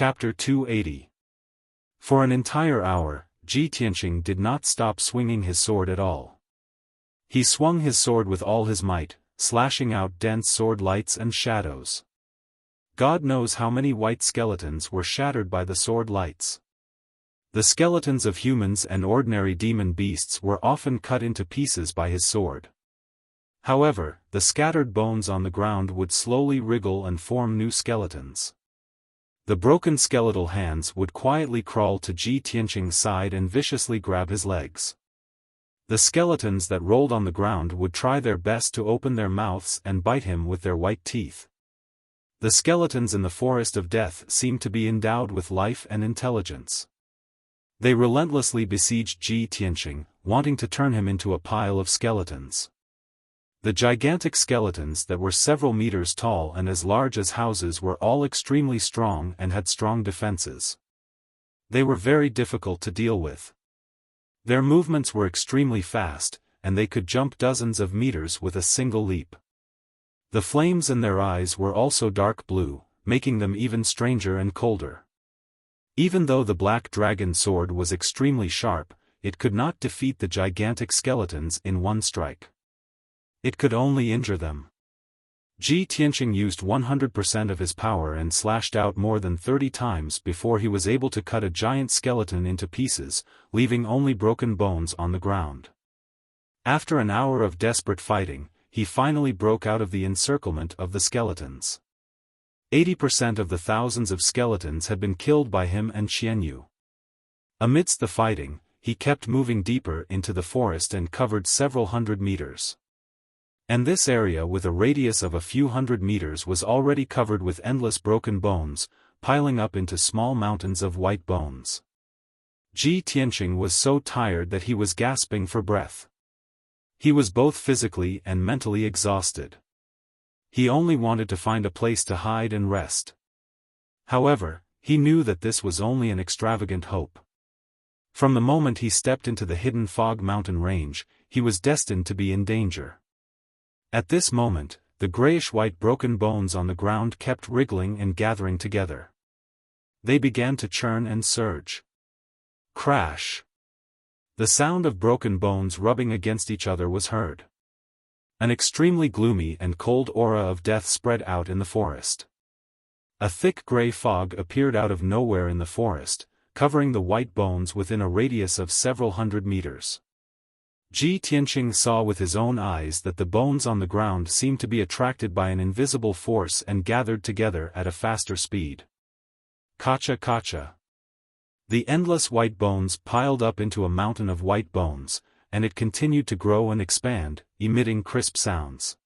Chapter 280. For an entire hour, Ji Tianqing did not stop swinging his sword at all. He swung his sword with all his might, slashing out dense sword lights and shadows. God knows how many white skeletons were shattered by the sword lights. The skeletons of humans and ordinary demon beasts were often cut into pieces by his sword. However, the scattered bones on the ground would slowly wriggle and form new skeletons. The broken skeletal hands would quietly crawl to Ji Tianqing's side and viciously grab his legs. The skeletons that rolled on the ground would try their best to open their mouths and bite him with their white teeth. The skeletons in the forest of death seemed to be endowed with life and intelligence. They relentlessly besieged Ji Tianqing, wanting to turn him into a pile of skeletons. The gigantic skeletons that were several meters tall and as large as houses were all extremely strong and had strong defenses. They were very difficult to deal with. Their movements were extremely fast, and they could jump dozens of meters with a single leap. The flames in their eyes were also dark blue, making them even stranger and colder. Even though the black dragon sword was extremely sharp, it could not defeat the gigantic skeletons in one strike. It could only injure them. Ji Tianqing used 100% of his power and slashed out more than 30 times before he was able to cut a giant skeleton into pieces, leaving only broken bones on the ground. After an hour of desperate fighting, he finally broke out of the encirclement of the skeletons. 80% of the thousands of skeletons had been killed by him and Xianyu. Amidst the fighting, he kept moving deeper into the forest and covered several hundred meters. And this area with a radius of a few hundred meters was already covered with endless broken bones, piling up into small mountains of white bones. Ji Tianqing was so tired that he was gasping for breath. He was both physically and mentally exhausted. He only wanted to find a place to hide and rest. However, he knew that this was only an extravagant hope. From the moment he stepped into the hidden fog mountain range, he was destined to be in danger. At this moment, the grayish-white broken bones on the ground kept wriggling and gathering together. They began to churn and surge. Crash! The sound of broken bones rubbing against each other was heard. An extremely gloomy and cold aura of death spread out in the forest. A thick gray fog appeared out of nowhere in the forest, covering the white bones within a radius of several hundred meters. Ji Tianqing saw with his own eyes that the bones on the ground seemed to be attracted by an invisible force and gathered together at a faster speed. Kacha kacha. The endless white bones piled up into a mountain of white bones, and it continued to grow and expand, emitting crisp sounds.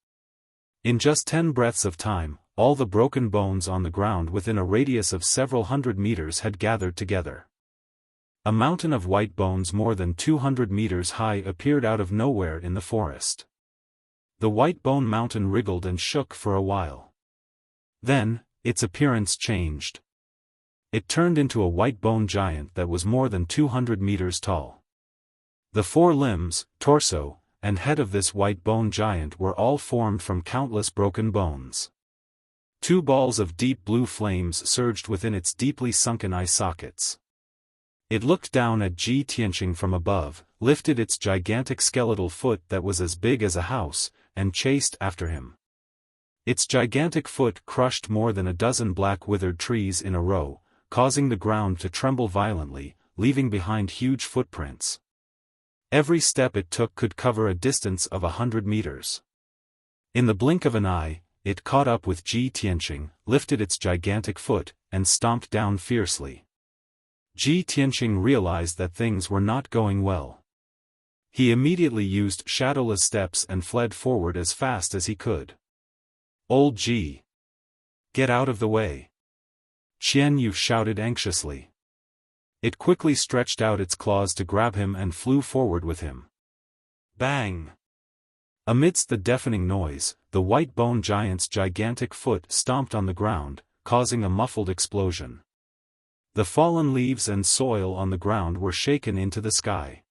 In just 10 breaths of time, all the broken bones on the ground within a radius of several hundred meters had gathered together. A mountain of white bones more than 200 meters high appeared out of nowhere in the forest. The white bone mountain wriggled and shook for a while. Then, its appearance changed. It turned into a white bone giant that was more than 200 meters tall. The 4 limbs, torso, and head of this white bone giant were all formed from countless broken bones. 2 balls of deep blue flames surged within its deeply sunken eye sockets. It looked down at Ji Tianqing from above, lifted its gigantic skeletal foot that was as big as a house, and chased after him. Its gigantic foot crushed more than a dozen black withered trees in a row, causing the ground to tremble violently, leaving behind huge footprints. Every step it took could cover a distance of 100 meters. In the blink of an eye, it caught up with Ji Tianqing, lifted its gigantic foot, and stomped down fiercely. Ji Tianqing realized that things were not going well. He immediately used shadowless steps and fled forward as fast as he could. "Old Ji! Get out of the way!" Xianyu shouted anxiously. It quickly stretched out its claws to grab him and flew forward with him. Bang! Amidst the deafening noise, the white bone giant's gigantic foot stomped on the ground, causing a muffled explosion. The fallen leaves and soil on the ground were shaken into the sky.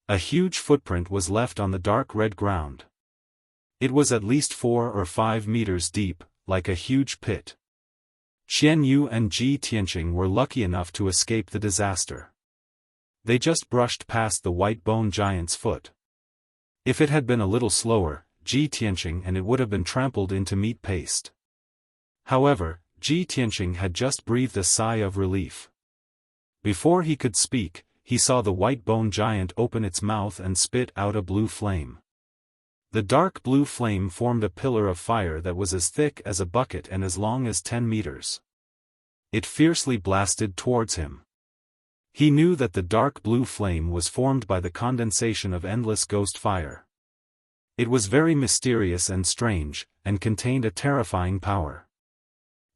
A huge footprint was left on the dark red ground. It was at least 4 or 5 meters deep, like a huge pit. Qian Yu and Ji Tianqing were lucky enough to escape the disaster. They just brushed past the white bone giant's foot. If it had been a little slower, Ji Tianqing and it would have been trampled into meat paste. However, Ji Tianqing had just breathed a sigh of relief. Before he could speak, he saw the white bone giant open its mouth and spit out a blue flame. The dark blue flame formed a pillar of fire that was as thick as a bucket and as long as 10 meters. It fiercely blasted towards him. He knew that the dark blue flame was formed by the condensation of endless ghost fire. It was very mysterious and strange, and contained a terrifying power.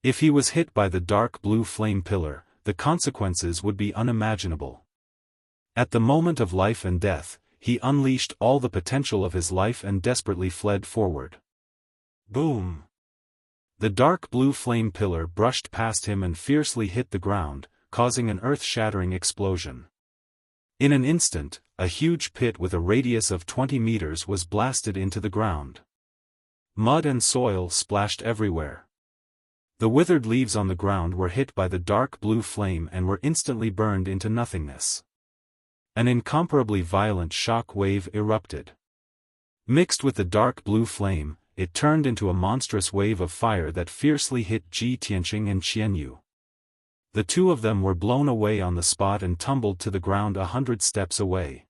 If he was hit by the dark blue flame pillar, the consequences would be unimaginable. At the moment of life and death, he unleashed all the potential of his life and desperately fled forward. Boom! The dark blue flame pillar brushed past him and fiercely hit the ground, causing an earth-shattering explosion. In an instant, a huge pit with a radius of 20 meters was blasted into the ground. Mud and soil splashed everywhere. The withered leaves on the ground were hit by the dark blue flame and were instantly burned into nothingness. An incomparably violent shock wave erupted. Mixed with the dark blue flame, it turned into a monstrous wave of fire that fiercely hit Ji Tianqing and Qian Yu. The two of them were blown away on the spot and tumbled to the ground 100 steps away.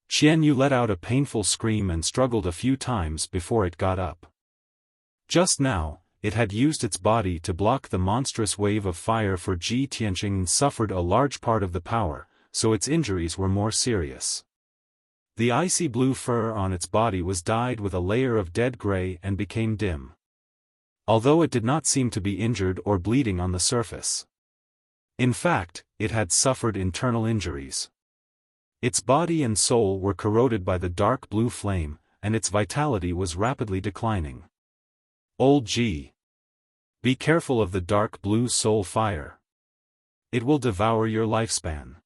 Qian Yu let out a painful scream and struggled a few times before it got up. Just now, it had used its body to block the monstrous wave of fire for Ji Tianqing and suffered a large part of the power, so its injuries were more serious. The icy blue fur on its body was dyed with a layer of dead gray and became dim. Although it did not seem to be injured or bleeding on the surface. In fact, it had suffered internal injuries. Its body and soul were corroded by the dark blue flame, and its vitality was rapidly declining. Old Ji. Be careful of the dark blue soul fire. It will devour your lifespan.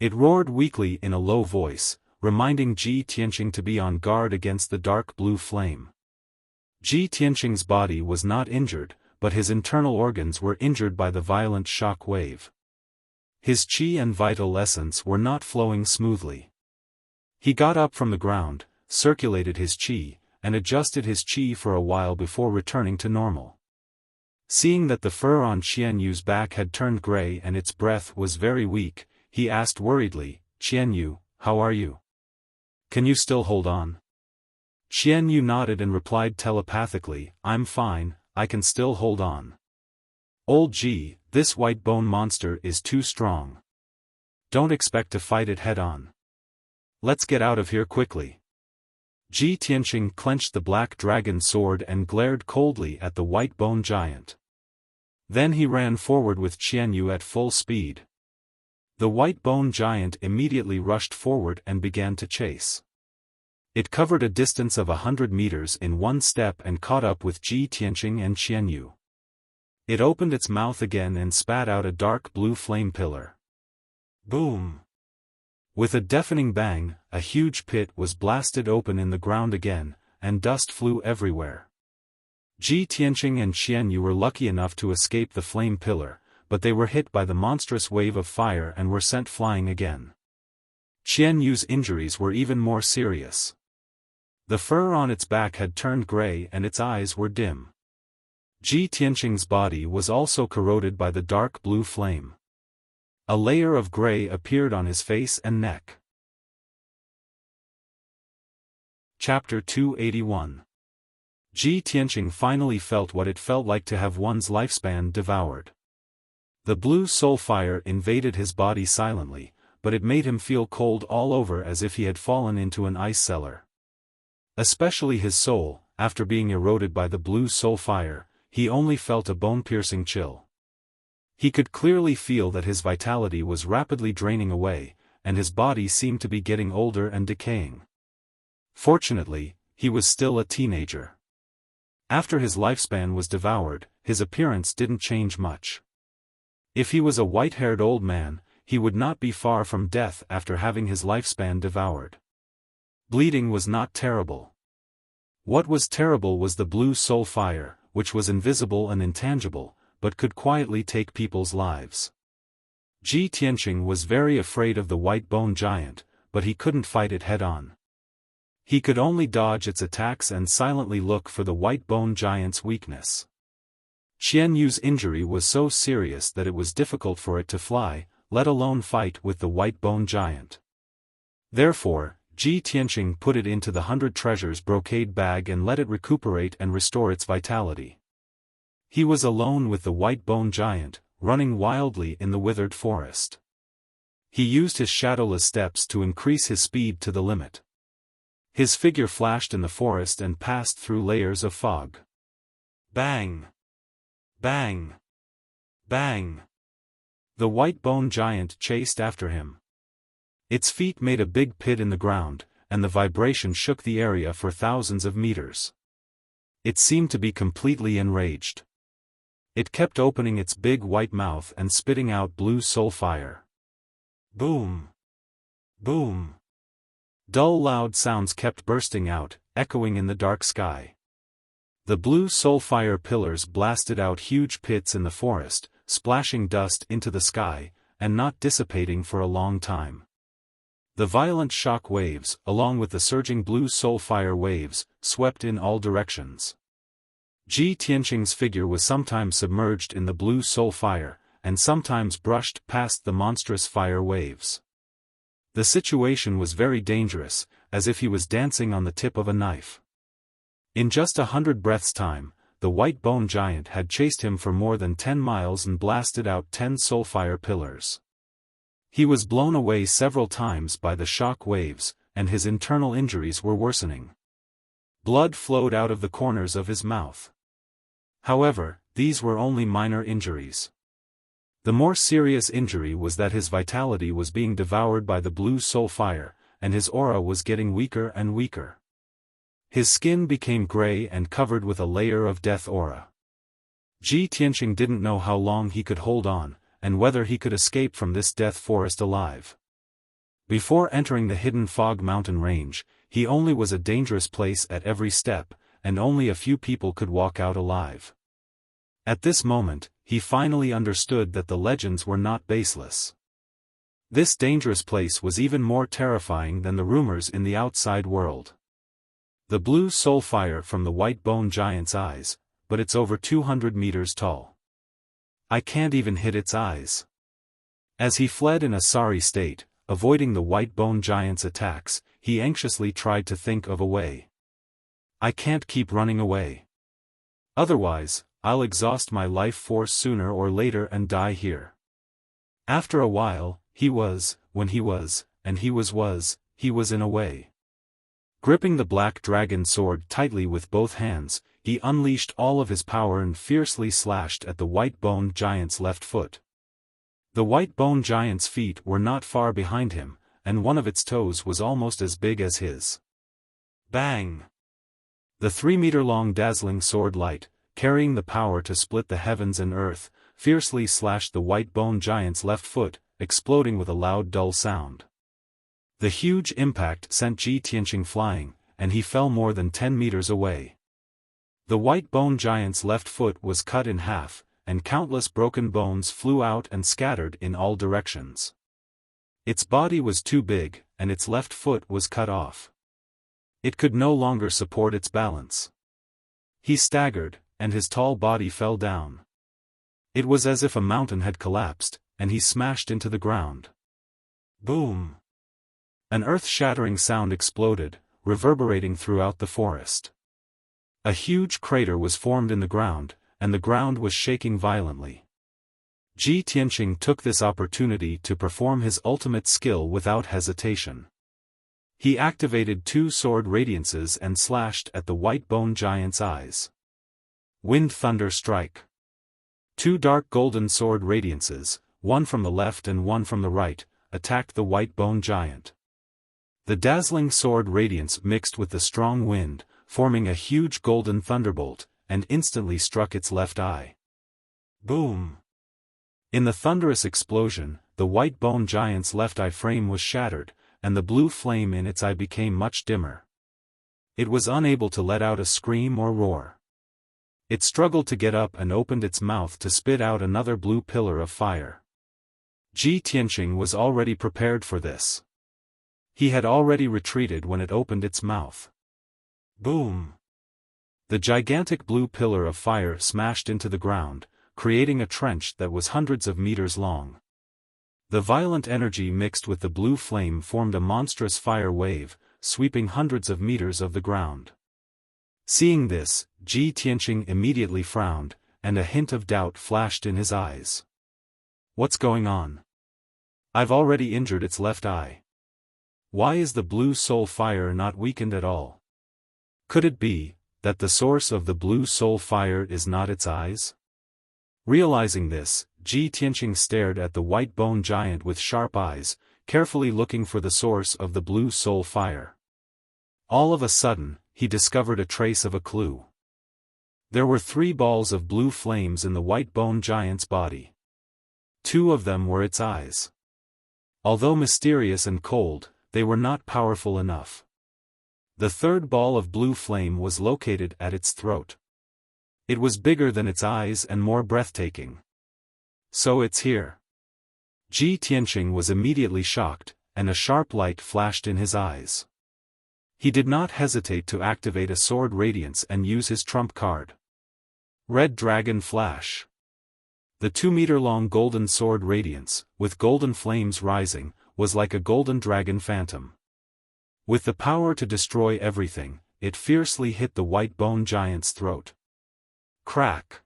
It roared weakly in a low voice, reminding Ji Tianqing to be on guard against the dark blue flame. Ji Tianqing's body was not injured, but his internal organs were injured by the violent shock wave. His qi and vital essence were not flowing smoothly. He got up from the ground, circulated his qi, and adjusted his qi for a while before returning to normal. Seeing that the fur on Qian Yu's back had turned gray and its breath was very weak, he asked worriedly, "Qian Yu, how are you? Can you still hold on?" Qian Yu nodded and replied telepathically, "I'm fine, I can still hold on. Old Ji, this white bone monster is too strong. Don't expect to fight it head-on. Let's get out of here quickly." Ji Tianqing clenched the black dragon sword and glared coldly at the white bone giant. Then he ran forward with Qian Yu at full speed. The white bone giant immediately rushed forward and began to chase. It covered a distance of 100 meters in one step and caught up with Ji Tianqing and Qian Yu. It opened its mouth again and spat out a dark blue flame pillar. Boom! With a deafening bang, a huge pit was blasted open in the ground again, and dust flew everywhere. Ji Tianqing and Qian Yu were lucky enough to escape the flame pillar, but they were hit by the monstrous wave of fire and were sent flying again. Qian Yu's injuries were even more serious. The fur on its back had turned gray and its eyes were dim. Ji Tianqing's body was also corroded by the dark blue flame. A layer of gray appeared on his face and neck. Chapter 281. Ji Tianqing finally felt what it felt like to have one's lifespan devoured. The blue soul fire invaded his body silently, but it made him feel cold all over as if he had fallen into an ice cellar. Especially his soul, after being eroded by the blue soul fire, he only felt a bone-piercing chill. He could clearly feel that his vitality was rapidly draining away, and his body seemed to be getting older and decaying. Fortunately, he was still a teenager. After his lifespan was devoured, his appearance didn't change much. If he was a white-haired old man, he would not be far from death after having his lifespan devoured. Bleeding was not terrible. What was terrible was the blue soul fire, which was invisible and intangible, but could quietly take people's lives. Ji Tianqing was very afraid of the white bone giant, but he couldn't fight it head-on. He could only dodge its attacks and silently look for the white bone giant's weakness. Qian Yu's injury was so serious that it was difficult for it to fly, let alone fight with the white bone giant. Therefore, Ji Tianqing put it into the 100 treasures brocade bag and let it recuperate and restore its vitality. He was alone with the white bone giant, running wildly in the withered forest. He used his shadowless steps to increase his speed to the limit. His figure flashed in the forest and passed through layers of fog. Bang! Bang! Bang! The white bone giant chased after him. Its feet made a big pit in the ground, and the vibration shook the area for thousands of meters. It seemed to be completely enraged. It kept opening its big white mouth and spitting out blue soul fire. Boom! Boom! Dull loud sounds kept bursting out, echoing in the dark sky. The blue soul fire pillars blasted out huge pits in the forest, splashing dust into the sky, and not dissipating for a long time. The violent shock waves, along with the surging blue soul fire waves, swept in all directions. Ji Tianqing's figure was sometimes submerged in the blue soul fire, and sometimes brushed past the monstrous fire waves. The situation was very dangerous, as if he was dancing on the tip of a knife. In just 100 breaths' time, the white bone giant had chased him for more than 10 miles and blasted out 10 soulfire pillars. He was blown away several times by the shock waves, and his internal injuries were worsening. Blood flowed out of the corners of his mouth. However, these were only minor injuries. The more serious injury was that his vitality was being devoured by the blue soul fire, and his aura was getting weaker and weaker. His skin became gray and covered with a layer of death aura. Ji Tianqing didn't know how long he could hold on, and whether he could escape from this death forest alive. Before entering the hidden fog mountain range, he only was a dangerous place at every step, and only a few people could walk out alive. At this moment, he finally understood that the legends were not baseless. This dangerous place was even more terrifying than the rumors in the outside world. The blue soul fire from the white bone giant's eyes, but it's over 200 meters tall. I can't even hit its eyes. As he fled in a sorry state, avoiding the white bone giant's attacks, he anxiously tried to think of a way. I can't keep running away. Otherwise, I'll exhaust my life force sooner or later and die here. After a while, he was in a way. Gripping the black dragon sword tightly with both hands, he unleashed all of his power and fiercely slashed at the white bone giant's left foot. The white bone giant's feet were not far behind him, and one of its toes was almost as big as his. Bang! The 3-meter-long dazzling sword light, carrying the power to split the heavens and earth, fiercely slashed the white bone giant's left foot, exploding with a loud dull sound. The huge impact sent Ji Tianqing flying, and he fell more than 10 meters away. The white bone giant's left foot was cut in half, and countless broken bones flew out and scattered in all directions. Its body was too big, and its left foot was cut off. It could no longer support its balance. He staggered, and his tall body fell down. It was as if a mountain had collapsed, and he smashed into the ground. Boom! An earth-shattering sound exploded, reverberating throughout the forest. A huge crater was formed in the ground, and the ground was shaking violently. Ji Tianqing took this opportunity to perform his ultimate skill without hesitation. He activated 2 sword radiances and slashed at the white bone giant's eyes. Wind Thunder Strike. 2 dark golden sword radiances, one from the left and one from the right, attacked the white bone giant. The dazzling sword radiance mixed with the strong wind, forming a huge golden thunderbolt, and instantly struck its left eye. Boom! In the thunderous explosion, the white bone giant's left eye frame was shattered, and the blue flame in its eye became much dimmer. It was unable to let out a scream or roar. It struggled to get up and opened its mouth to spit out another blue pillar of fire. Ji Tianqing was already prepared for this. He had already retreated when it opened its mouth. Boom! The gigantic blue pillar of fire smashed into the ground, creating a trench that was hundreds of meters long. The violent energy mixed with the blue flame formed a monstrous fire wave, sweeping hundreds of meters of the ground. Seeing this, Ji Tianqing immediately frowned, and a hint of doubt flashed in his eyes. What's going on? I've already injured its left eye. Why is the blue soul fire not weakened at all? Could it be that the source of the blue soul fire is not its eyes? Realizing this, Ji Tianqing stared at the white bone giant with sharp eyes, carefully looking for the source of the blue soul fire. All of a sudden, he discovered a trace of a clue. There were 3 balls of blue flames in the white bone giant's body. 2 of them were its eyes. Although mysterious and cold, they were not powerful enough. The 3rd ball of blue flame was located at its throat. It was bigger than its eyes and more breathtaking. So it's here. Ji Tianqing was immediately shocked, and a sharp light flashed in his eyes. He did not hesitate to activate a sword radiance and use his trump card. Red Dragon Flash. The 2-meter-long golden sword radiance, with golden flames rising, was like a golden dragon phantom. With the power to destroy everything, it fiercely hit the white bone giant's throat. Crack!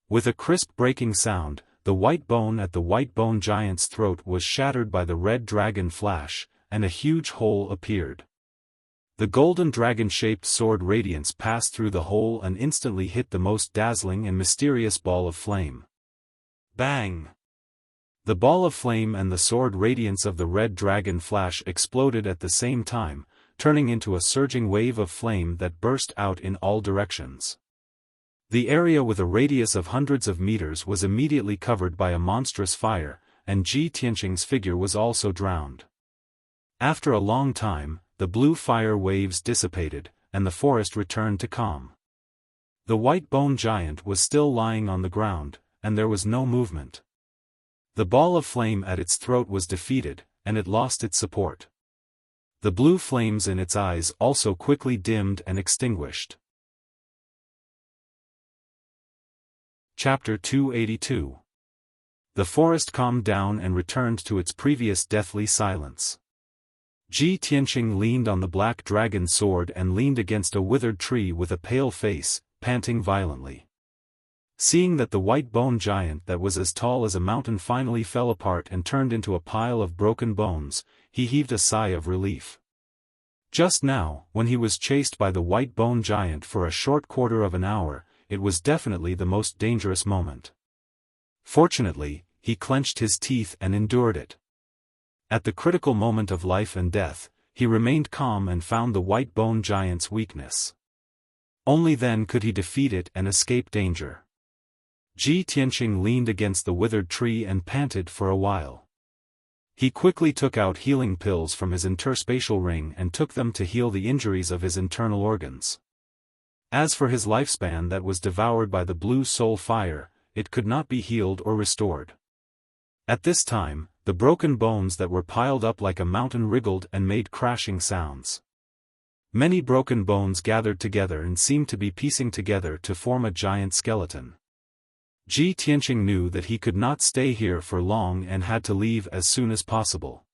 With a crisp breaking sound, the white bone at the white bone giant's throat was shattered by the red dragon flash, and a huge hole appeared. The golden dragon-shaped sword radiance passed through the hole and instantly hit the most dazzling and mysterious ball of flame. Bang! The ball of flame and the sword radiance of the red dragon flash exploded at the same time, turning into a surging wave of flame that burst out in all directions. The area with a radius of hundreds of meters was immediately covered by a monstrous fire, and Ji Tianqing's figure was also drowned. After a long time, the blue fire waves dissipated, and the forest returned to calm. The white bone giant was still lying on the ground, and there was no movement. The ball of flame at its throat was defeated, and it lost its support. The blue flames in its eyes also quickly dimmed and extinguished. Chapter 282. The forest calmed down and returned to its previous deathly silence. Ji Tianqing leaned on the black dragon sword and leaned against a withered tree with a pale face, panting violently. Seeing that the white bone giant that was as tall as a mountain finally fell apart and turned into a pile of broken bones, he heaved a sigh of relief. Just now, when he was chased by the white bone giant for a short quarter of an hour, it was definitely the most dangerous moment. Fortunately, he clenched his teeth and endured it. At the critical moment of life and death, he remained calm and found the white bone giant's weakness. Only then could he defeat it and escape danger. Ji Tianqing leaned against the withered tree and panted for a while. He quickly took out healing pills from his interspatial ring and took them to heal the injuries of his internal organs. As for his lifespan that was devoured by the blue soul fire, it could not be healed or restored. At this time, the broken bones that were piled up like a mountain wriggled and made crashing sounds. Many broken bones gathered together and seemed to be piecing together to form a giant skeleton. Ji Tianqing knew that he could not stay here for long and had to leave as soon as possible.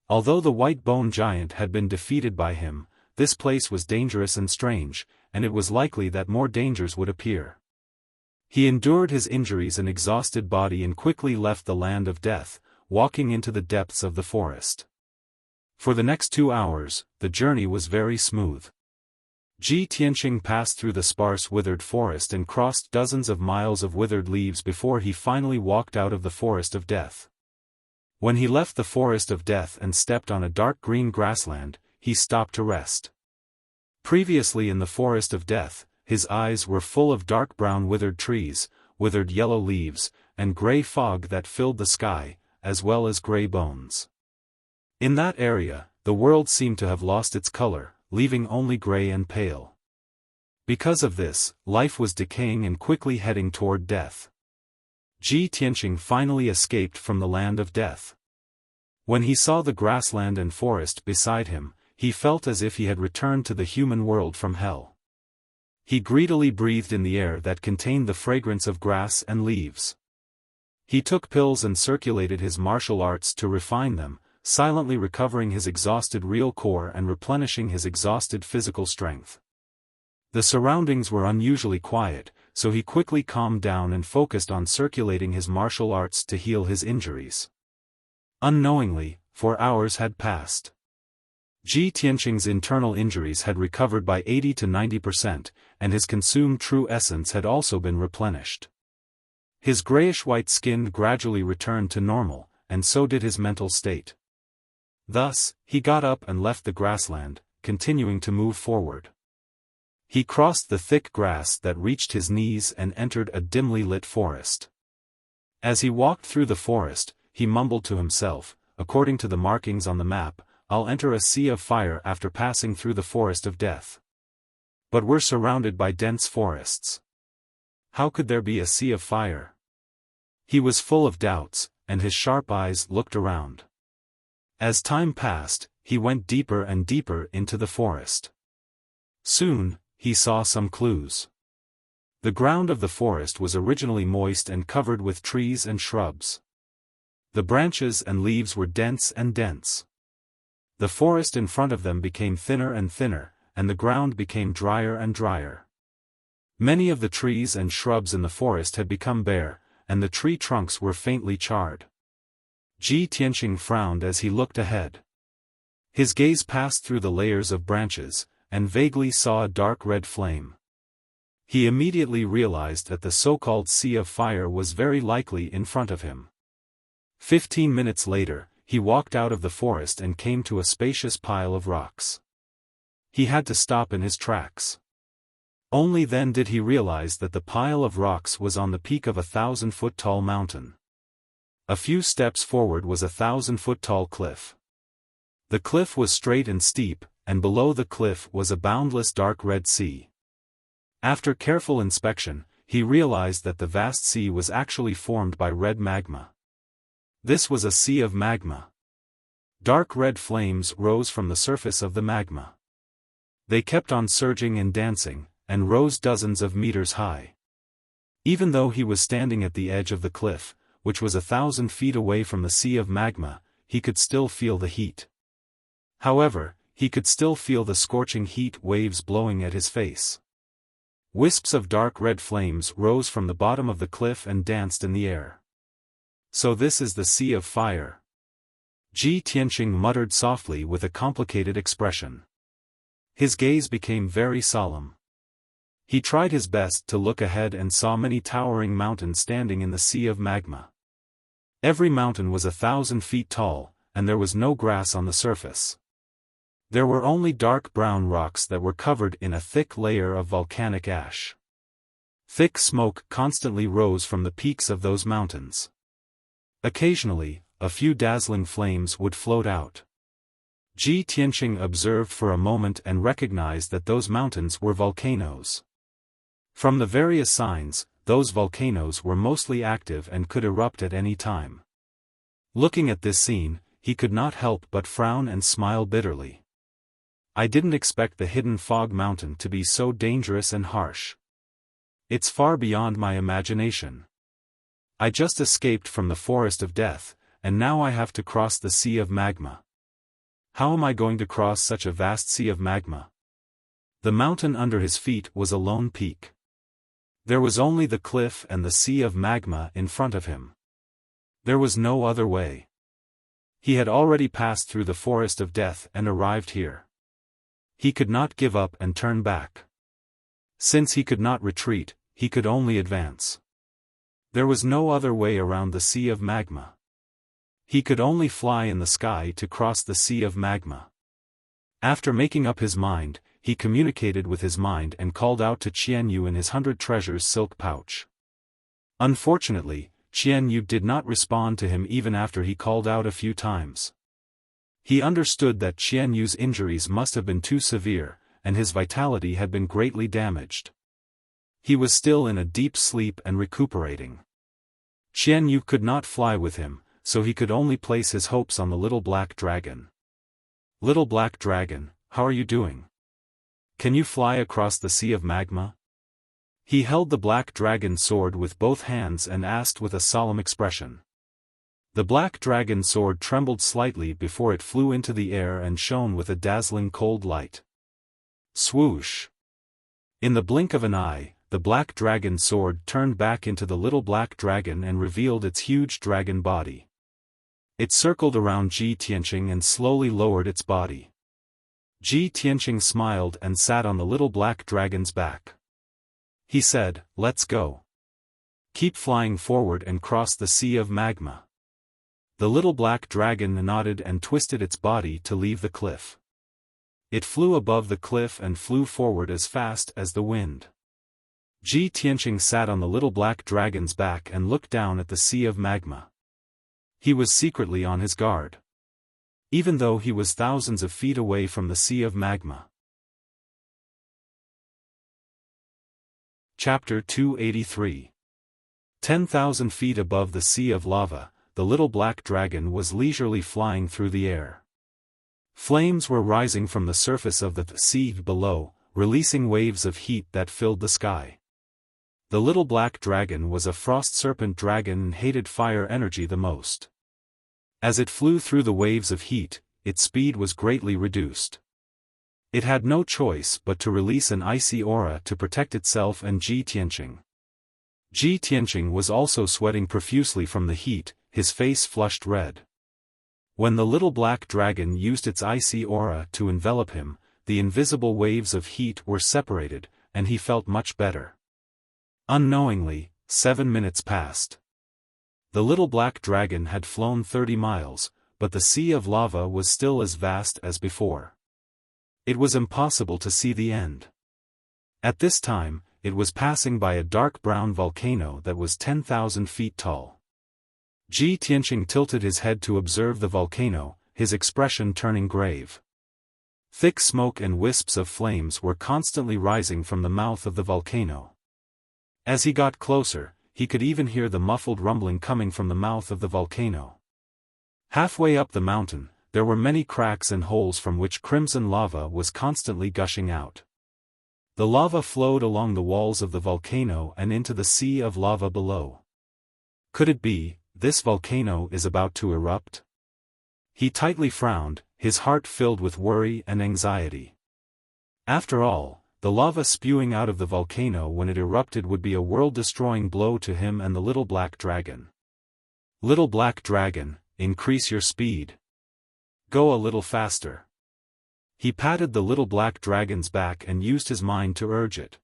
Although the white bone giant had been defeated by him, this place was dangerous and strange, and it was likely that more dangers would appear. He endured his injuries and exhausted body and quickly left the land of death, walking into the depths of the forest. For the next 2 hours, the journey was very smooth. Ji Tianqing passed through the sparse withered forest and crossed dozens of miles of withered leaves before he finally walked out of the forest of death. When he left the forest of death and stepped on a dark green grassland, he stopped to rest. Previously in the forest of death, his eyes were full of dark brown withered trees, withered yellow leaves, and gray fog that filled the sky, as well as gray bones. In that area, the world seemed to have lost its color, leaving only gray and pale. Because of this, life was decaying and quickly heading toward death. Ji Tianqing finally escaped from the land of death. When he saw the grassland and forest beside him, he felt as if he had returned to the human world from hell. He greedily breathed in the air that contained the fragrance of grass and leaves. He took pills and circulated his martial arts to refine them, silently recovering his exhausted real core and replenishing his exhausted physical strength. The surroundings were unusually quiet, so he quickly calmed down and focused on circulating his martial arts to heal his injuries. Unknowingly, 4 hours had passed. Ji Tianqing's internal injuries had recovered by 80 to 90%, and his consumed true essence had also been replenished. His grayish-white skin gradually returned to normal, and so did his mental state. Thus, he got up and left the grassland, continuing to move forward. He crossed the thick grass that reached his knees and entered a dimly lit forest. As he walked through the forest, he mumbled to himself, according to the markings on the map, "I'll enter a sea of fire after passing through the forest of death." But we're surrounded by dense forests. How could there be a sea of fire? He was full of doubts, and his sharp eyes looked around. As time passed, he went deeper and deeper into the forest. Soon, he saw some clues. The ground of the forest was originally moist and covered with trees and shrubs. The branches and leaves were dense and dense. The forest in front of them became thinner and thinner, and the ground became drier and drier. Many of the trees and shrubs in the forest had become bare, and the tree trunks were faintly charred. Ji Tianqing frowned as he looked ahead. His gaze passed through the layers of branches, and vaguely saw a dark red flame. He immediately realized that the so-called sea of fire was very likely in front of him. 15 minutes later, he walked out of the forest and came to a spacious pile of rocks. He had to stop in his tracks. Only then did he realize that the pile of rocks was on the peak of a 1,000-foot-tall mountain. A few steps forward was a 1,000-foot-tall cliff. The cliff was straight and steep, and below the cliff was a boundless dark red sea. After careful inspection, he realized that the vast sea was actually formed by red magma. This was a sea of magma. Dark red flames rose from the surface of the magma. They kept on surging and dancing, and rose dozens of meters high. Even though he was standing at the edge of the cliff, which was 1,000 feet away from the sea of magma, he could still feel the heat. However, he could still feel the scorching heat waves blowing at his face. Wisps of dark red flames rose from the bottom of the cliff and danced in the air. So this is the sea of fire. Ji Tianqing muttered softly with a complicated expression. His gaze became very solemn. He tried his best to look ahead and saw many towering mountains standing in the sea of magma. Every mountain was 1,000 feet tall, and there was no grass on the surface. There were only dark brown rocks that were covered in a thick layer of volcanic ash. Thick smoke constantly rose from the peaks of those mountains. Occasionally, a few dazzling flames would float out. Ji Tianqing observed for a moment and recognized that those mountains were volcanoes. From the various signs, those volcanoes were mostly active and could erupt at any time. Looking at this scene, he could not help but frown and smile bitterly. I didn't expect the hidden fog mountain to be so dangerous and harsh. It's far beyond my imagination. I just escaped from the forest of death, and now I have to cross the sea of magma. How am I going to cross such a vast sea of magma? The mountain under his feet was a lone peak. There was only the cliff and the sea of magma in front of him. There was no other way. He had already passed through the forest of death and arrived here. He could not give up and turn back. Since he could not retreat, he could only advance. There was no other way around the sea of magma. He could only fly in the sky to cross the sea of magma. After making up his mind, he communicated with his mind and called out to Qian Yu in his 100 treasures silk pouch. Unfortunately, Qian Yu did not respond to him even after he called out a few times. He understood that Qian Yu's injuries must have been too severe, and his vitality had been greatly damaged. He was still in a deep sleep and recuperating. Qian Yu could not fly with him, so he could only place his hopes on the little black dragon. "Little black dragon, how are you doing? Can you fly across the sea of magma?" He held the black dragon's sword with both hands and asked with a solemn expression. The black dragon sword trembled slightly before it flew into the air and shone with a dazzling cold light. Swoosh! In the blink of an eye, the black dragon sword turned back into the little black dragon and revealed its huge dragon body. It circled around Ji Tianqing and slowly lowered its body. Ji Tianqing smiled and sat on the little black dragon's back. He said, "Let's go. Keep flying forward and cross the sea of magma." The little black dragon nodded and twisted its body to leave the cliff. It flew above the cliff and flew forward as fast as the wind. Ji Tianqing sat on the little black dragon's back and looked down at the sea of magma. He was secretly on his guard. Even though he was thousands of feet away from the sea of magma. Chapter 283. 10,000 feet above the sea of lava, the little black dragon was leisurely flying through the air. Flames were rising from the surface of the sea below, releasing waves of heat that filled the sky. The little black dragon was a frost serpent dragon and hated fire energy the most. As it flew through the waves of heat, its speed was greatly reduced. It had no choice but to release an icy aura to protect itself and Ji Tianqing. Ji Tianqing was also sweating profusely from the heat, his face flushed red. When the little black dragon used its icy aura to envelop him, the invisible waves of heat were separated, and he felt much better. Unknowingly, 7 minutes passed. The little black dragon had flown 30 miles, but the sea of lava was still as vast as before. It was impossible to see the end. At this time, it was passing by a dark brown volcano that was 10,000 feet tall. Ji Tianqing tilted his head to observe the volcano, his expression turning grave. Thick smoke and wisps of flames were constantly rising from the mouth of the volcano. As he got closer, he could even hear the muffled rumbling coming from the mouth of the volcano. Halfway up the mountain, there were many cracks and holes from which crimson lava was constantly gushing out. The lava flowed along the walls of the volcano and into the sea of lava below. Could it be, this volcano is about to erupt? He tightly frowned, his heart filled with worry and anxiety. After all, the lava spewing out of the volcano when it erupted would be a world-destroying blow to him and the little black dragon. "Little black dragon, increase your speed. Go a little faster." He patted the little black dragon's back and used his mind to urge it.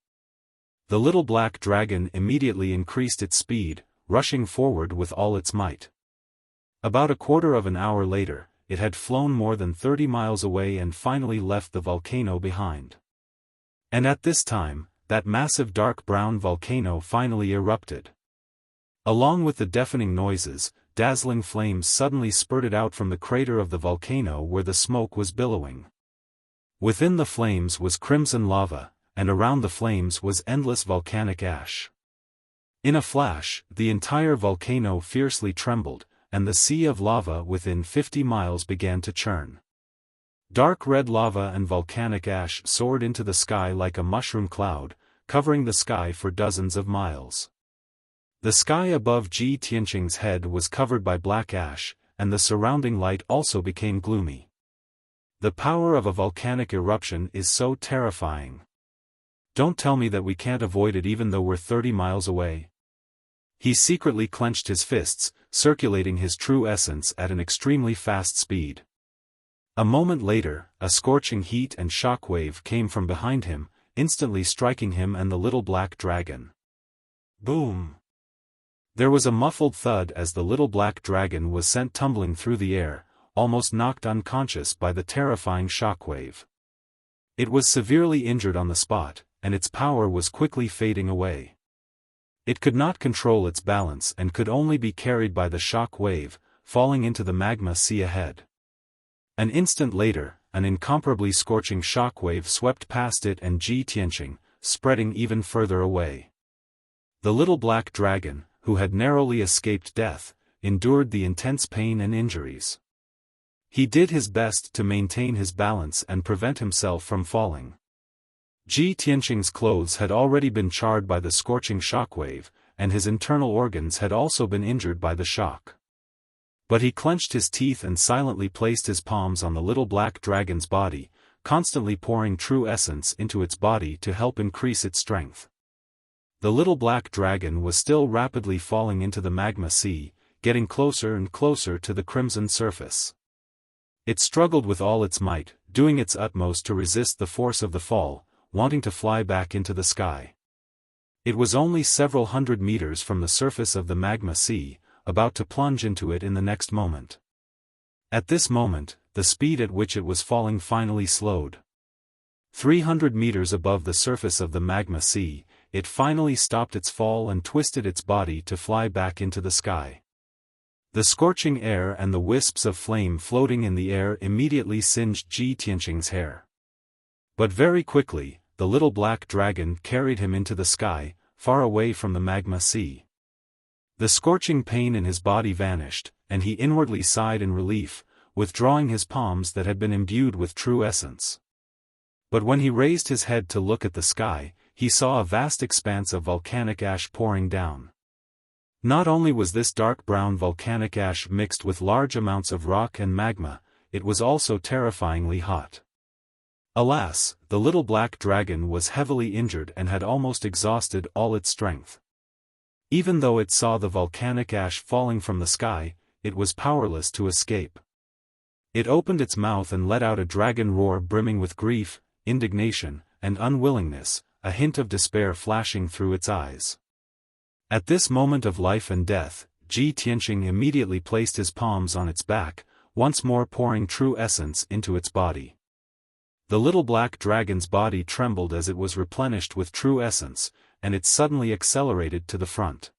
The little black dragon immediately increased its speed, rushing forward with all its might. About a quarter of an hour later, it had flown more than 30 miles away and finally left the volcano behind. And at this time, that massive dark brown volcano finally erupted. Along with the deafening noises, dazzling flames suddenly spurted out from the crater of the volcano where the smoke was billowing. Within the flames was crimson lava, and around the flames was endless volcanic ash. In a flash, the entire volcano fiercely trembled, and the sea of lava within 50 miles began to churn. Dark red lava and volcanic ash soared into the sky like a mushroom cloud, covering the sky for dozens of miles. The sky above Ji Tianqing's head was covered by black ash, and the surrounding light also became gloomy. The power of a volcanic eruption is so terrifying. Don't tell me that we can't avoid it even though we're 30 miles away. He secretly clenched his fists, circulating his true essence at an extremely fast speed. A moment later, a scorching heat and shock wave came from behind him, instantly striking him and the little black dragon. Boom! There was a muffled thud as the little black dragon was sent tumbling through the air, almost knocked unconscious by the terrifying shockwave. It was severely injured on the spot, and its power was quickly fading away. It could not control its balance and could only be carried by the shock wave, falling into the magma sea ahead. An instant later, an incomparably scorching shockwave swept past it and Ji Tianqing, spreading even further away. The little black dragon, who had narrowly escaped death, endured the intense pain and injuries. He did his best to maintain his balance and prevent himself from falling. Ji Tianqing's clothes had already been charred by the scorching shockwave, and his internal organs had also been injured by the shock. But he clenched his teeth and silently placed his palms on the little black dragon's body, constantly pouring true essence into its body to help increase its strength. The little black dragon was still rapidly falling into the magma sea, getting closer and closer to the crimson surface. It struggled with all its might, doing its utmost to resist the force of the fall, wanting to fly back into the sky. It was only several hundred meters from the surface of the magma sea, about to plunge into it in the next moment. At this moment, the speed at which it was falling finally slowed. 300 meters above the surface of the magma sea, it finally stopped its fall and twisted its body to fly back into the sky. The scorching air and the wisps of flame floating in the air immediately singed Ji Tianqing's hair. But very quickly, the little black dragon carried him into the sky, far away from the magma sea. The scorching pain in his body vanished, and he inwardly sighed in relief, withdrawing his palms that had been imbued with true essence. But when he raised his head to look at the sky, he saw a vast expanse of volcanic ash pouring down. Not only was this dark brown volcanic ash mixed with large amounts of rock and magma, it was also terrifyingly hot. Alas, the little black dragon was heavily injured and had almost exhausted all its strength. Even though it saw the volcanic ash falling from the sky, it was powerless to escape. It opened its mouth and let out a dragon roar brimming with grief, indignation, and unwillingness, a hint of despair flashing through its eyes. At this moment of life and death, Ji Tianqing immediately placed his palms on its back, once more pouring true essence into its body. The little black dragon's body trembled as it was replenished with true essence, and it suddenly accelerated to the front.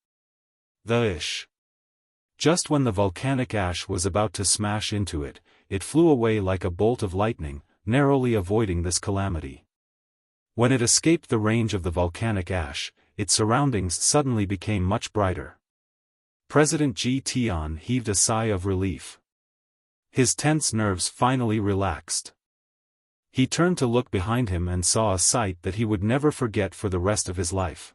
Just when the volcanic ash was about to smash into it, it flew away like a bolt of lightning, narrowly avoiding this calamity. When it escaped the range of the volcanic ash, its surroundings suddenly became much brighter. President Ji Tian heaved a sigh of relief. His tense nerves finally relaxed. He turned to look behind him and saw a sight that he would never forget for the rest of his life.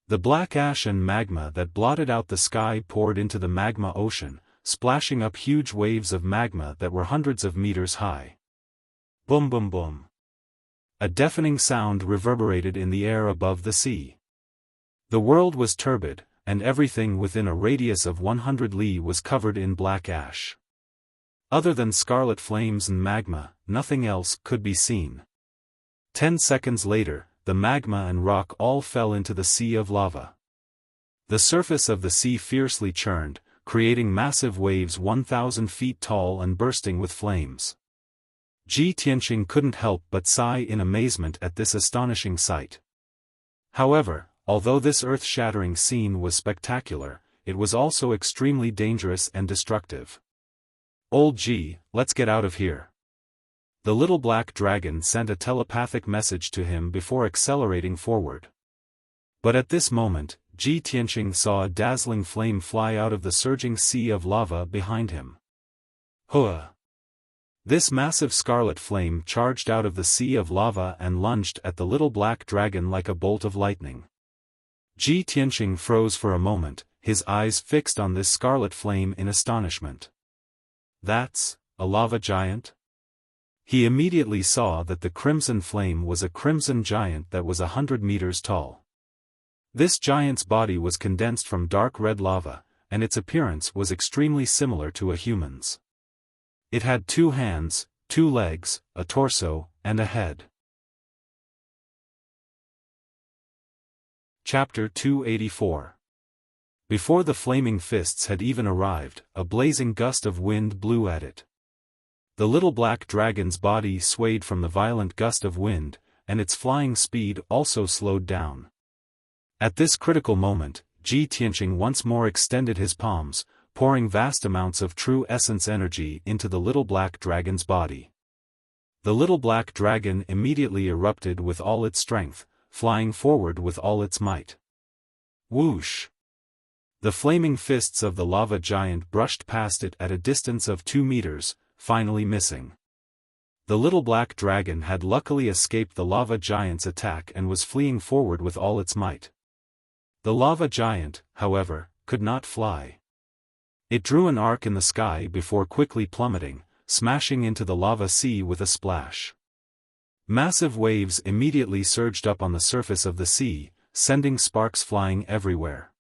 The black ash and magma that blotted out the sky poured into the magma ocean, splashing up huge waves of magma that were hundreds of meters high. Boom boom boom. A deafening sound reverberated in the air above the sea. The world was turbid, and everything within a radius of 100 li was covered in black ash. Other than scarlet flames and magma, nothing else could be seen. 10 seconds later, the magma and rock all fell into the sea of lava. The surface of the sea fiercely churned, creating massive waves 1,000 feet tall and bursting with flames. Ji Tianqing couldn't help but sigh in amazement at this astonishing sight. However, although this earth-shattering scene was spectacular, it was also extremely dangerous and destructive. "Old Ji, let's get out of here." The little black dragon sent a telepathic message to him before accelerating forward. But at this moment, Ji Tianqing saw a dazzling flame fly out of the surging sea of lava behind him. Hua! This massive scarlet flame charged out of the sea of lava and lunged at the little black dragon like a bolt of lightning. Ji Tianqing froze for a moment, his eyes fixed on this scarlet flame in astonishment. "That's a lava giant?" He immediately saw that the crimson flame was a crimson giant that was 100 meters tall. This giant's body was condensed from dark red lava, and its appearance was extremely similar to a human's. It had 2 hands, 2 legs, a torso, and a head. Chapter 284. Before the flaming fists had even arrived, a blazing gust of wind blew at it. The little black dragon's body swayed from the violent gust of wind, and its flying speed also slowed down. At this critical moment, Ji Tianqing once more extended his palms, pouring vast amounts of true essence energy into the little black dragon's body. The little black dragon immediately erupted with all its strength, flying forward with all its might. Whoosh! The flaming fists of the lava giant brushed past it at a distance of 2 meters, finally missing. The little black dragon had luckily escaped the lava giant's attack and was fleeing forward with all its might. The lava giant, however, could not fly. It drew an arc in the sky before quickly plummeting, smashing into the lava sea with a splash. Massive waves immediately surged up on the surface of the sea, sending sparks flying everywhere.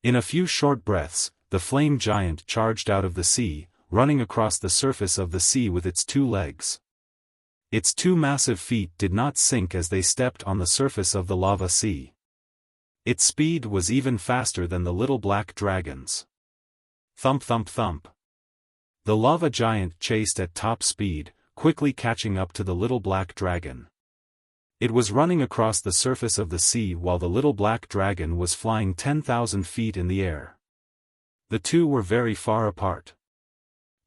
In a few short breaths, the flame giant charged out of the sea, running across the surface of the sea with its 2 legs. Its 2 massive feet did not sink as they stepped on the surface of the lava sea. Its speed was even faster than the little black dragon's. Thump thump thump. The lava giant chased at top speed, quickly catching up to the little black dragon. It was running across the surface of the sea while the little black dragon was flying 10,000 feet in the air. The two were very far apart.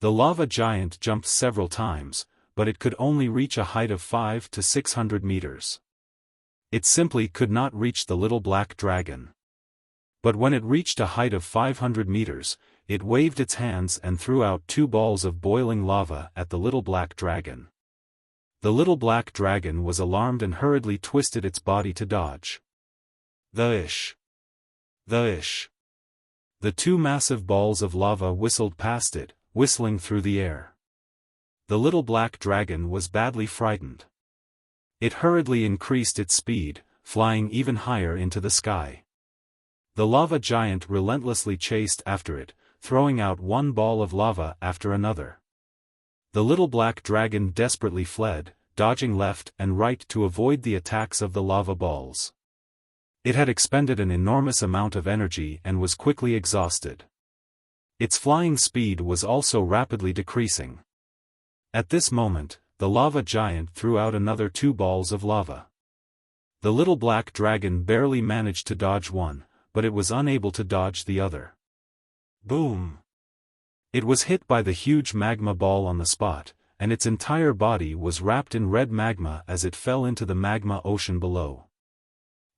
The lava giant jumped several times, but it could only reach a height of 500 to 600 meters. It simply could not reach the little black dragon. But when it reached a height of 500 meters, it waved its hands and threw out 2 balls of boiling lava at the little black dragon. The little black dragon was alarmed and hurriedly twisted its body to dodge. The-ish. The-ish. The 2 massive balls of lava whistled past it, whistling through the air. The little black dragon was badly frightened. It hurriedly increased its speed, flying even higher into the sky. The lava giant relentlessly chased after it, throwing out 1 ball of lava after another. The little black dragon desperately fled, dodging left and right to avoid the attacks of the lava balls. It had expended an enormous amount of energy and was quickly exhausted. Its flying speed was also rapidly decreasing. At this moment, the lava giant threw out another 2 balls of lava. The little black dragon barely managed to dodge one, but it was unable to dodge the other. Boom! It was hit by the huge magma ball on the spot, and its entire body was wrapped in red magma as it fell into the magma ocean below.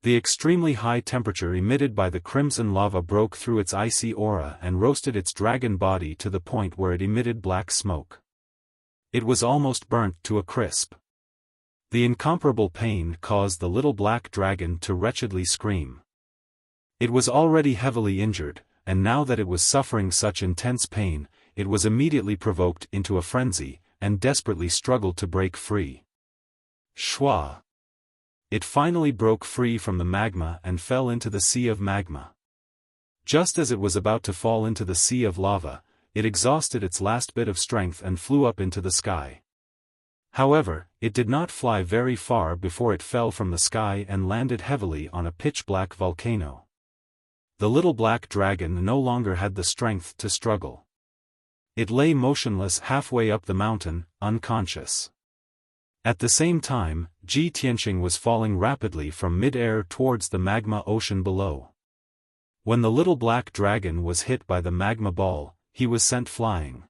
The extremely high temperature emitted by the crimson lava broke through its icy aura and roasted its dragon body to the point where it emitted black smoke. It was almost burnt to a crisp. The incomparable pain caused the little black dragon to wretchedly scream. It was already heavily injured, and now that it was suffering such intense pain, it was immediately provoked into a frenzy, and desperately struggled to break free. Shwa! It finally broke free from the magma and fell into the sea of magma. Just as it was about to fall into the sea of lava, it exhausted its last bit of strength and flew up into the sky. However, it did not fly very far before it fell from the sky and landed heavily on a pitch-black volcano. The little black dragon no longer had the strength to struggle. It lay motionless halfway up the mountain, unconscious. At the same time, Ji Tianqing was falling rapidly from mid-air towards the magma ocean below. When the little black dragon was hit by the magma ball, he was sent flying.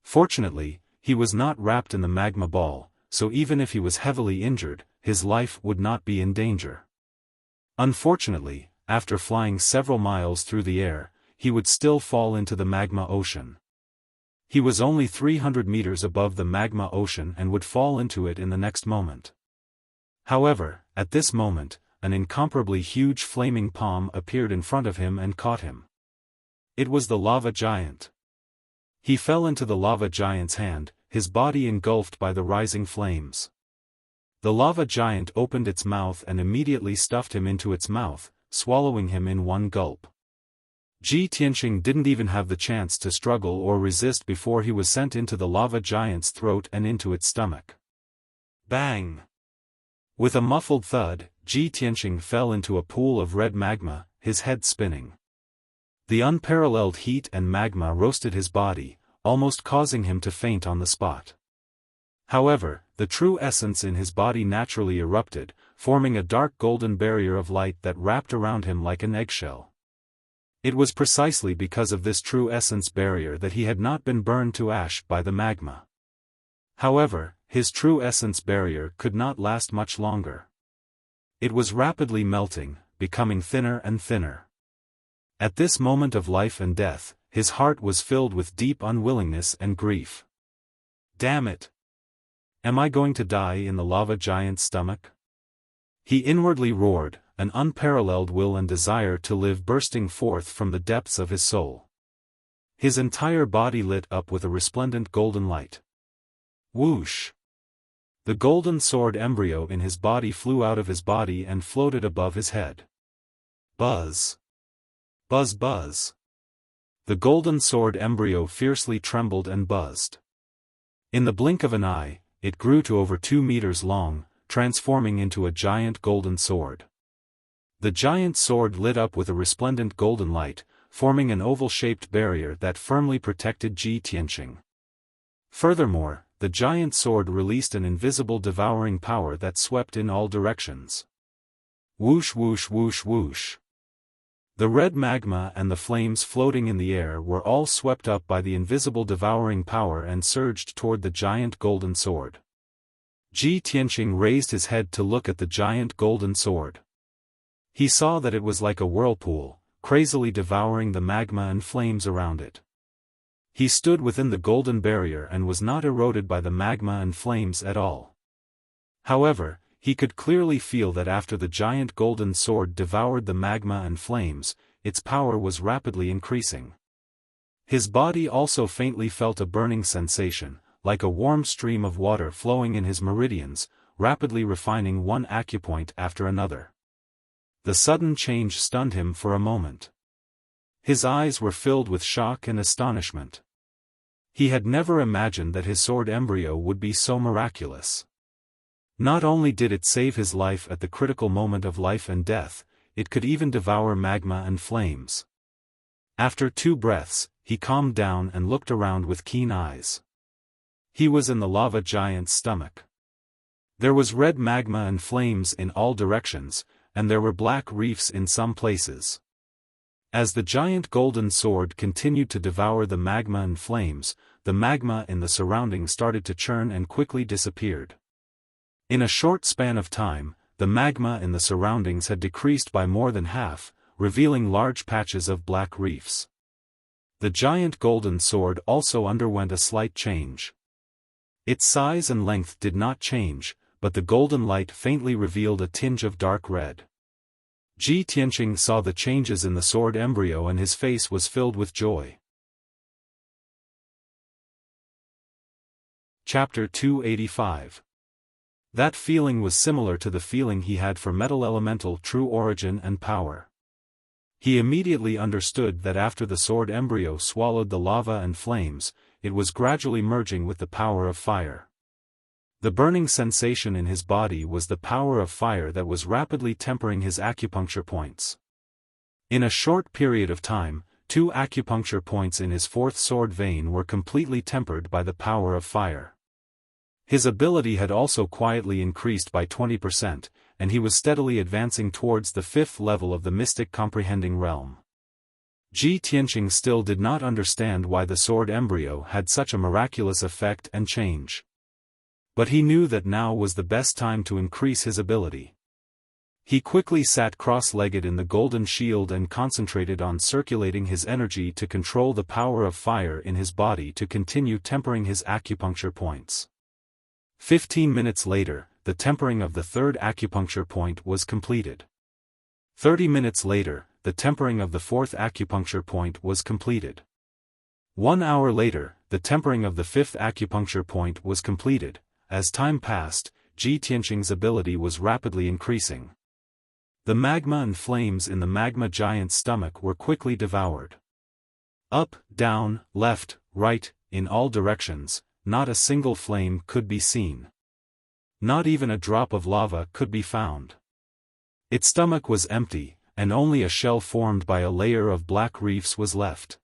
Fortunately, he was not wrapped in the magma ball, so even if he was heavily injured, his life would not be in danger. Unfortunately, after flying several miles through the air, he would still fall into the magma ocean. He was only 300 meters above the magma ocean and would fall into it in the next moment. However, at this moment, an incomparably huge flaming palm appeared in front of him and caught him. It was the lava giant. He fell into the lava giant's hand, his body engulfed by the rising flames. The lava giant opened its mouth and immediately stuffed him into its mouth, swallowing him in one gulp. Ji Tianqing didn't even have the chance to struggle or resist before he was sent into the lava giant's throat and into its stomach. Bang! With a muffled thud, Ji Tianqing fell into a pool of red magma, his head spinning. The unparalleled heat and magma roasted his body, almost causing him to faint on the spot. However, the true essence in his body naturally erupted, forming a dark golden barrier of light that wrapped around him like an eggshell. It was precisely because of this true essence barrier that he had not been burned to ash by the magma. However, his true essence barrier could not last much longer. It was rapidly melting, becoming thinner and thinner. At this moment of life and death, his heart was filled with deep unwillingness and grief. Damn it! Am I going to die in the lava giant's stomach? He inwardly roared, an unparalleled will and desire to live bursting forth from the depths of his soul. His entire body lit up with a resplendent golden light. Whoosh! The golden sword embryo in his body flew out of his body and floated above his head. Buzz! Buzz buzz! The golden sword embryo fiercely trembled and buzzed. In the blink of an eye, it grew to over 2 meters long, transforming into a giant golden sword. The giant sword lit up with a resplendent golden light, forming an oval-shaped barrier that firmly protected Ji Tianqing. Furthermore, the giant sword released an invisible devouring power that swept in all directions. Whoosh whoosh whoosh whoosh. The red magma and the flames floating in the air were all swept up by the invisible devouring power and surged toward the giant golden sword. Ji Tianqing raised his head to look at the giant golden sword. He saw that it was like a whirlpool, crazily devouring the magma and flames around it. He stood within the golden barrier and was not eroded by the magma and flames at all. However, he could clearly feel that after the giant golden sword devoured the magma and flames, its power was rapidly increasing. His body also faintly felt a burning sensation, like a warm stream of water flowing in his meridians, rapidly refining one acupoint after another. The sudden change stunned him for a moment. His eyes were filled with shock and astonishment. He had never imagined that his sword embryo would be so miraculous. Not only did it save his life at the critical moment of life and death, it could even devour magma and flames. After 2 breaths, he calmed down and looked around with keen eyes. He was in the lava giant's stomach. There was red magma and flames in all directions, and there were black reefs in some places. As the giant golden sword continued to devour the magma and flames, the magma in the surroundings started to churn and quickly disappeared. In a short span of time, the magma in the surroundings had decreased by more than half, revealing large patches of black reefs. The giant golden sword also underwent a slight change. Its size and length did not change, but the golden light faintly revealed a tinge of dark red. Ji Tianqing saw the changes in the sword embryo and his face was filled with joy. Chapter 285. That feeling was similar to the feeling he had for metal elemental true origin and power. He immediately understood that after the sword embryo swallowed the lava and flames, it was gradually merging with the power of fire. The burning sensation in his body was the power of fire that was rapidly tempering his acupuncture points. In a short period of time, 2 acupuncture points in his 4th sword vein were completely tempered by the power of fire. His ability had also quietly increased by 20%, and he was steadily advancing towards the 5th level of the mystic comprehending realm. Ji Tianqing still did not understand why the sword embryo had such a miraculous effect and change. But he knew that now was the best time to increase his ability. He quickly sat cross-legged in the golden shield and concentrated on circulating his energy to control the power of fire in his body to continue tempering his acupuncture points. 15 minutes later, the tempering of the 3rd acupuncture point was completed. 30 minutes later, the tempering of the 4th acupuncture point was completed. 1 hour later, the tempering of the 5th acupuncture point was completed. As time passed, Ji Tianqing's ability was rapidly increasing. The magma and flames in the magma giant's stomach were quickly devoured. Up, down, left, right, in all directions, not a single flame could be seen. Not even a drop of lava could be found. Its stomach was empty, and only a shell formed by a layer of black reefs was left.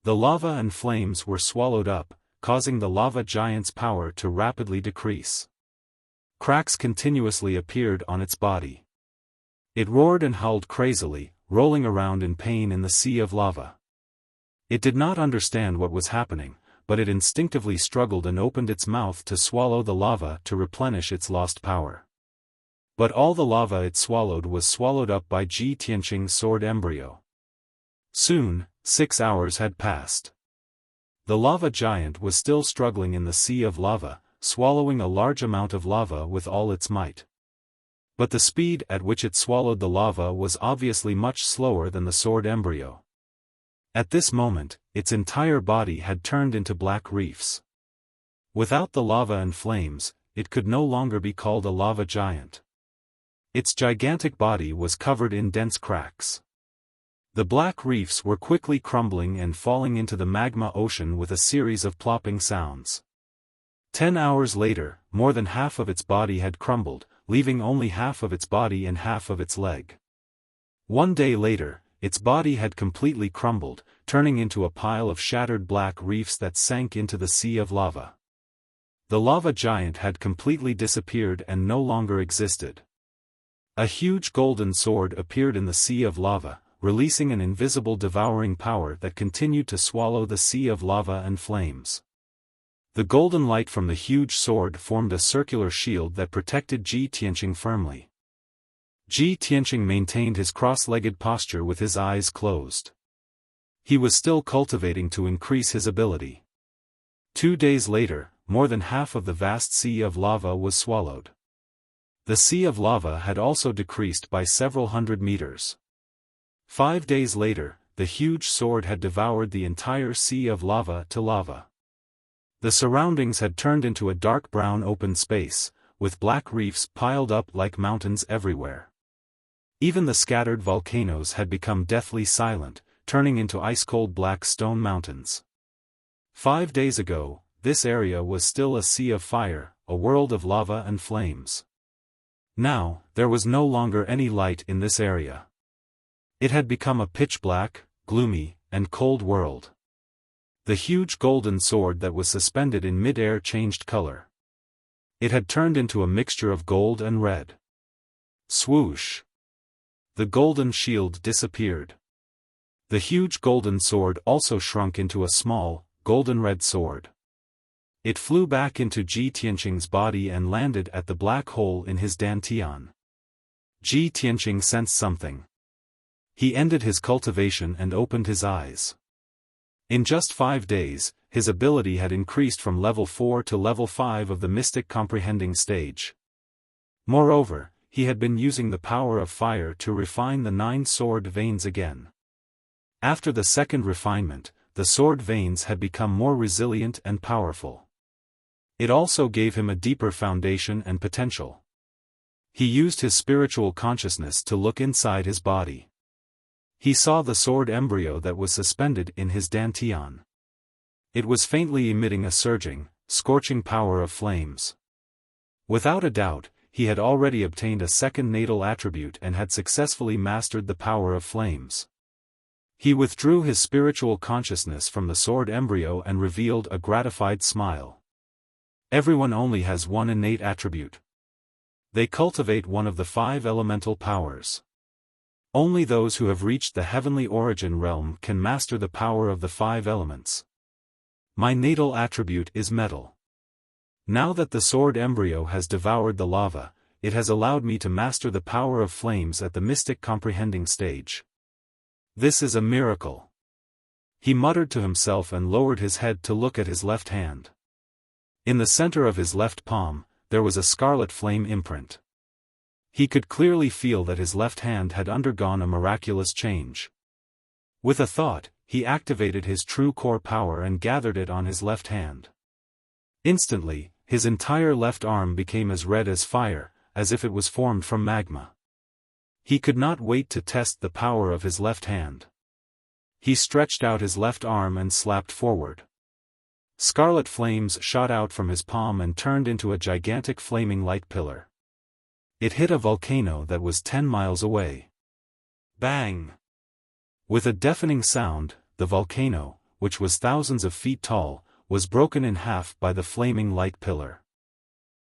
The lava and flames were swallowed up, causing the lava giant's power to rapidly decrease. Cracks continuously appeared on its body. It roared and howled crazily, rolling around in pain in the sea of lava. It did not understand what was happening, but it instinctively struggled and opened its mouth to swallow the lava to replenish its lost power. But all the lava it swallowed was swallowed up by Ji Tianqing's sword embryo. Soon, 6 hours had passed. The lava giant was still struggling in the sea of lava, swallowing a large amount of lava with all its might. But the speed at which it swallowed the lava was obviously much slower than the sword embryo. At this moment, its entire body had turned into black reefs. Without the lava and flames, it could no longer be called a lava giant. Its gigantic body was covered in dense cracks. The black reefs were quickly crumbling and falling into the magma ocean with a series of plopping sounds. 10 hours later, more than half of its body had crumbled, leaving only half of its body and half of its leg. 1 day later, its body had completely crumbled, turning into a pile of shattered black reefs that sank into the sea of lava. The lava giant had completely disappeared and no longer existed. A huge golden sword appeared in the sea of lava, releasing an invisible devouring power that continued to swallow the sea of lava and flames. The golden light from the huge sword formed a circular shield that protected Ji Tianqing firmly. Ji Tianqing maintained his cross-legged posture with his eyes closed. He was still cultivating to increase his ability. 2 days later, more than half of the vast sea of lava was swallowed. The sea of lava had also decreased by several hundred meters. 5 days later, the huge sword had devoured the entire sea of lava to lava. The surroundings had turned into a dark brown open space, with black reefs piled up like mountains everywhere. Even the scattered volcanoes had become deathly silent, turning into ice-cold black stone mountains. 5 days ago, this area was still a sea of fire, a world of lava and flames. Now, there was no longer any light in this area. It had become a pitch-black, gloomy, and cold world. The huge golden sword that was suspended in mid-air changed color. It had turned into a mixture of gold and red. Swoosh! The golden shield disappeared. The huge golden sword also shrunk into a small, golden-red sword. It flew back into Ji Tianqing's body and landed at the black hole in his dantian. Ji Tianqing sensed something. He ended his cultivation and opened his eyes. In just 5 days, his ability had increased from level 4 to level 5 of the mystic comprehending stage. Moreover, he had been using the power of fire to refine the 9 sword veins again. After the second refinement, the sword veins had become more resilient and powerful. It also gave him a deeper foundation and potential. He used his spiritual consciousness to look inside his body. He saw the sword embryo that was suspended in his dantian. It was faintly emitting a surging, scorching power of flames. Without a doubt, he had already obtained a second natal attribute and had successfully mastered the power of flames. He withdrew his spiritual consciousness from the sword embryo and revealed a gratified smile. Everyone only has one innate attribute. They cultivate one of the 5 elemental powers. Only those who have reached the heavenly origin realm can master the power of the 5 elements. My natal attribute is metal. Now that the sword embryo has devoured the lava, it has allowed me to master the power of flames at the mystic comprehending stage. This is a miracle. He muttered to himself and lowered his head to look at his left hand. In the center of his left palm, there was a scarlet flame imprint. He could clearly feel that his left hand had undergone a miraculous change. With a thought, he activated his true core power and gathered it on his left hand. Instantly, his entire left arm became as red as fire, as if it was formed from magma. He could not wait to test the power of his left hand. He stretched out his left arm and slapped forward. Scarlet flames shot out from his palm and turned into a gigantic flaming light pillar. It hit a volcano that was 10 miles away. Bang! With a deafening sound, the volcano, which was thousands of feet tall, was broken in half by the flaming light pillar.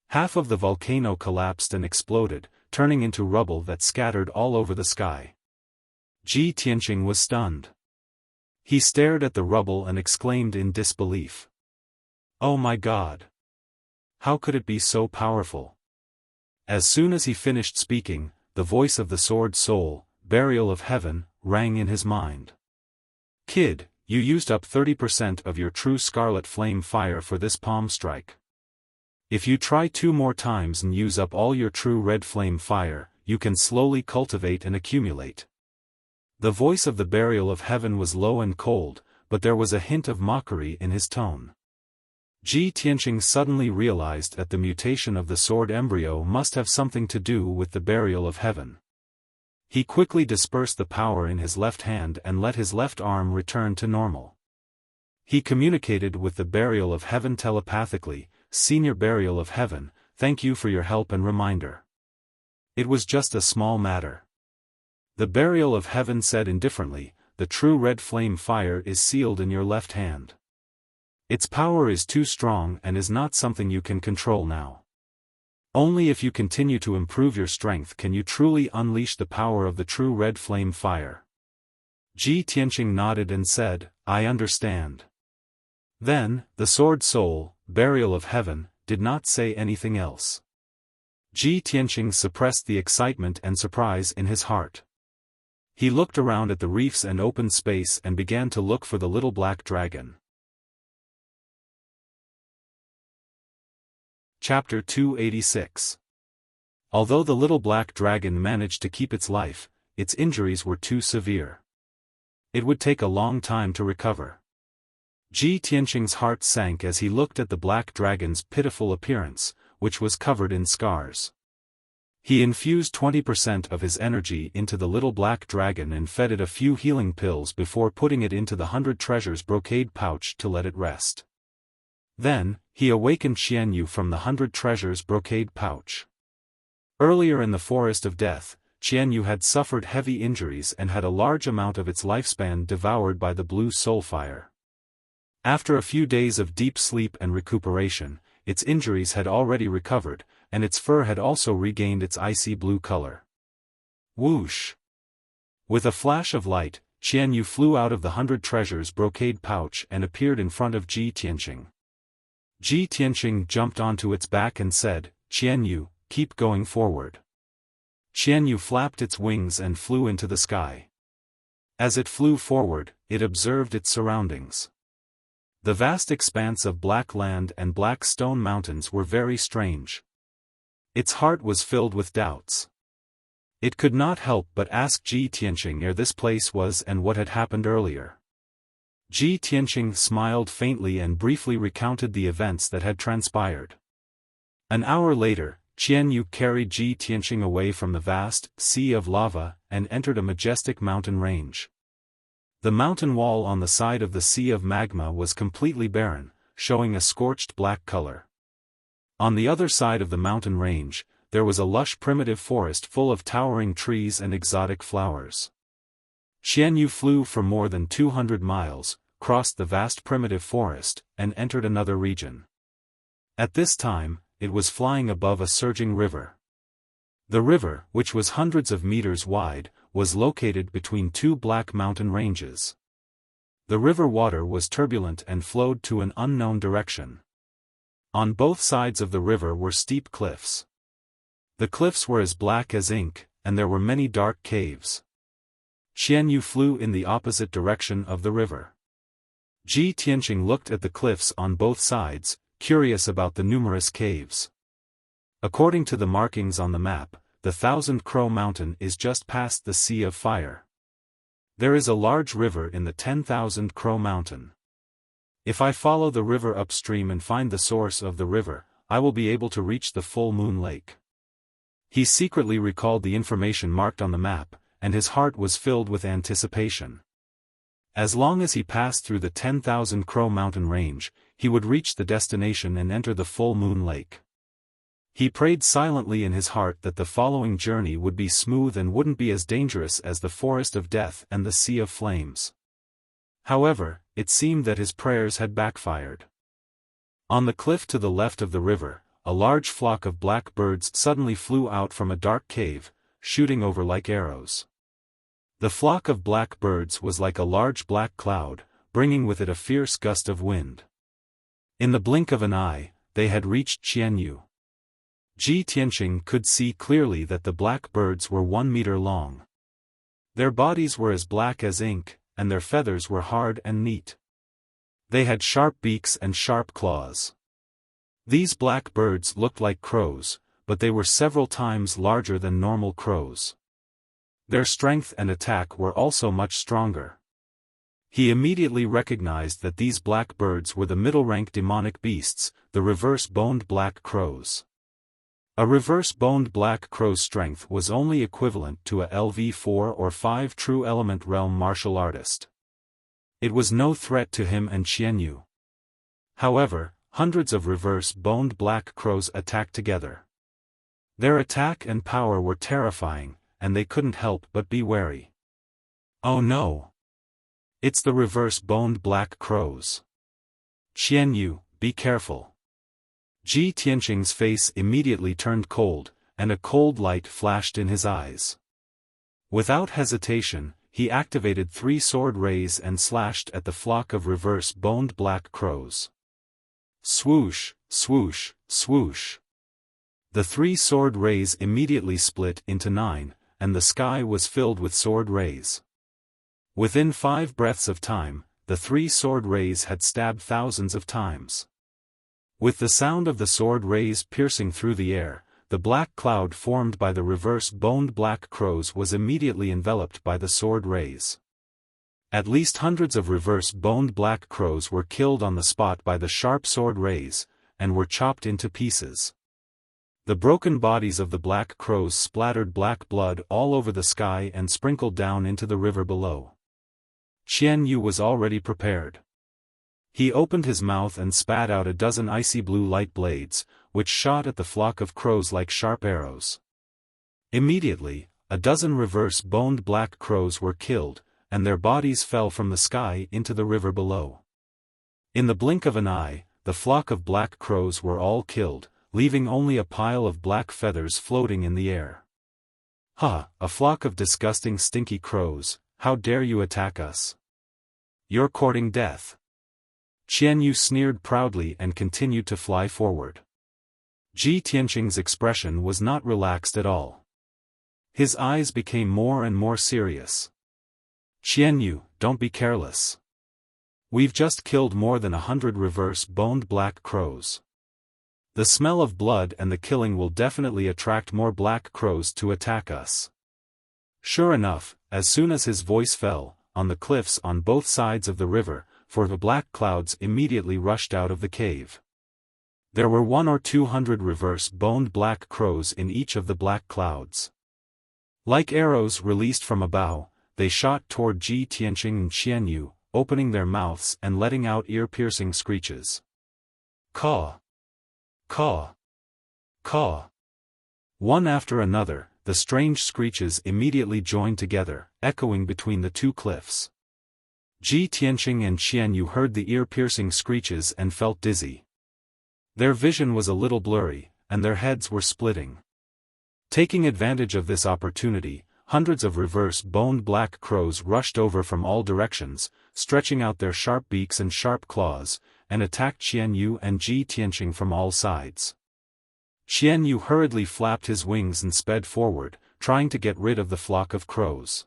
Half of the volcano collapsed and exploded, turning into rubble that scattered all over the sky. Ji Tianqing was stunned. He stared at the rubble and exclaimed in disbelief. Oh my God! How could it be so powerful? As soon as he finished speaking, the voice of the sword soul, Burial of Heaven, rang in his mind. Kid, you used up 30% of your true scarlet flame fire for this palm strike. If you try 2 more times and use up all your true red flame fire, you can slowly cultivate and accumulate. The voice of the Burial of Heaven was low and cold, but there was a hint of mockery in his tone. Ji Tianqing suddenly realized that the mutation of the sword embryo must have something to do with the Burial of Heaven. He quickly dispersed the power in his left hand and let his left arm return to normal. He communicated with the Burial of Heaven telepathically. Senior Burial of Heaven, thank you for your help and reminder. It was just a small matter. The Burial of Heaven said indifferently, the true red flame fire is sealed in your left hand. Its power is too strong and is not something you can control now. Only if you continue to improve your strength can you truly unleash the power of the true red flame fire. Ji Tianqing nodded and said, I understand. Then, the sword soul, Burial of Heaven, did not say anything else. Ji Tianqing suppressed the excitement and surprise in his heart. He looked around at the reefs and open space and began to look for the little black dragon. Chapter 286. Although the little black dragon managed to keep its life, its injuries were too severe. It would take a long time to recover. Ji Tianqing's heart sank as he looked at the black dragon's pitiful appearance, which was covered in scars. He infused 20% of his energy into the little black dragon and fed it a few healing pills before putting it into the 100 treasures brocade pouch to let it rest. Then, he awakened Xianyu from the 100 treasures brocade pouch. Earlier in the Forest of Death, Xianyu had suffered heavy injuries and had a large amount of its lifespan devoured by the blue soul fire. After a few days of deep sleep and recuperation, its injuries had already recovered, and its fur had also regained its icy blue color. Whoosh! With a flash of light, Xianyu flew out of the 100 treasures brocade pouch and appeared in front of Ji Tianqing. Ji Tianqing jumped onto its back and said, Xianyu, keep going forward. Xianyu flapped its wings and flew into the sky. As it flew forward, it observed its surroundings. The vast expanse of black land and black stone mountains were very strange. Its heart was filled with doubts. It could not help but ask Ji Tianqing where this place was and what had happened earlier. Ji Tianqing smiled faintly and briefly recounted the events that had transpired. An hour later, Xianyu carried Ji Tianqing away from the vast sea of lava and entered a majestic mountain range. The mountain wall on the side of the sea of magma was completely barren, showing a scorched black color. On the other side of the mountain range, there was a lush primitive forest full of towering trees and exotic flowers. Xianyu flew for more than 200 miles, crossed the vast primitive forest, and entered another region. At this time, it was flying above a surging river. The river, which was hundreds of meters wide, was located between 2 black mountain ranges. The river water was turbulent and flowed to an unknown direction. On both sides of the river were steep cliffs. The cliffs were as black as ink, and there were many dark caves. Xianyu flew in the opposite direction of the river. Ji Tianqing looked at the cliffs on both sides, curious about the numerous caves. According to the markings on the map, the 1,000 Crow Mountain is just past the Sea of Fire. There is a large river in the 10,000 Crow Mountain. If I follow the river upstream and find the source of the river, I will be able to reach the full moon lake. He secretly recalled the information marked on the map, and his heart was filled with anticipation. As long as he passed through the 10,000 Crow Mountain range, he would reach the destination and enter the full moon lake. He prayed silently in his heart that the following journey would be smooth and wouldn't be as dangerous as the Forest of Death and the Sea of Flames. However, it seemed that his prayers had backfired. On the cliff to the left of the river, a large flock of black birds suddenly flew out from a dark cave, shooting over like arrows. The flock of black birds was like a large black cloud, bringing with it a fierce gust of wind. In the blink of an eye, they had reached Qianyu. Ji Tianqing could see clearly that the black birds were 1 meter long. Their bodies were as black as ink, and their feathers were hard and neat. They had sharp beaks and sharp claws. These black birds looked like crows, but they were several times larger than normal crows. Their strength and attack were also much stronger. He immediately recognized that these black birds were the middle-rank demonic beasts, the reverse-boned black crows. A reverse-boned black crow's strength was only equivalent to a LV4 or 5 true element realm martial artist. It was no threat to him and Qianyu. However, hundreds of reverse-boned black crows attacked together. Their attack and power were terrifying, and they couldn't help but be wary. Oh no! It's the reverse-boned black crows. Qianyu, be careful. Ji Tianqing's face immediately turned cold, and a cold light flashed in his eyes. Without hesitation, he activated 3 sword rays and slashed at the flock of reverse-boned black crows. Swoosh, swoosh, swoosh. The 3 sword rays immediately split into 9, and the sky was filled with sword rays. Within 5 breaths of time, the 3 sword rays had stabbed thousands of times. With the sound of the sword rays piercing through the air, the black cloud formed by the reverse-boned black crows was immediately enveloped by the sword rays. At least hundreds of reverse-boned black crows were killed on the spot by the sharp sword rays, and were chopped into pieces. The broken bodies of the black crows splattered black blood all over the sky and sprinkled down into the river below. Qianyu was already prepared. He opened his mouth and spat out a dozen icy blue light blades, which shot at the flock of crows like sharp arrows. Immediately, a dozen reverse-boned black crows were killed, and their bodies fell from the sky into the river below. In the blink of an eye, the flock of black crows were all killed, leaving only a pile of black feathers floating in the air. "Ha, a flock of disgusting stinky crows, how dare you attack us? You're courting death." Qianyu sneered proudly and continued to fly forward. Ji Tianqing's expression was not relaxed at all. His eyes became more and more serious. "Qianyu, don't be careless. We've just killed more than 100 reverse-boned black crows. The smell of blood and the killing will definitely attract more black crows to attack us." Sure enough, as soon as his voice fell, on the cliffs on both sides of the river, for the black clouds immediately rushed out of the cave. There were 100 or 200 reverse-boned black crows in each of the black clouds. Like arrows released from a bow, they shot toward Ji Tianqing and Qianyu, opening their mouths and letting out ear-piercing screeches. Caw! Caw! Caw! One after another, the strange screeches immediately joined together, echoing between the 2 cliffs. Ji Tianqing and Qianyu heard the ear-piercing screeches and felt dizzy. Their vision was a little blurry, and their heads were splitting. Taking advantage of this opportunity, hundreds of reverse-boned black crows rushed over from all directions, stretching out their sharp beaks and sharp claws, and attacked Qianyu and Ji Tianqing from all sides. Qianyu hurriedly flapped his wings and sped forward, trying to get rid of the flock of crows.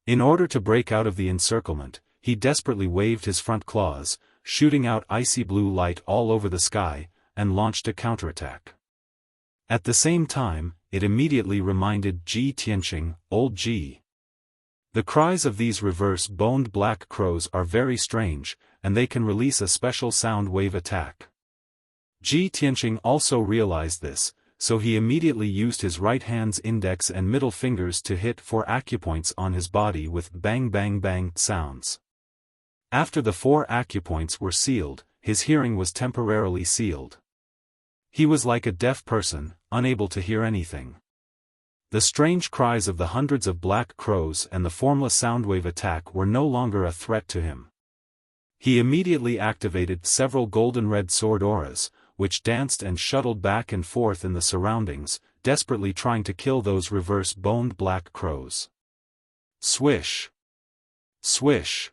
In order to break out of the encirclement, he desperately waved his front claws, shooting out icy blue light all over the sky, and launched a counterattack. At the same time, it immediately reminded Ji Tianqing, "Old Ji." The cries of these reverse-boned black crows are very strange, and they can release a special sound wave attack. Ji Tianqing also realized this, so he immediately used his right hand's index and middle fingers to hit 4 acupoints on his body with bang bang bang sounds. After the 4 acupoints were sealed, his hearing was temporarily sealed. He was like a deaf person, unable to hear anything. The strange cries of the hundreds of black crows and the formless soundwave attack were no longer a threat to him. He immediately activated several golden red sword auras, which danced and shuttled back and forth in the surroundings, desperately trying to kill those reverse-boned black crows. Swish! Swish!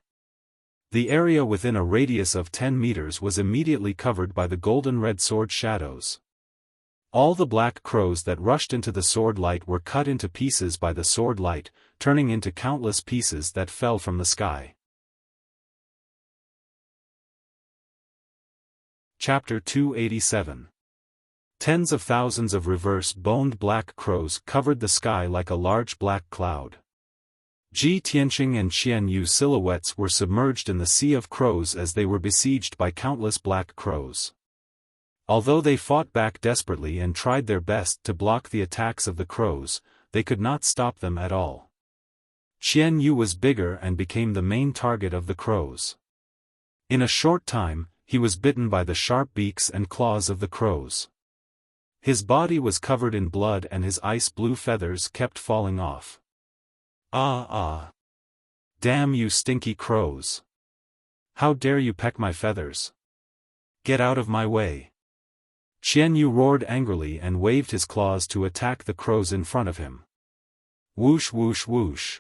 The area within a radius of 10 meters was immediately covered by the golden-red sword shadows. All the black crows that rushed into the sword light were cut into pieces by the sword light, turning into countless pieces that fell from the sky. Chapter 287. Tens of thousands of reverse-boned black crows covered the sky like a large black cloud. Ji Tianqing and Xian Yu's silhouettes were submerged in the sea of crows as they were besieged by countless black crows. Although they fought back desperately and tried their best to block the attacks of the crows, they could not stop them at all. Xian Yu was bigger and became the main target of the crows. In a short time, he was bitten by the sharp beaks and claws of the crows. His body was covered in blood and his ice-blue feathers kept falling off. Ah ah! Damn you stinky crows! How dare you peck my feathers? Get out of my way! Xian Yu roared angrily and waved his claws to attack the crows in front of him. Whoosh whoosh whoosh!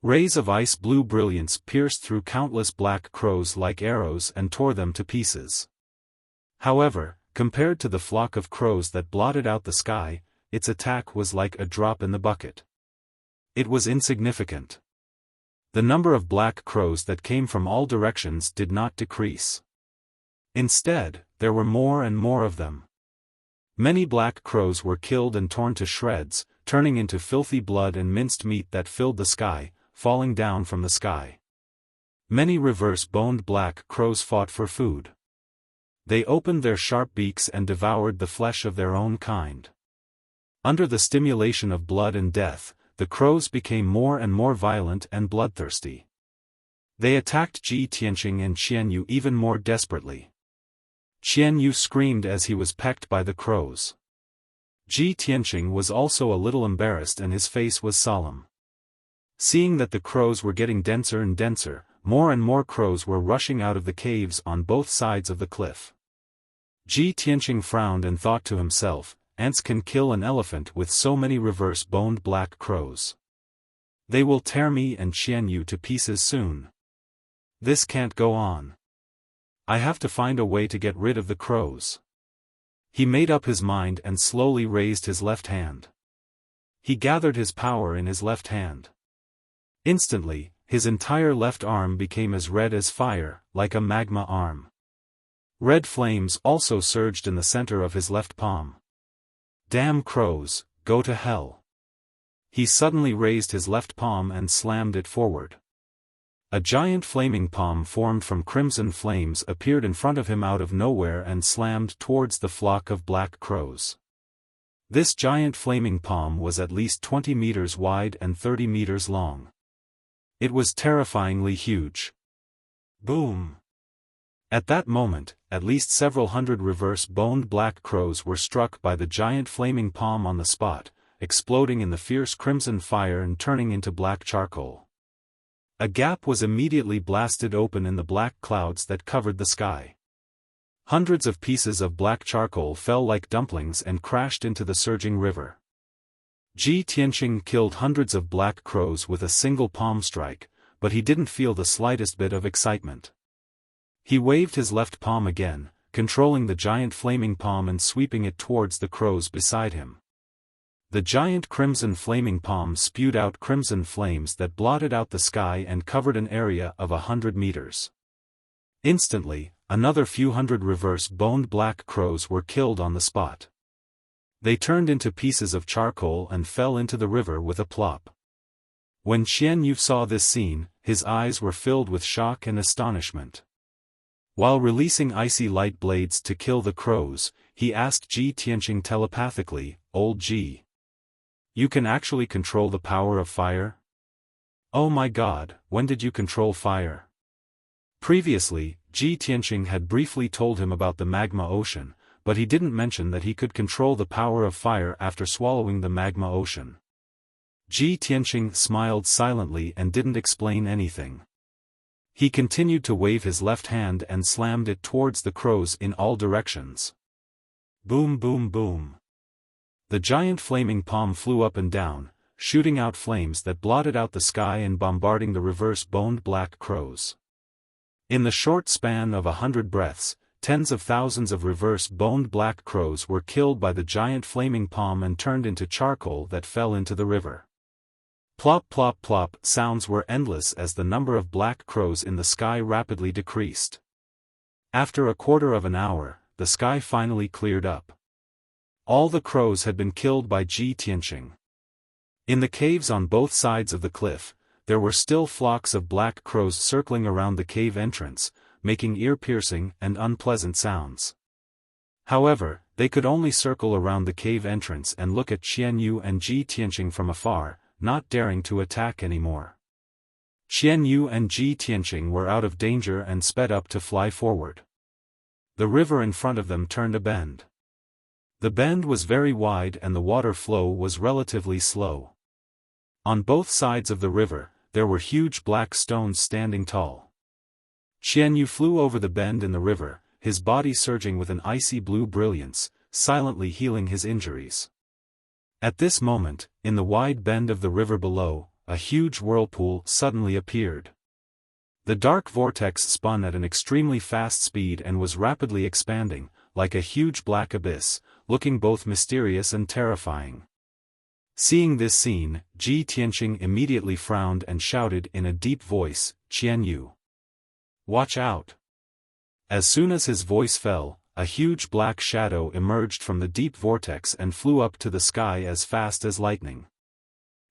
Rays of ice-blue brilliance pierced through countless black crows like arrows and tore them to pieces. However, compared to the flock of crows that blotted out the sky, its attack was like a drop in the bucket. It was insignificant. The number of black crows that came from all directions did not decrease. Instead, there were more and more of them. Many black crows were killed and torn to shreds, turning into filthy blood and minced meat that filled the sky, falling down from the sky. Many reverse-boned black crows fought for food. They opened their sharp beaks and devoured the flesh of their own kind. Under the stimulation of blood and death, the crows became more and more violent and bloodthirsty. They attacked Ji Tianqing and Xian Yu even more desperately. Xian Yu screamed as he was pecked by the crows. Ji Tianqing was also a little embarrassed and his face was solemn. Seeing that the crows were getting denser and denser, more and more crows were rushing out of the caves on both sides of the cliff. Ji Tianqing frowned and thought to himself, ants can kill an elephant with so many reverse-boned black crows. They will tear me and Xian Yu to pieces soon. This can't go on. I have to find a way to get rid of the crows. He made up his mind and slowly raised his left hand. He gathered his power in his left hand. Instantly, his entire left arm became as red as fire, like a magma arm. Red flames also surged in the center of his left palm. Damn crows, go to hell. He suddenly raised his left palm and slammed it forward. A giant flaming palm formed from crimson flames appeared in front of him out of nowhere and slammed towards the flock of black crows. This giant flaming palm was at least 20 meters wide and 30 meters long. It was terrifyingly huge. Boom! At that moment, at least several hundred reverse-boned black crows were struck by the giant flaming palm on the spot, exploding in the fierce crimson fire and turning into black charcoal. A gap was immediately blasted open in the black clouds that covered the sky. Hundreds of pieces of black charcoal fell like dumplings and crashed into the surging river. Ji Tianqing killed hundreds of black crows with a single palm strike, but he didn't feel the slightest bit of excitement. He waved his left palm again, controlling the giant flaming palm and sweeping it towards the crows beside him. The giant crimson flaming palm spewed out crimson flames that blotted out the sky and covered an area of 100 meters. Instantly, another few hundred reverse-boned black crows were killed on the spot. They turned into pieces of charcoal and fell into the river with a plop. When Xian Yu saw this scene, his eyes were filled with shock and astonishment. While releasing icy light blades to kill the crows, he asked Ji Tianqing telepathically, "Old Ji, you can actually control the power of fire? Oh my god, when did you control fire?" Previously, Ji Tianqing had briefly told him about the magma ocean, but he didn't mention that he could control the power of fire after swallowing the magma ocean. Ji Tianqing smiled silently and didn't explain anything. He continued to wave his left hand and slammed it towards the crows in all directions. Boom boom boom. The giant flaming palm flew up and down, shooting out flames that blotted out the sky and bombarding the reverse-boned black crows. In the short span of 100 breaths, tens of thousands of reverse-boned black crows were killed by the giant flaming palm and turned into charcoal that fell into the river. Plop plop plop sounds were endless as the number of black crows in the sky rapidly decreased. After a quarter of an hour, the sky finally cleared up. All the crows had been killed by Ji Tianqing. In the caves on both sides of the cliff, there were still flocks of black crows circling around the cave entrance, making ear-piercing and unpleasant sounds. However, they could only circle around the cave entrance and look at Qianyu and Ji Tianqing from afar, not daring to attack anymore. Qianyu and Ji Tianqing were out of danger and sped up to fly forward. The river in front of them turned a bend. The bend was very wide and the water flow was relatively slow. On both sides of the river, there were huge black stones standing tall. Qianyu flew over the bend in the river, his body surging with an icy blue brilliance, silently healing his injuries. At this moment, in the wide bend of the river below, a huge whirlpool suddenly appeared. The dark vortex spun at an extremely fast speed and was rapidly expanding, like a huge black abyss, looking both mysterious and terrifying. Seeing this scene, Ji Tianqing immediately frowned and shouted in a deep voice, "Qianyu! Watch out!" As soon as his voice fell, a huge black shadow emerged from the deep vortex and flew up to the sky as fast as lightning.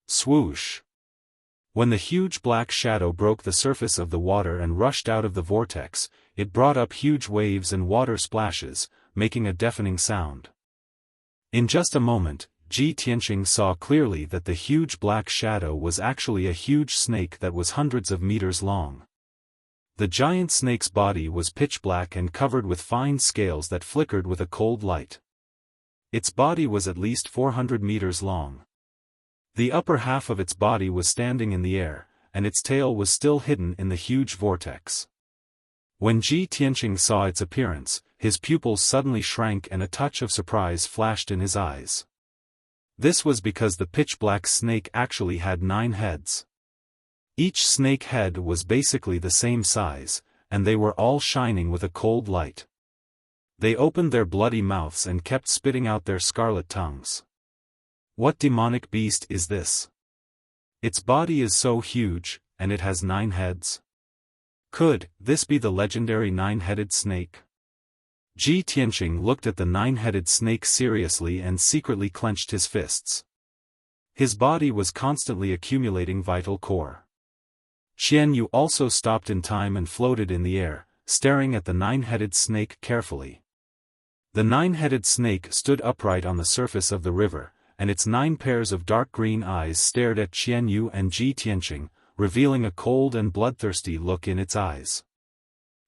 Swoosh! When the huge black shadow broke the surface of the water and rushed out of the vortex, it brought up huge waves and water splashes, making a deafening sound. In just a moment, Ji Tianqing saw clearly that the huge black shadow was actually a huge snake that was hundreds of meters long. The giant snake's body was pitch black and covered with fine scales that flickered with a cold light. Its body was at least 400 meters long. The upper half of its body was standing in the air, and its tail was still hidden in the huge vortex. When Ji Tianqing saw its appearance, his pupils suddenly shrank and a touch of surprise flashed in his eyes. This was because the pitch-black snake actually had 9 heads. Each snake head was basically the same size, and they were all shining with a cold light. They opened their bloody mouths and kept spitting out their scarlet tongues. What demonic beast is this? Its body is so huge, and it has 9 heads. Could this be the legendary 9-headed snake? Ji Tianqing looked at the 9-headed snake seriously and secretly clenched his fists. His body was constantly accumulating vital core. Qianyu also stopped in time and floated in the air, staring at the 9-headed snake carefully. The 9-headed snake stood upright on the surface of the river, and its 9 pairs of dark green eyes stared at Qianyu and Ji Tianqing, revealing a cold and bloodthirsty look in its eyes.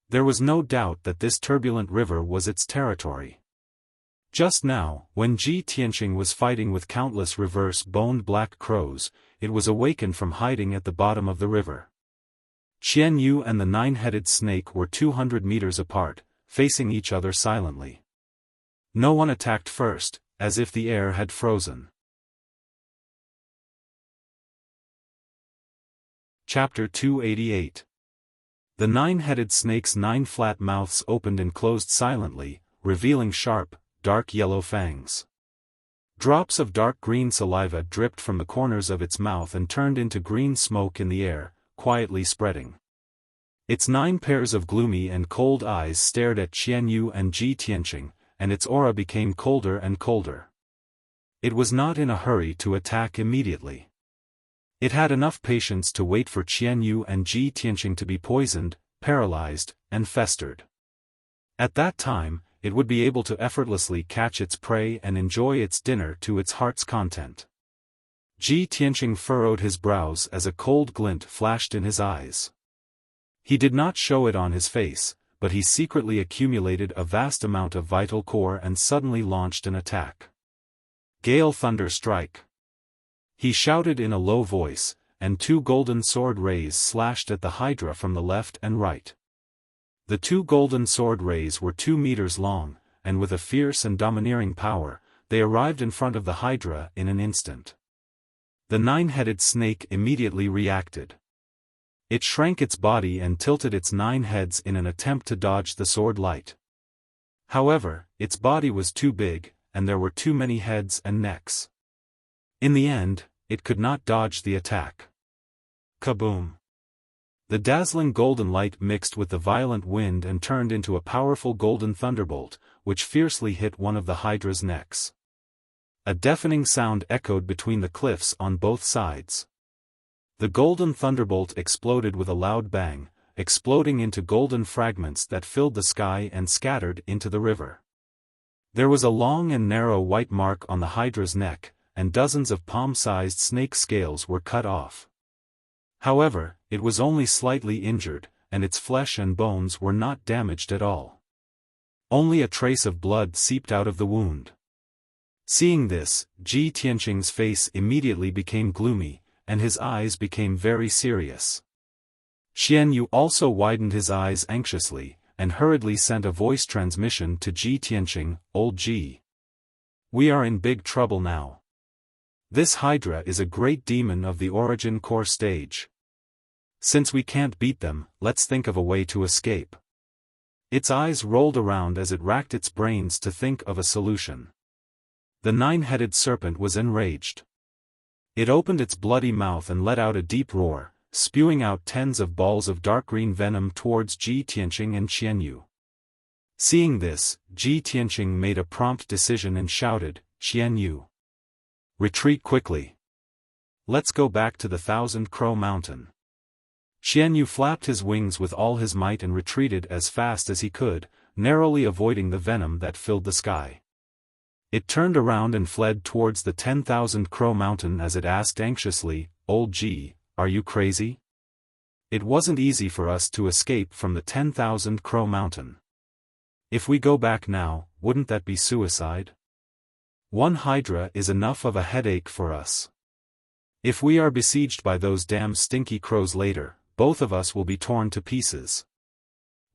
There was no doubt that this turbulent river was its territory. Just now, when Ji Tianqing was fighting with countless reverse-boned black crows, it was awakened from hiding at the bottom of the river. Qianyu and the 9-headed snake were 200 meters apart, facing each other silently. No one attacked first, as if the air had frozen. Chapter 288. The 9-headed snake's 9 flat mouths opened and closed silently, revealing sharp, dark yellow fangs. Drops of dark green saliva dripped from the corners of its mouth and turned into green smoke in the air, quietly spreading. Its 9 pairs of gloomy and cold eyes stared at Qianyu and Ji Tianqing, and its aura became colder and colder. It was not in a hurry to attack immediately. It had enough patience to wait for Qianyu and Ji Tianqing to be poisoned, paralyzed, and festered. At that time, it would be able to effortlessly catch its prey and enjoy its dinner to its heart's content. Ji Tianqing furrowed his brows as a cold glint flashed in his eyes. He did not show it on his face, but he secretly accumulated a vast amount of vital core and suddenly launched an attack. Gale Thunder Strike! He shouted in a low voice, and 2 golden sword rays slashed at the Hydra from the left and right. The 2 golden sword rays were 2 meters long, and with a fierce and domineering power, they arrived in front of the Hydra in an instant. The 9-headed snake immediately reacted. It shrank its body and tilted its 9 heads in an attempt to dodge the sword light. However, its body was too big, and there were too many heads and necks. In the end, it could not dodge the attack. Kaboom! The dazzling golden light mixed with the violent wind and turned into a powerful golden thunderbolt, which fiercely hit one of the Hydra's necks. A deafening sound echoed between the cliffs on both sides. The golden thunderbolt exploded with a loud bang, exploding into golden fragments that filled the sky and scattered into the river. There was a long and narrow white mark on the Hydra's neck, and dozens of palm-sized snake scales were cut off. However, it was only slightly injured, and its flesh and bones were not damaged at all. Only a trace of blood seeped out of the wound. Seeing this, Ji Tianqing's face immediately became gloomy, and his eyes became very serious. Xian Yu also widened his eyes anxiously, and hurriedly sent a voice transmission to Ji Tianqing, "Old Ji. We are in big trouble now. This Hydra is a great demon of the origin core stage. Since we can't beat them, let's think of a way to escape." Its eyes rolled around as it racked its brains to think of a solution. The 9-headed serpent was enraged. It opened its bloody mouth and let out a deep roar, spewing out tens of balls of dark green venom towards Ji Tianqing and Xian Yu. Seeing this, Ji Tianqing made a prompt decision and shouted, "Xian Yu! Retreat quickly! Let's go back to the 1,000-Crow Mountain." Xian Yu flapped his wings with all his might and retreated as fast as he could, narrowly avoiding the venom that filled the sky. It turned around and fled towards the 10,000-Crow Mountain as it asked anxiously, "Old Ji, are you crazy? It wasn't easy for us to escape from the 10,000-Crow Mountain. If we go back now, wouldn't that be suicide? One Hydra is enough of a headache for us. If we are besieged by those damn stinky crows later, both of us will be torn to pieces."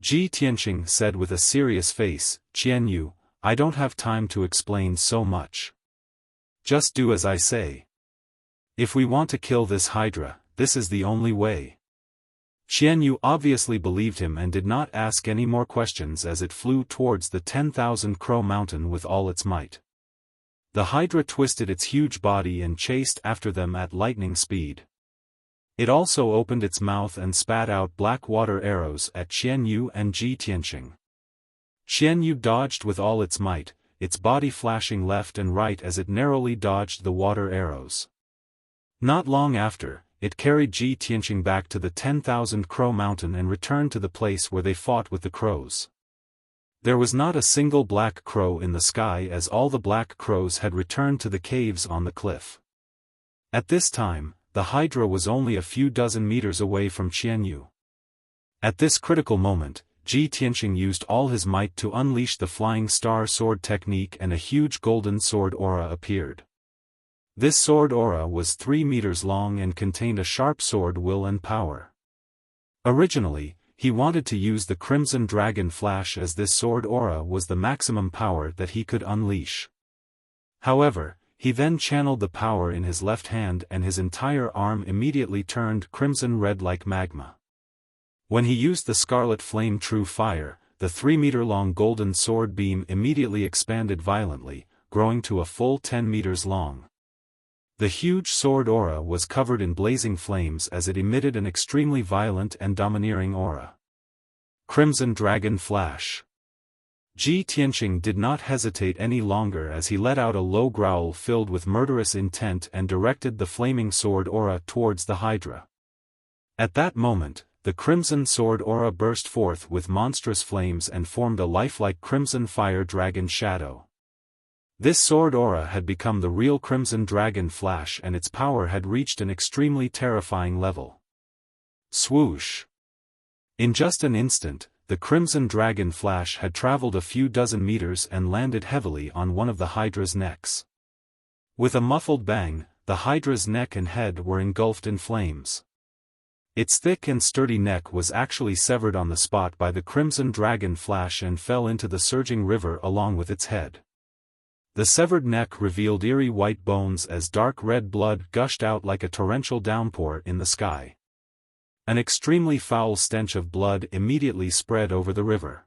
Ji Tianqing said with a serious face, "Xian Yu, I don't have time to explain so much. Just do as I say. If we want to kill this Hydra, this is the only way." Xian Yu obviously believed him and did not ask any more questions as it flew towards the 10,000-Crow Mountain with all its might. The Hydra twisted its huge body and chased after them at lightning speed. It also opened its mouth and spat out black water arrows at Xian Yu and Ji Tianqing. Xian Yu dodged with all its might, its body flashing left and right as it narrowly dodged the water arrows. Not long after, it carried Ji Tianqing back to the 10,000-Crow Mountain and returned to the place where they fought with the crows. There was not a single black crow in the sky as all the black crows had returned to the caves on the cliff. At this time, the Hydra was only a few dozen meters away from Xian Yu. At this critical moment, Ji Tianqing used all his might to unleash the Flying Star Sword technique and a huge golden sword aura appeared. This sword aura was 3 meters long and contained a sharp sword will and power. Originally, he wanted to use the Crimson Dragon Flash as this sword aura was the maximum power that he could unleash. However, he then channeled the power in his left hand and his entire arm immediately turned crimson red like magma. When he used the Scarlet Flame True Fire, the 3-meter-long golden sword beam immediately expanded violently, growing to a full 10 meters long. The huge sword aura was covered in blazing flames as it emitted an extremely violent and domineering aura. Crimson Dragon Flash. Ji Tianqing did not hesitate any longer as he let out a low growl filled with murderous intent and directed the flaming sword aura towards the Hydra. At that moment, the crimson sword aura burst forth with monstrous flames and formed a lifelike crimson fire dragon shadow. This sword aura had become the real Crimson Dragon Flash and its power had reached an extremely terrifying level. Swoosh! In just an instant, the Crimson Dragon Flash had traveled a few dozen meters and landed heavily on one of the Hydra's necks. With a muffled bang, the Hydra's neck and head were engulfed in flames. Its thick and sturdy neck was actually severed on the spot by the Crimson Dragon Flash and fell into the surging river along with its head. The severed neck revealed eerie white bones as dark red blood gushed out like a torrential downpour in the sky. An extremely foul stench of blood immediately spread over the river.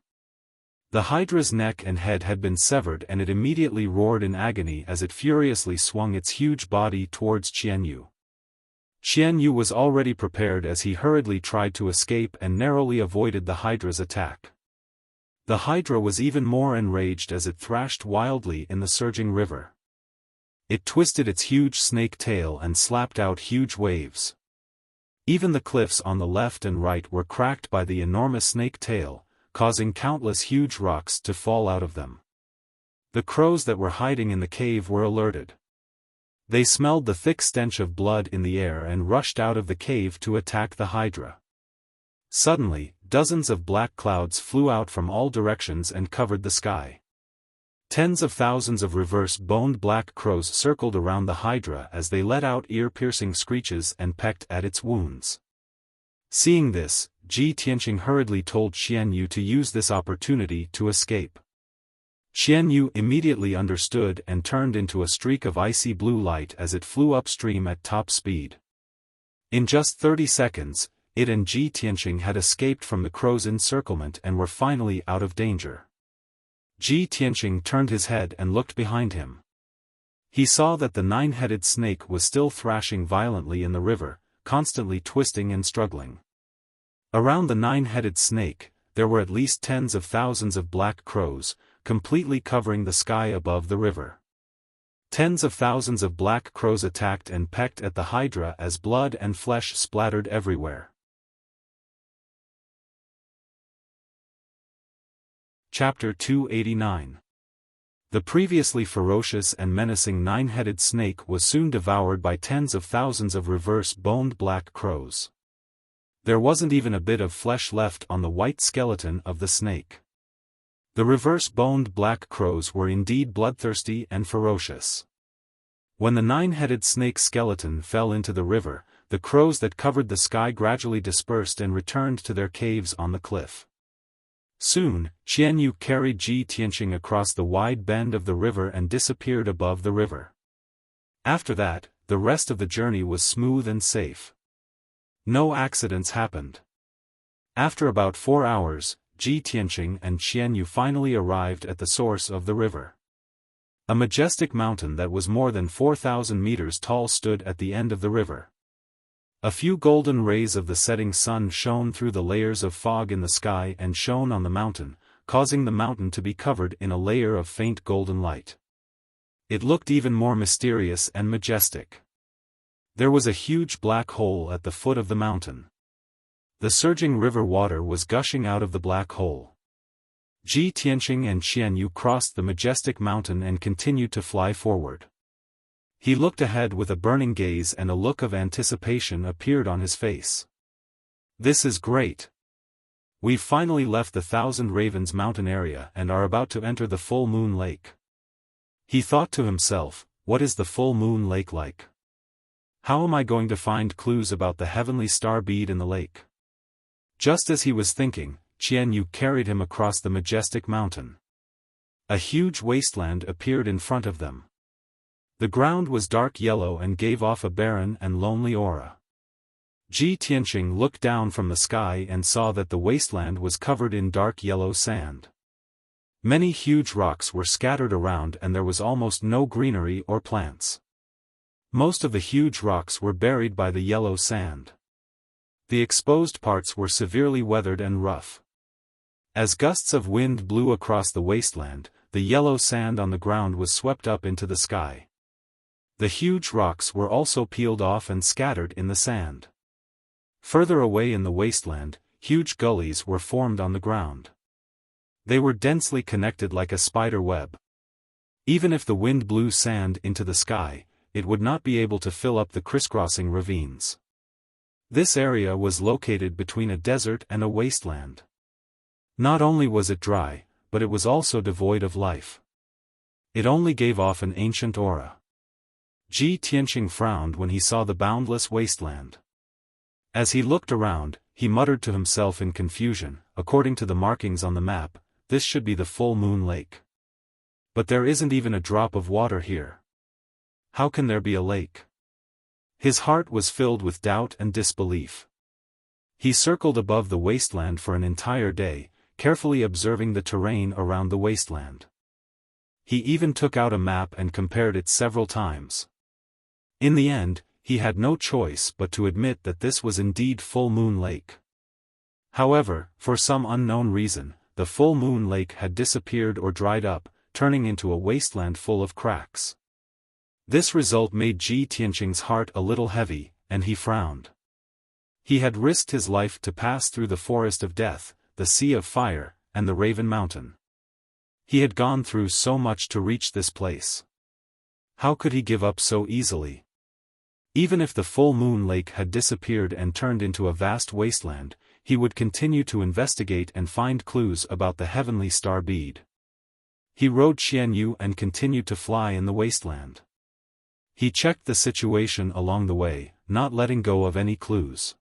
The hydra's neck and head had been severed and it immediately roared in agony as it furiously swung its huge body towards Qianyu. Qianyu was already prepared as he hurriedly tried to escape and narrowly avoided the hydra's attack. The hydra was even more enraged as it thrashed wildly in the surging river. It twisted its huge snake tail and slapped out huge waves. Even the cliffs on the left and right were cracked by the enormous snake tail, causing countless huge rocks to fall out of them. The crows that were hiding in the cave were alerted. They smelled the thick stench of blood in the air and rushed out of the cave to attack the hydra. Suddenly, dozens of black clouds flew out from all directions and covered the sky. Tens of thousands of reverse-boned black crows circled around the hydra as they let out ear-piercing screeches and pecked at its wounds. Seeing this, Ji Tianqing hurriedly told Xianyu to use this opportunity to escape. Xianyu immediately understood and turned into a streak of icy blue light as it flew upstream at top speed. In just 30 seconds, it and Ji Tianqing had escaped from the crow's encirclement and were finally out of danger. Ji Tianqing turned his head and looked behind him. He saw that the nine-headed snake was still thrashing violently in the river, constantly twisting and struggling. Around the nine-headed snake, there were at least tens of thousands of black crows, completely covering the sky above the river. Tens of thousands of black crows attacked and pecked at the hydra as blood and flesh splattered everywhere. Chapter 289. The previously ferocious and menacing nine-headed snake was soon devoured by tens of thousands of reverse-boned black crows. There wasn't even a bit of flesh left on the white skeleton of the snake. The reverse-boned black crows were indeed bloodthirsty and ferocious. When the nine-headed snake's skeleton fell into the river, the crows that covered the sky gradually dispersed and returned to their caves on the cliff. Soon, Qianyu carried Ji Tianqing across the wide bend of the river and disappeared above the river. After that, the rest of the journey was smooth and safe. No accidents happened. After about 4 hours, Ji Tianqing and Qianyu finally arrived at the source of the river. A majestic mountain that was more than 4,000 meters tall stood at the end of the river. A few golden rays of the setting sun shone through the layers of fog in the sky and shone on the mountain, causing the mountain to be covered in a layer of faint golden light. It looked even more mysterious and majestic. There was a huge black hole at the foot of the mountain. The surging river water was gushing out of the black hole. Ji Tianqing and Qianyu crossed the majestic mountain and continued to fly forward. He looked ahead with a burning gaze and a look of anticipation appeared on his face. This is great. We've finally left the Thousand Ravens mountain area and are about to enter the Full Moon Lake. He thought to himself, what is the Full Moon Lake like? How am I going to find clues about the heavenly star bead in the lake? Just as he was thinking, Qianyu carried him across the majestic mountain. A huge wasteland appeared in front of them. The ground was dark yellow and gave off a barren and lonely aura. Ji Tianqing looked down from the sky and saw that the wasteland was covered in dark yellow sand. Many huge rocks were scattered around and there was almost no greenery or plants. Most of the huge rocks were buried by the yellow sand. The exposed parts were severely weathered and rough. As gusts of wind blew across the wasteland, the yellow sand on the ground was swept up into the sky. The huge rocks were also peeled off and scattered in the sand. Further away in the wasteland, huge gullies were formed on the ground. They were densely connected like a spider web. Even if the wind blew sand into the sky, it would not be able to fill up the crisscrossing ravines. This area was located between a desert and a wasteland. Not only was it dry, but it was also devoid of life. It only gave off an ancient aura. Ji Tianqing frowned when he saw the boundless wasteland. As he looked around, he muttered to himself in confusion, according to the markings on the map, this should be the Full Moon Lake. But there isn't even a drop of water here. How can there be a lake? His heart was filled with doubt and disbelief. He circled above the wasteland for an entire day, carefully observing the terrain around the wasteland. He even took out a map and compared it several times. In the end, he had no choice but to admit that this was indeed Full Moon Lake. However, for some unknown reason, the Full Moon Lake had disappeared or dried up, turning into a wasteland full of cracks. This result made Ji Tianqing's heart a little heavy, and he frowned. He had risked his life to pass through the Forest of Death, the Sea of Fire, and the Raven Mountain. He had gone through so much to reach this place. How could he give up so easily? Even if the Full Moon Lake had disappeared and turned into a vast wasteland, he would continue to investigate and find clues about the heavenly star bead. He rode Xianyu and continued to fly in the wasteland. He checked the situation along the way, not letting go of any clues.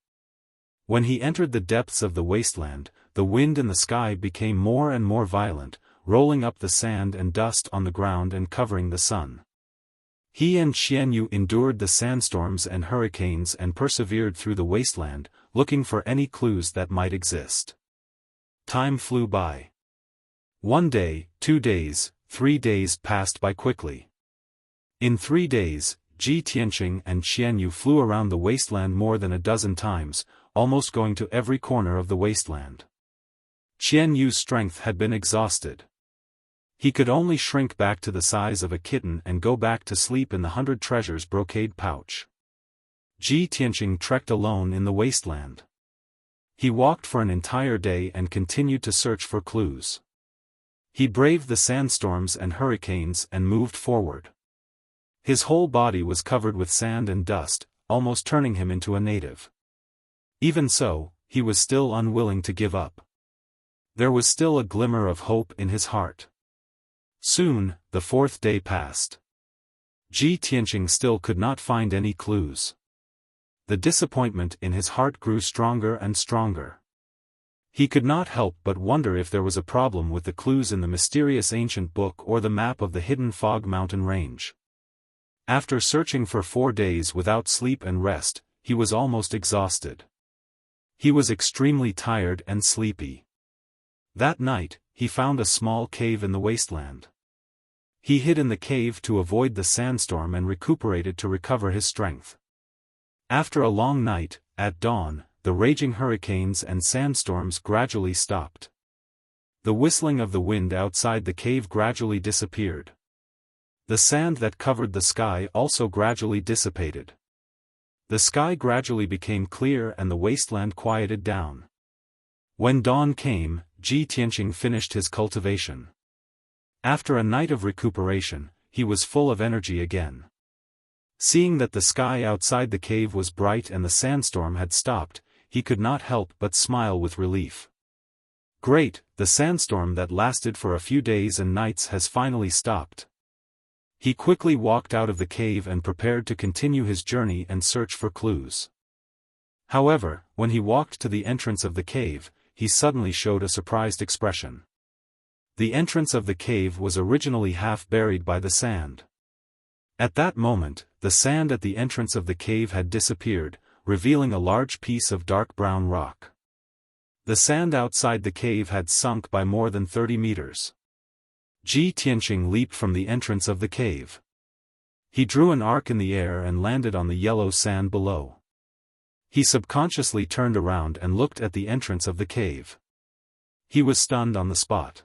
When he entered the depths of the wasteland, the wind in the sky became more and more violent, rolling up the sand and dust on the ground and covering the sun. He and Xianyu endured the sandstorms and hurricanes and persevered through the wasteland, looking for any clues that might exist. Time flew by. 1 day, 2 days, 3 days passed by quickly. In 3 days, Ji Tianqing and Xianyu flew around the wasteland more than a dozen times, almost going to every corner of the wasteland. Xianyu's strength had been exhausted. He could only shrink back to the size of a kitten and go back to sleep in the 100 treasures brocade pouch. Ji Tianqing trekked alone in the wasteland. He walked for an entire day and continued to search for clues. He braved the sandstorms and hurricanes and moved forward. His whole body was covered with sand and dust, almost turning him into a native. Even so, he was still unwilling to give up. There was still a glimmer of hope in his heart. Soon, the 4th day passed. Ji Tianqing still could not find any clues. The disappointment in his heart grew stronger and stronger. He could not help but wonder if there was a problem with the clues in the mysterious ancient book or the map of the hidden Fog Mountain range. After searching for 4 days without sleep and rest, he was almost exhausted. He was extremely tired and sleepy. That night, he found a small cave in the wasteland. He hid in the cave to avoid the sandstorm and recuperated to recover his strength. After a long night, at dawn, the raging hurricanes and sandstorms gradually stopped. The whistling of the wind outside the cave gradually disappeared. The sand that covered the sky also gradually dissipated. The sky gradually became clear and the wasteland quieted down. When dawn came, Ji Tianqing finished his cultivation. After a night of recuperation, he was full of energy again. Seeing that the sky outside the cave was bright and the sandstorm had stopped, he could not help but smile with relief. Great, the sandstorm that lasted for a few days and nights has finally stopped. He quickly walked out of the cave and prepared to continue his journey and search for clues. However, when he walked to the entrance of the cave, he suddenly showed a surprised expression. The entrance of the cave was originally half buried by the sand. At that moment, the sand at the entrance of the cave had disappeared, revealing a large piece of dark brown rock. The sand outside the cave had sunk by more than 30 meters. Ji Tianqing leaped from the entrance of the cave. He drew an arc in the air and landed on the yellow sand below. He subconsciously turned around and looked at the entrance of the cave. He was stunned on the spot.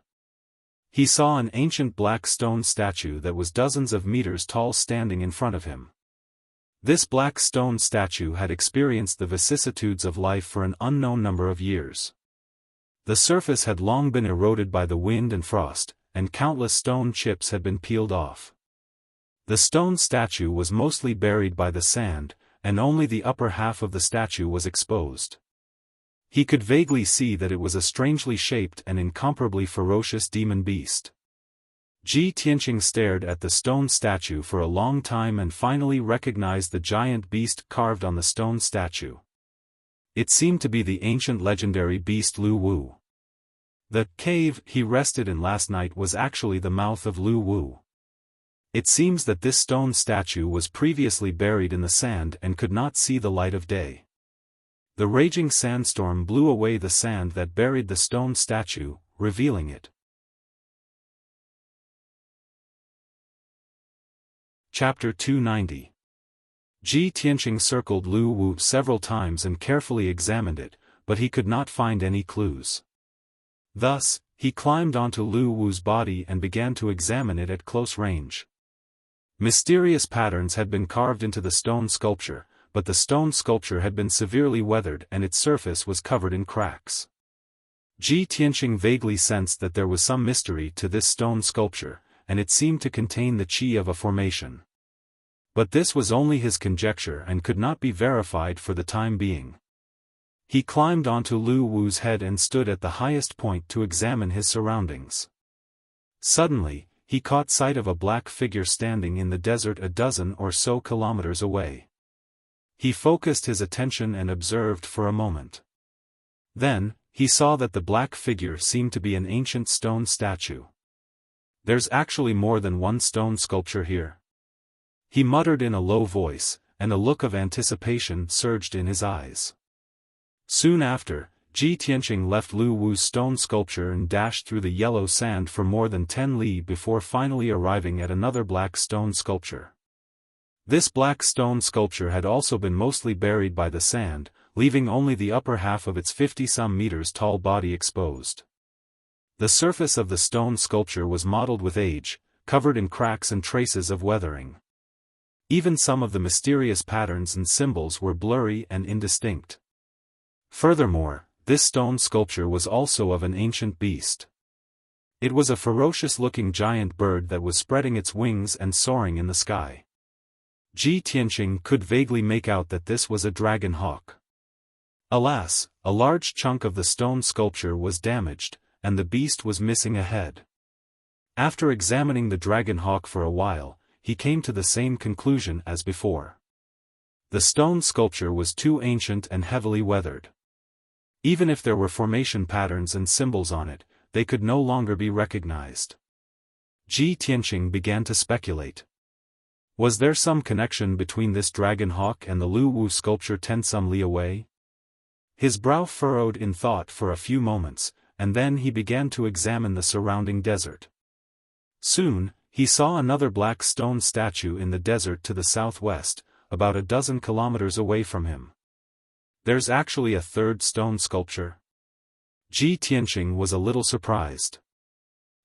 He saw an ancient black stone statue that was dozens of meters tall standing in front of him. This black stone statue had experienced the vicissitudes of life for an unknown number of years. The surface had long been eroded by the wind and frost, and countless stone chips had been peeled off. The stone statue was mostly buried by the sand, and only the upper half of the statue was exposed. He could vaguely see that it was a strangely shaped and incomparably ferocious demon beast. Ji Tianqing stared at the stone statue for a long time and finally recognized the giant beast carved on the stone statue. It seemed to be the ancient legendary beast Lu Wu. The cave he rested in last night was actually the mouth of Lu Wu. It seems that this stone statue was previously buried in the sand and could not see the light of day. The raging sandstorm blew away the sand that buried the stone statue, revealing it. Chapter 290. Ji Tianqing circled Lu Wu several times and carefully examined it, but he could not find any clues. Thus, he climbed onto Lu Wu's body and began to examine it at close range. Mysterious patterns had been carved into the stone sculpture, but the stone sculpture had been severely weathered and its surface was covered in cracks. Ji Tianqing vaguely sensed that there was some mystery to this stone sculpture, and it seemed to contain the qi of a formation. But this was only his conjecture and could not be verified for the time being. He climbed onto Lu Wu's head and stood at the highest point to examine his surroundings. Suddenly, he caught sight of a black figure standing in the desert a dozen or so kilometers away. He focused his attention and observed for a moment. Then, he saw that the black figure seemed to be an ancient stone statue. "There's actually more than one stone sculpture here," he muttered in a low voice, and a look of anticipation surged in his eyes. Soon after, Ji Tianqing left Lu Wu's stone sculpture and dashed through the yellow sand for more than 10 li before finally arriving at another black stone sculpture. This black stone sculpture had also been mostly buried by the sand, leaving only the upper half of its 50-some meters tall body exposed. The surface of the stone sculpture was mottled with age, covered in cracks and traces of weathering. Even some of the mysterious patterns and symbols were blurry and indistinct. Furthermore, this stone sculpture was also of an ancient beast. It was a ferocious-looking giant bird that was spreading its wings and soaring in the sky. Ji Tianqing could vaguely make out that this was a dragon hawk. Alas, a large chunk of the stone sculpture was damaged, and the beast was missing a head. After examining the dragon hawk for a while, he came to the same conclusion as before. The stone sculpture was too ancient and heavily weathered. Even if there were formation patterns and symbols on it, they could no longer be recognized. Ji Tianqing began to speculate. Was there some connection between this dragon hawk and the Lu Wu sculpture 10-some li away? His brow furrowed in thought for a few moments, and then he began to examine the surrounding desert. Soon, he saw another black stone statue in the desert to the southwest, about a dozen kilometers away from him. There's actually a third stone sculpture? Ji Tianqing was a little surprised.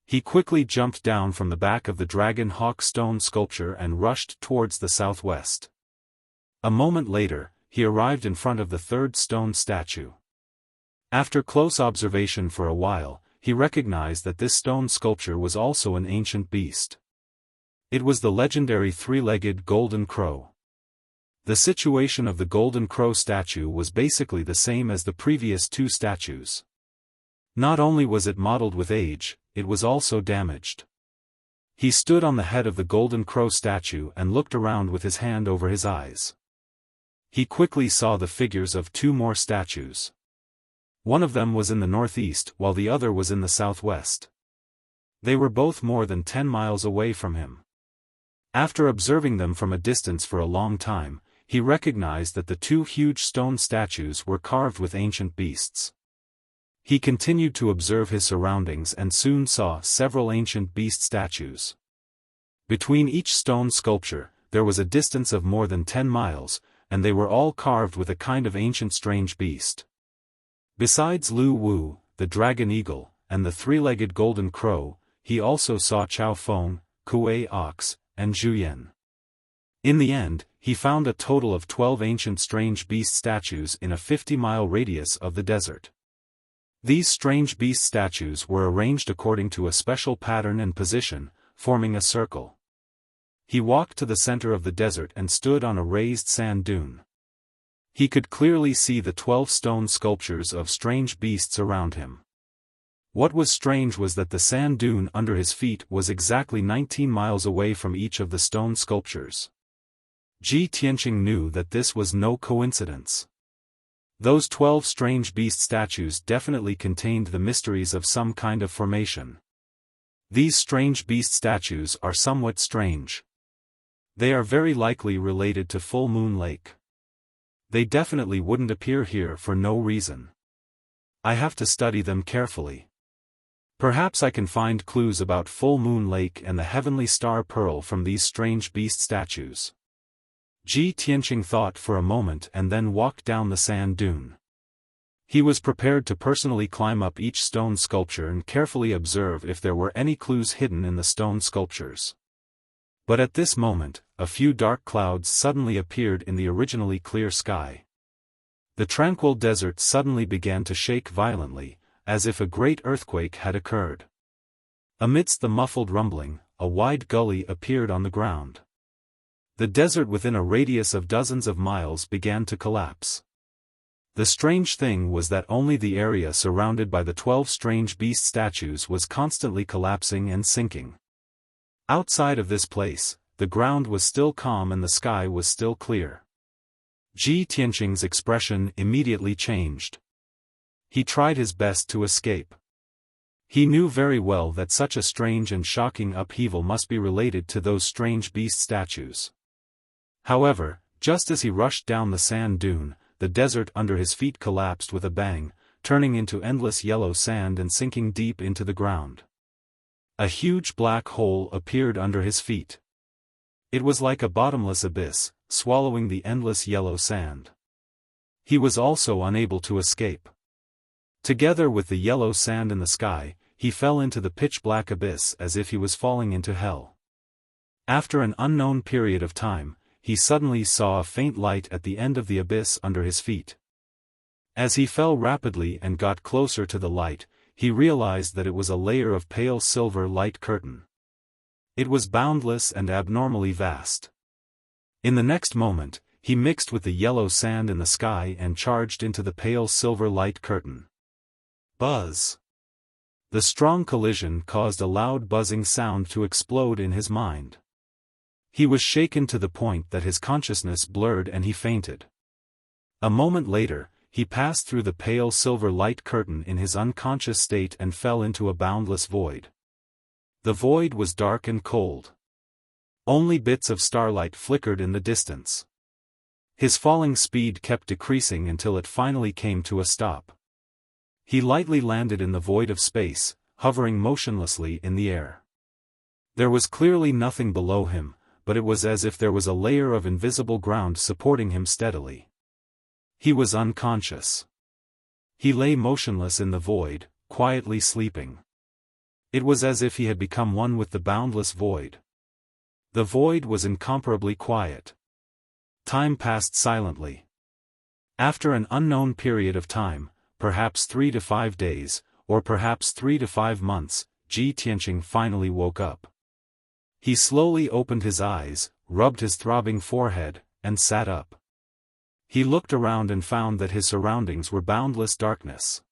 He quickly jumped down from the back of the dragon hawk stone sculpture and rushed towards the southwest. A moment later, he arrived in front of the third stone statue. After close observation for a while, he recognized that this stone sculpture was also an ancient beast. It was the legendary three-legged golden crow. The situation of the golden crow statue was basically the same as the previous two statues. Not only was it mottled with age, it was also damaged. He stood on the head of the golden crow statue and looked around with his hand over his eyes. He quickly saw the figures of two more statues. One of them was in the northeast while the other was in the southwest. They were both more than 10 miles away from him. After observing them from a distance for a long time, he recognized that the two huge stone statues were carved with ancient beasts. He continued to observe his surroundings and soon saw several ancient beast statues. Between each stone sculpture, there was a distance of more than 10 miles, and they were all carved with a kind of ancient strange beast. Besides Lu Wu, the dragon eagle, and the three-legged golden crow, he also saw Xiaofan, Kuei ox, and Zhuyan. In the end, he found a total of 12 ancient strange beast statues in a 50-mile radius of the desert. These strange beast statues were arranged according to a special pattern and position, forming a circle. He walked to the center of the desert and stood on a raised sand dune. He could clearly see the 12 stone sculptures of strange beasts around him. What was strange was that the sand dune under his feet was exactly 19 miles away from each of the stone sculptures. Ji Tianqing knew that this was no coincidence. Those 12 strange beast statues definitely contained the mysteries of some kind of formation. These strange beast statues are somewhat strange. They are very likely related to Full Moon Lake. They definitely wouldn't appear here for no reason. I have to study them carefully. Perhaps I can find clues about Full Moon Lake and the Heavenly Star Pearl from these strange beast statues. Ji Tianqing thought for a moment and then walked down the sand dune. He was prepared to personally climb up each stone sculpture and carefully observe if there were any clues hidden in the stone sculptures. But at this moment, a few dark clouds suddenly appeared in the originally clear sky. The tranquil desert suddenly began to shake violently, as if a great earthquake had occurred. Amidst the muffled rumbling, a wide gully appeared on the ground. The desert within a radius of dozens of miles began to collapse. The strange thing was that only the area surrounded by the 12 strange beast statues was constantly collapsing and sinking. Outside of this place, the ground was still calm and the sky was still clear. Ji Tianqing's expression immediately changed. He tried his best to escape. He knew very well that such a strange and shocking upheaval must be related to those strange beast statues. However, just as he rushed down the sand dune, the desert under his feet collapsed with a bang, turning into endless yellow sand and sinking deep into the ground. A huge black hole appeared under his feet. It was like a bottomless abyss, swallowing the endless yellow sand. He was also unable to escape. Together with the yellow sand in the sky, he fell into the pitch-black abyss as if he was falling into hell. After an unknown period of time, he suddenly saw a faint light at the end of the abyss under his feet. As he fell rapidly and got closer to the light, he realized that it was a layer of pale silver light curtain. It was boundless and abnormally vast. In the next moment, he mixed with the yellow sand in the sky and charged into the pale silver light curtain. Buzz! The strong collision caused a loud buzzing sound to explode in his mind. He was shaken to the point that his consciousness blurred and he fainted. A moment later, he passed through the pale silver light curtain in his unconscious state and fell into a boundless void. The void was dark and cold. Only bits of starlight flickered in the distance. His falling speed kept decreasing until it finally came to a stop. He lightly landed in the void of space, hovering motionlessly in the air. There was clearly nothing below him, but it was as if there was a layer of invisible ground supporting him steadily. He was unconscious. He lay motionless in the void, quietly sleeping. It was as if he had become one with the boundless void. The void was incomparably quiet. Time passed silently. After an unknown period of time, perhaps 3 to 5 days, or perhaps 3 to 5 months, Ji Tianqing finally woke up. He slowly opened his eyes, rubbed his throbbing forehead, and sat up. He looked around and found that his surroundings were boundless darkness.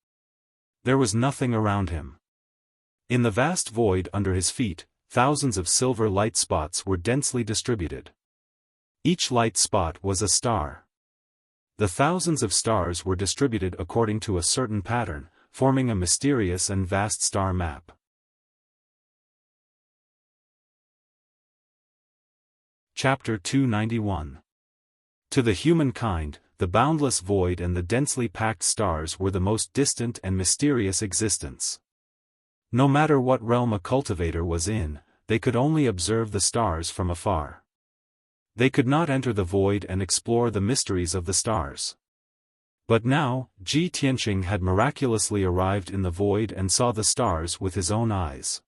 There was nothing around him. In the vast void under his feet, thousands of silver light spots were densely distributed. Each light spot was a star. The thousands of stars were distributed according to a certain pattern, forming a mysterious and vast star map. Chapter 291. To the humankind, the boundless void and the densely packed stars were the most distant and mysterious existence. No matter what realm a cultivator was in, they could only observe the stars from afar. They could not enter the void and explore the mysteries of the stars. But now, Ji Tianqing had miraculously arrived in the void and saw the stars with his own eyes.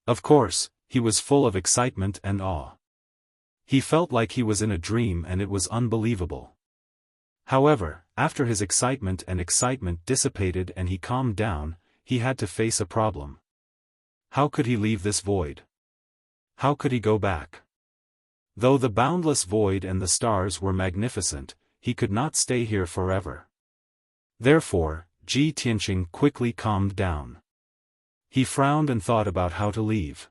Of course, he was full of excitement and awe. He felt like he was in a dream and it was unbelievable. However, after his excitement dissipated and he calmed down, he had to face a problem. How could he leave this void? How could he go back? Though the boundless void and the stars were magnificent, he could not stay here forever. Therefore, Ji Tianqing quickly calmed down. He frowned and thought about how to leave.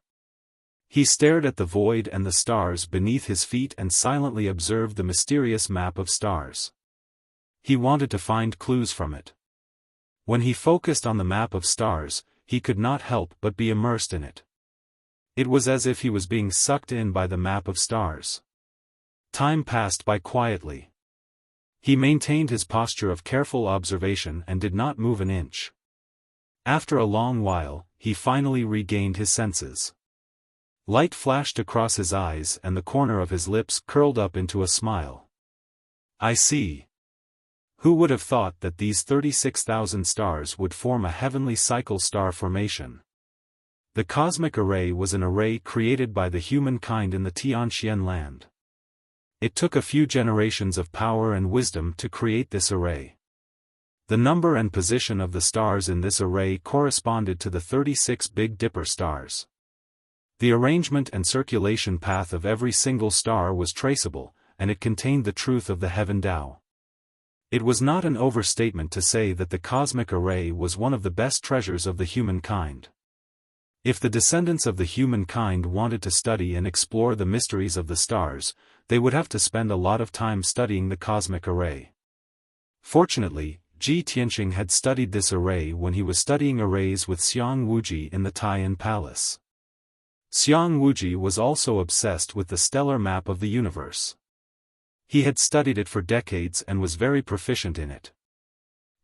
He stared at the void and the stars beneath his feet and silently observed the mysterious map of stars. He wanted to find clues from it. When he focused on the map of stars, he could not help but be immersed in it. It was as if he was being sucked in by the map of stars. Time passed by quietly. He maintained his posture of careful observation and did not move an inch. After a long while, he finally regained his senses. Light flashed across his eyes and the corner of his lips curled up into a smile. I see. Who would have thought that these 36,000 stars would form a heavenly cycle star formation? The cosmic array was an array created by the humankind in the Tianxian land. It took a few generations of power and wisdom to create this array. The number and position of the stars in this array corresponded to the 36 Big Dipper stars. The arrangement and circulation path of every single star was traceable, and it contained the truth of the Heaven Tao. It was not an overstatement to say that the cosmic array was one of the best treasures of the humankind. If the descendants of the humankind wanted to study and explore the mysteries of the stars, they would have to spend a lot of time studying the cosmic array. Fortunately, Ji Tianqing had studied this array when he was studying arrays with Xiang Wuji in the Taiyan Palace. Xiang Wuji was also obsessed with the stellar map of the universe. He had studied it for decades and was very proficient in it.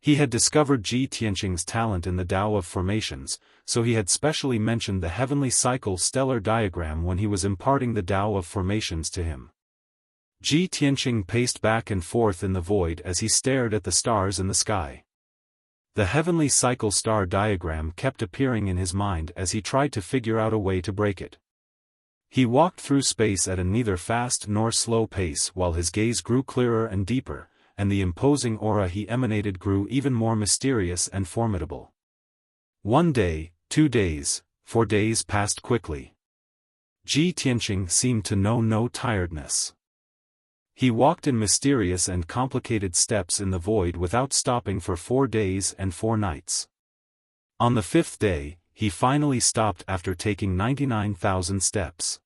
He had discovered Ji Tianqing's talent in the Tao of formations, so he had specially mentioned the heavenly cycle stellar diagram when he was imparting the Tao of formations to him. Ji Tianqing paced back and forth in the void as he stared at the stars in the sky. The heavenly cycle star diagram kept appearing in his mind as he tried to figure out a way to break it. He walked through space at a neither fast nor slow pace while his gaze grew clearer and deeper, and the imposing aura he emanated grew even more mysterious and formidable. 1 day, 2 days, 4 days passed quickly. Ji Tianqing seemed to know no tiredness. He walked in mysterious and complicated steps in the void without stopping for 4 days and 4 nights. On the 5th day, he finally stopped after taking 99,000 steps.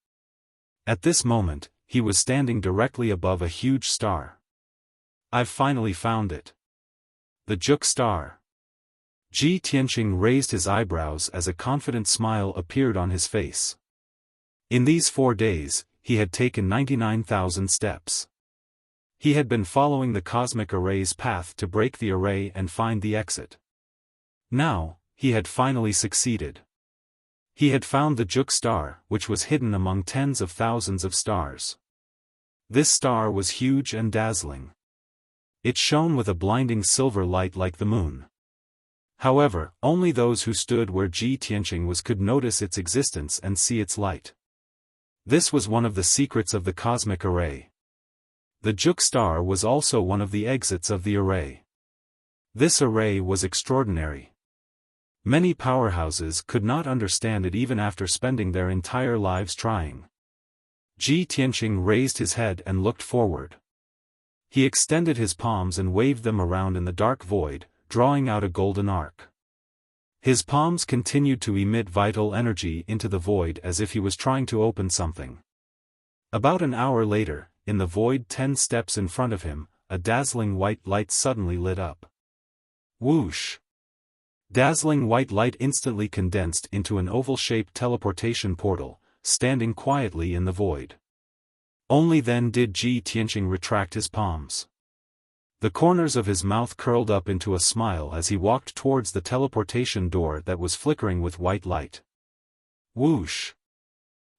At this moment, he was standing directly above a huge star. I've finally found it. The Juk star. Ji Tianqing raised his eyebrows as a confident smile appeared on his face. In these 4 days, he had taken 99,000 steps. He had been following the cosmic array's path to break the array and find the exit. Now, he had finally succeeded. He had found the Juk star, which was hidden among tens of thousands of stars. This star was huge and dazzling. It shone with a blinding silver light like the moon. However, only those who stood where Ji Tianqing was could notice its existence and see its light. This was one of the secrets of the cosmic array. The Juk star was also one of the exits of the array. This array was extraordinary. Many powerhouses could not understand it even after spending their entire lives trying. Ji Tianqing raised his head and looked forward. He extended his palms and waved them around in the dark void, drawing out a golden arc. His palms continued to emit vital energy into the void as if he was trying to open something. About an hour later, in the void 10 steps in front of him, a dazzling white light suddenly lit up. Whoosh! Dazzling white light instantly condensed into an oval-shaped teleportation portal, standing quietly in the void. Only then did Ji Tianqing retract his palms. The corners of his mouth curled up into a smile as he walked towards the teleportation door that was flickering with white light. Whoosh!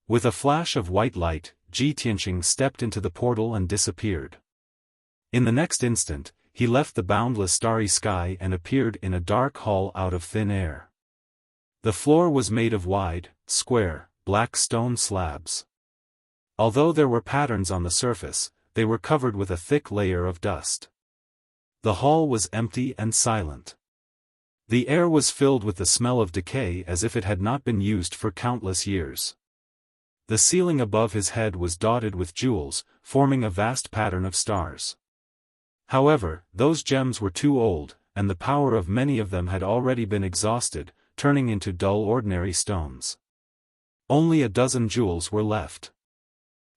With a flash of white light, Ji Tianqing stepped into the portal and disappeared. In the next instant, he left the boundless starry sky and appeared in a dark hall out of thin air. The floor was made of wide, square, black stone slabs. Although there were patterns on the surface, they were covered with a thick layer of dust. The hall was empty and silent. The air was filled with the smell of decay as if it had not been used for countless years. The ceiling above his head was dotted with jewels, forming a vast pattern of stars. However, those gems were too old, and the power of many of them had already been exhausted, turning into dull ordinary stones. Only a dozen jewels were left.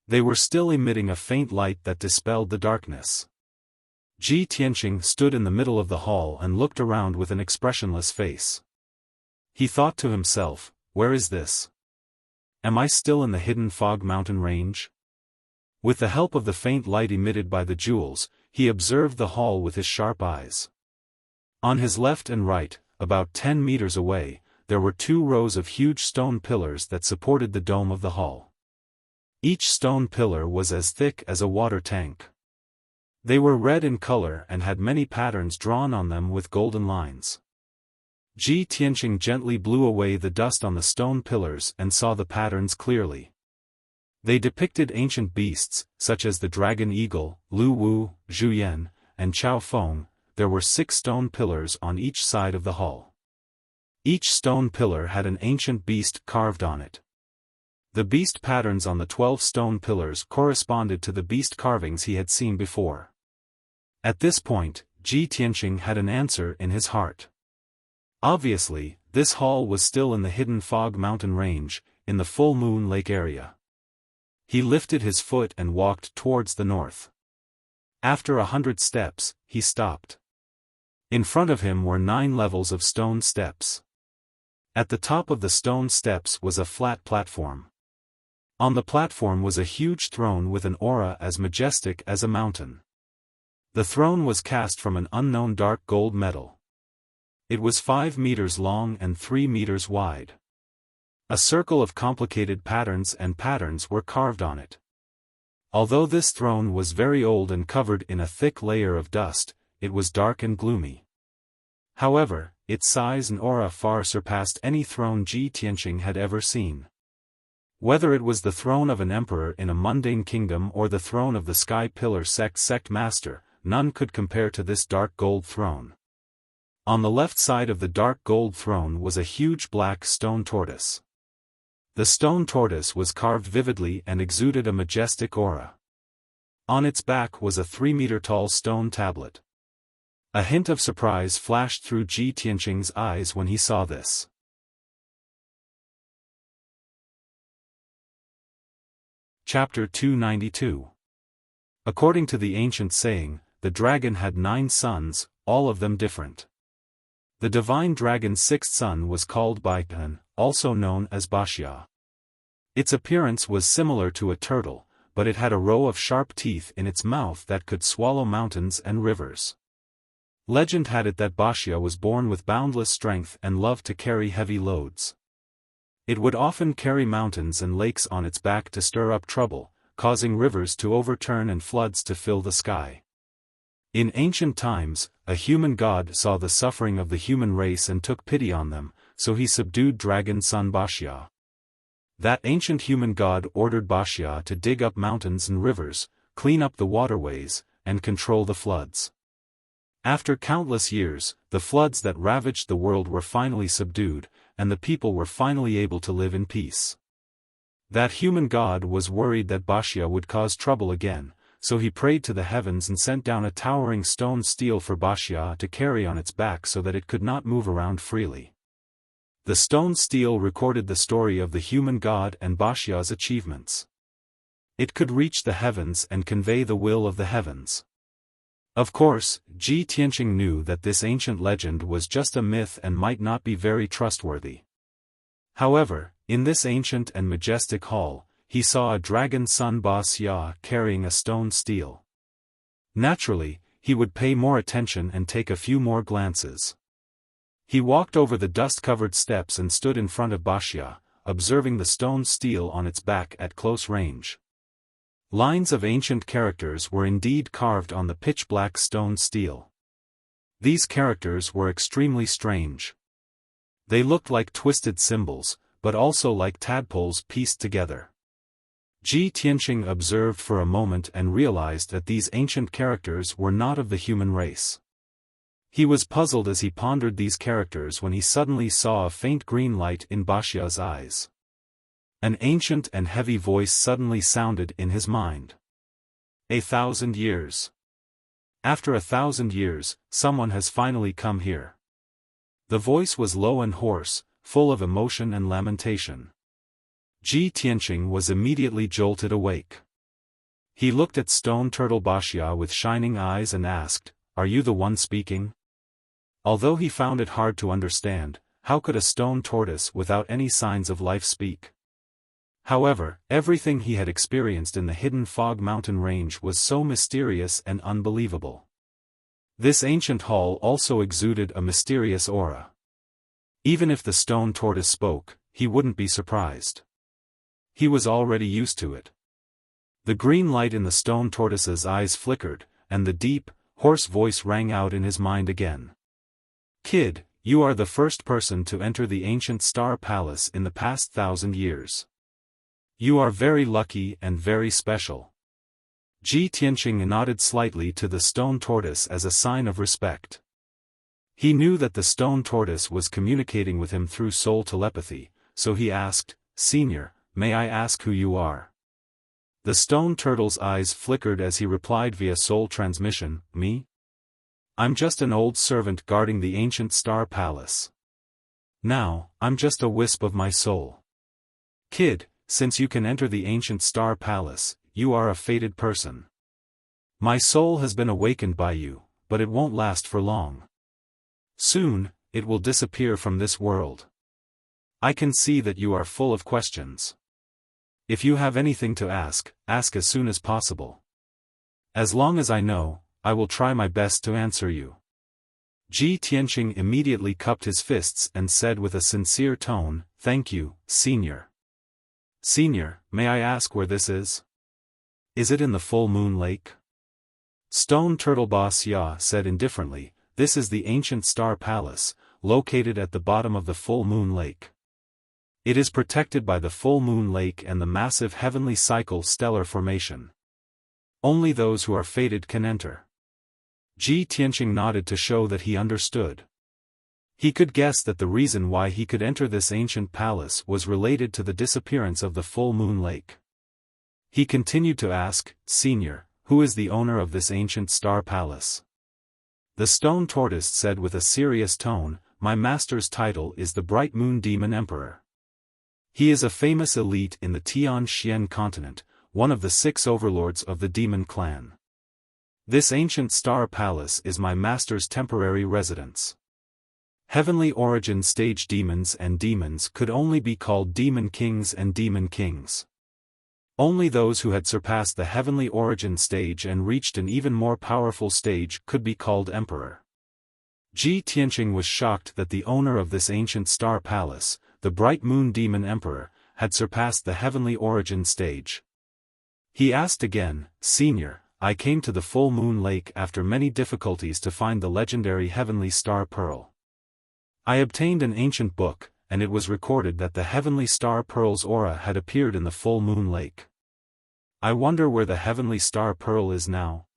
They were still emitting a faint light that dispelled the darkness. Ji Tianqing stood in the middle of the hall and looked around with an expressionless face. He thought to himself, where is this? Am I still in the hidden fog mountain range? With the help of the faint light emitted by the jewels, He observed the hall with his sharp eyes. On his left and right, about 10 meters away, there were 2 rows of huge stone pillars that supported the dome of the hall. Each stone pillar was as thick as a water tank. They were red in color and had many patterns drawn on them with golden lines. Ji Tianqing gently blew away the dust on the stone pillars and saw the patterns clearly. They depicted ancient beasts, such as the dragon eagle, Lu Wu, Zhu Yan, and Xiaofan. There were 6 stone pillars on each side of the hall. Each stone pillar had an ancient beast carved on it. The beast patterns on the 12 stone pillars corresponded to the beast carvings he had seen before. At this point, Ji Tianqing had an answer in his heart. Obviously, this hall was still in the hidden fog mountain range, in the full moon lake area. He lifted his foot and walked towards the north. After 100 steps, he stopped. In front of him were 9 levels of stone steps. At the top of the stone steps was a flat platform. On the platform was a huge throne with an aura as majestic as a mountain. The throne was cast from an unknown dark gold metal. It was 5 meters long and 3 meters wide. A circle of complicated patterns were carved on it. Although this throne was very old and covered in a thick layer of dust, it was dark and gloomy. However, its size and aura far surpassed any throne Ji Tianqing had ever seen. Whether it was the throne of an emperor in a mundane kingdom or the throne of the Sky Pillar sect master, none could compare to this dark gold throne. On the left side of the dark gold throne was a huge black stone tortoise. The stone tortoise was carved vividly and exuded a majestic aura. On its back was a 3-meter-tall stone tablet. A hint of surprise flashed through Ji Tianqing's eyes when he saw this. Chapter 292. According to the ancient saying, the dragon had 9 sons, all of them different. The divine dragon's 6th son was called Baipan, also known as Wuxia. Its appearance was similar to a turtle, but it had a row of sharp teeth in its mouth that could swallow mountains and rivers. Legend had it that Wuxia was born with boundless strength and loved to carry heavy loads. It would often carry mountains and lakes on its back to stir up trouble, causing rivers to overturn and floods to fill the sky. In ancient times, a human god saw the suffering of the human race and took pity on them, so he subdued dragon son Wuxia. That ancient human god ordered Wuxia to dig up mountains and rivers, clean up the waterways, and control the floods. After countless years, the floods that ravaged the world were finally subdued, and the people were finally able to live in peace. That human god was worried that Wuxia would cause trouble again, so he prayed to the heavens and sent down a towering stone stele for Wuxia to carry on its back so that it could not move around freely. The stone stele recorded the story of the human god and Wuxia's achievements. It could reach the heavens and convey the will of the heavens. Of course, Ji Tianqing knew that this ancient legend was just a myth and might not be very trustworthy. However, in this ancient and majestic hall, he saw a dragon son Wuxia carrying a stone stele. Naturally, he would pay more attention and take a few more glances. He walked over the dust-covered steps and stood in front of Wuxia, observing the stone stele on its back at close range. Lines of ancient characters were indeed carved on the pitch-black stone stele. These characters were extremely strange. They looked like twisted symbols, but also like tadpoles pieced together. Ji Tianqing observed for a moment and realized that these ancient characters were not of the human race. He was puzzled as he pondered these characters when he suddenly saw a faint green light in Wuxia's eyes. An ancient and heavy voice suddenly sounded in his mind. 1,000 years. After 1,000 years, someone has finally come here. The voice was low and hoarse, full of emotion and lamentation. Ji Tianqing was immediately jolted awake. He looked at stone turtle Wuxia with shining eyes and asked, "Are you the one speaking?" Although he found it hard to understand, how could a stone tortoise without any signs of life speak? However, everything he had experienced in the hidden fog mountain range was so mysterious and unbelievable. This ancient hall also exuded a mysterious aura. Even if the stone tortoise spoke, he wouldn't be surprised. He was already used to it. The green light in the stone tortoise's eyes flickered, and the deep, hoarse voice rang out in his mind again. "Kid, you are the first person to enter the ancient star palace in the past 1,000 years. You are very lucky and very special." Ji Tianqing nodded slightly to the stone tortoise as a sign of respect. He knew that the stone tortoise was communicating with him through soul telepathy, so he asked, "Senior, may I ask who you are?" The stone turtle's eyes flickered as he replied via soul transmission, "Me? I'm just an old servant guarding the ancient star palace. Now, I'm just a wisp of my soul. Kid, since you can enter the ancient star palace, you are a fated person. My soul has been awakened by you, but it won't last for long. Soon, it will disappear from this world. I can see that you are full of questions. If you have anything to ask, ask as soon as possible. As long as I know, I will try my best to answer you." Ji Tianqing immediately cupped his fists and said with a sincere tone, "Thank you, Senior." "Senior, may I ask where this is? Is it in the full moon lake?" Stone Turtle Boss Ya said indifferently, "This is the ancient star palace, located at the bottom of the full moon lake. It is protected by the full moon lake and the massive heavenly cycle stellar formation. Only those who are fated can enter." Ji Tianqing nodded to show that he understood. He could guess that the reason why he could enter this ancient palace was related to the disappearance of the full moon lake. He continued to ask, "Senior, who is the owner of this ancient star palace?" The stone tortoise said with a serious tone, "My master's title is the Bright Moon Demon Emperor. He is a famous elite in the Tian-Xian continent, one of the 6 overlords of the demon clan. This ancient star palace is my master's temporary residence. Heavenly origin stage demons and demons could only be called demon kings and demon kings. Only those who had surpassed the heavenly origin stage and reached an even more powerful stage could be called emperor." Ji Tianqing was shocked that the owner of this ancient star palace, the Bright Moon Demon Emperor, had surpassed the heavenly origin stage. He asked again, "Senior, I came to the full moon lake after many difficulties to find the legendary heavenly star pearl. I obtained an ancient book, and it was recorded that the heavenly star pearl's aura had appeared in the full moon lake. I wonder where the heavenly star pearl is now."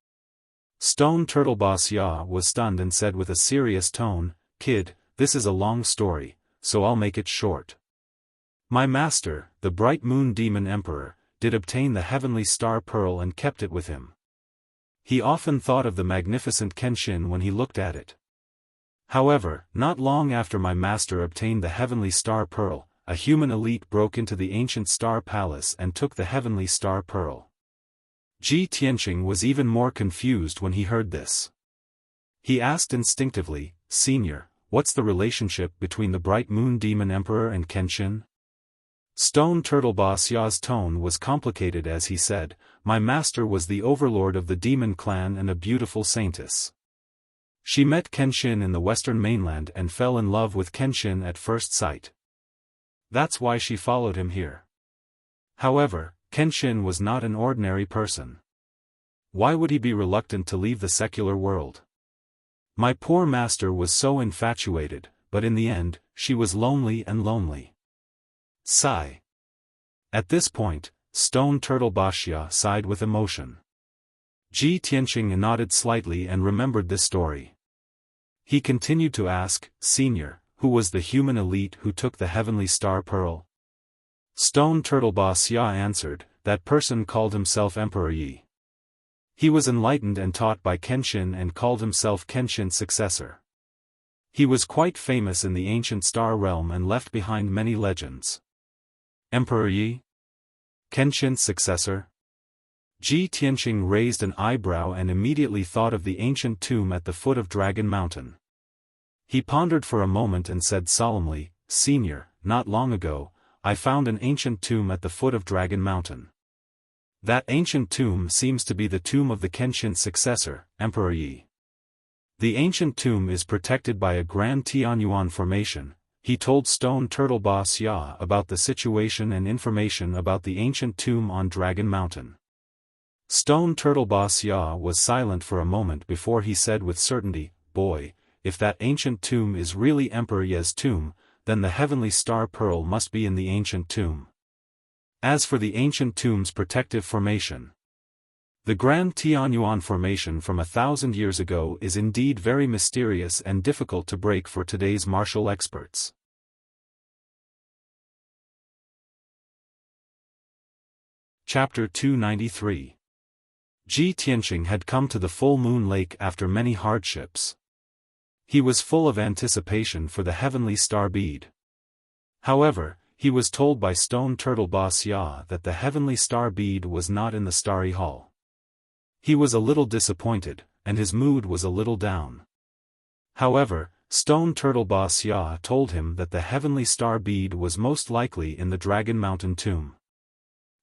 Stone Turtle Boss Ya was stunned and said with a serious tone, "Kid, this is a long story, so I'll make it short. My master, the Bright Moon Demon Emperor, did obtain the heavenly star pearl and kept it with him. He often thought of the magnificent Kenshin when he looked at it. However, not long after my master obtained the heavenly star pearl, a human elite broke into the ancient star palace and took the heavenly star pearl." Ji Tianqing was even more confused when he heard this. He asked instinctively, "Senior, what's the relationship between the Bright Moon Demon Emperor and Kenshin?" Stone Turtle Boss Ya's tone was complicated as he said, "My master was the overlord of the demon clan and a beautiful saintess. She met Kenshin in the western mainland and fell in love with Kenshin at first sight. That's why she followed him here. However, Kenshin was not an ordinary person. Why would he be reluctant to leave the secular world? My poor master was so infatuated, but in the end, she was lonely and lonely." Sigh. At this point, Stone Turtle Boss Ya sighed with emotion. Ji Tianqing nodded slightly and remembered this story. He continued to ask, "Senior, who was the human elite who took the heavenly star pearl?" Stone Turtle Boss Ya answered, "That person called himself Emperor Yi. He was enlightened and taught by Kenshin and called himself Kenshin's successor. He was quite famous in the ancient star realm and left behind many legends." Emperor Yi? Kenshin's successor? Ji Tianqing raised an eyebrow and immediately thought of the ancient tomb at the foot of Dragon Mountain. He pondered for a moment and said solemnly, "Senior, not long ago, I found an ancient tomb at the foot of Dragon Mountain. That ancient tomb seems to be the tomb of the Kenshin's successor, Emperor Yi. The ancient tomb is protected by a grand Tianyuan formation. He told Stone Turtle Boss Ya about the situation and information about the ancient tomb on Dragon Mountain. Stone Turtle Boss Ya was silent for a moment before he said with certainty, "Boy, if that ancient tomb is really Emperor Ye's tomb, then the heavenly star pearl must be in the ancient tomb." As for the ancient tomb's protective formation, the Grand Tianyuan formation from 1,000 years ago is indeed very mysterious and difficult to break for today's martial experts. Chapter 293. Ji Tianqing had come to the Full Moon Lake after many hardships. He was full of anticipation for the heavenly star bead. However, he was told by Stone Turtle Boss Ya that the heavenly star bead was not in the Starry Hall. He was a little disappointed, and his mood was a little down. However, Stone Turtle Boss Ya told him that the heavenly star bead was most likely in the Dragon Mountain tomb.